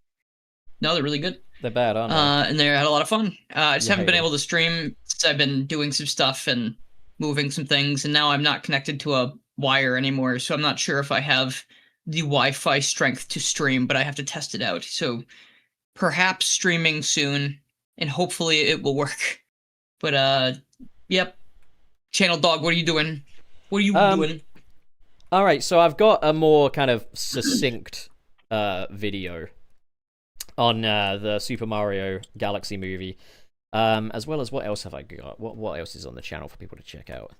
No, they're really good.
They're bad, aren't they?
And they had a lot of fun. I just
You
haven't been
hate
able to stream since I've been doing some stuff and moving some things, and now I'm not connected to a wire anymore, so I'm not sure if I have the Wi-Fi strength to stream, but I have to test it out. So perhaps streaming soon, and hopefully it will work. But yep. Channel Dog, what are you doing? What are you doing?
All right, so I've got a more kind of succinct video on the Super Mario Galaxy movie, as well as what else have I got? What else is on the channel for people to check out?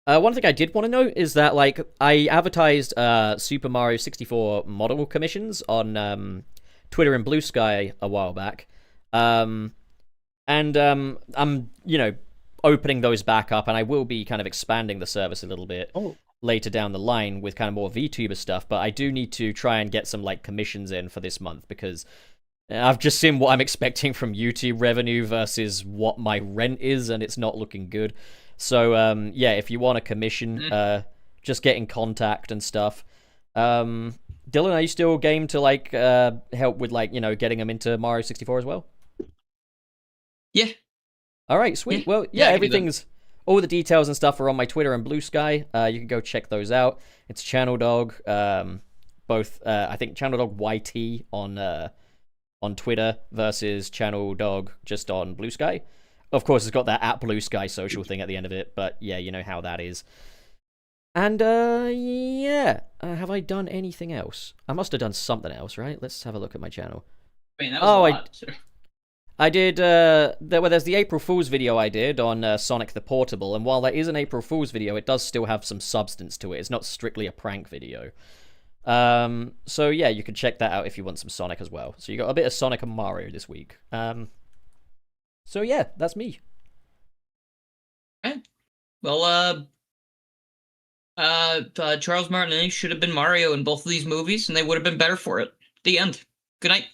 One thing I did want to note is that, like, I advertised Super Mario 64 model commissions on Twitter and Blue Sky a while back, and I'm, you know, opening those back up, and I will be kind of expanding the service a little bit later down the line with kind of more VTuber stuff, but I do need to try and get some, like, commissions in for this month, because I've just seen what I'm expecting from YouTube revenue versus what my rent is, and it's not looking good. So, yeah, if you want a commission, just get in contact and stuff. Dylan, are you still game to, like, help with, like, you know, getting them into Mario 64 as well?
Yeah.
All right, sweet.
Yeah.
Well, yeah, everything's... All the details and stuff are on my Twitter and Blue Sky. You can go check those out. It's Channel Dog, both, I think Channel Dog YT on Twitter versus Channel Dog just on Blue Sky. Of course, it's got that @Blue Sky social thing at the end of it, but yeah, you know how that is. And, yeah. Have I done anything else? I must have done something else, right? Let's have a look at my channel.
I mean, that was a lot.
I did, there's the April Fool's video I did on Sonic the Portable, and while that is an April Fool's video, it does still have some substance to it. It's not strictly a prank video. So yeah, you can check that out if you want some Sonic as well. So you got a bit of Sonic and Mario this week. So yeah, that's me.
Okay. Well, Charles Martinet should have been Mario in both of these movies, and they would have been better for it. The end. Good night.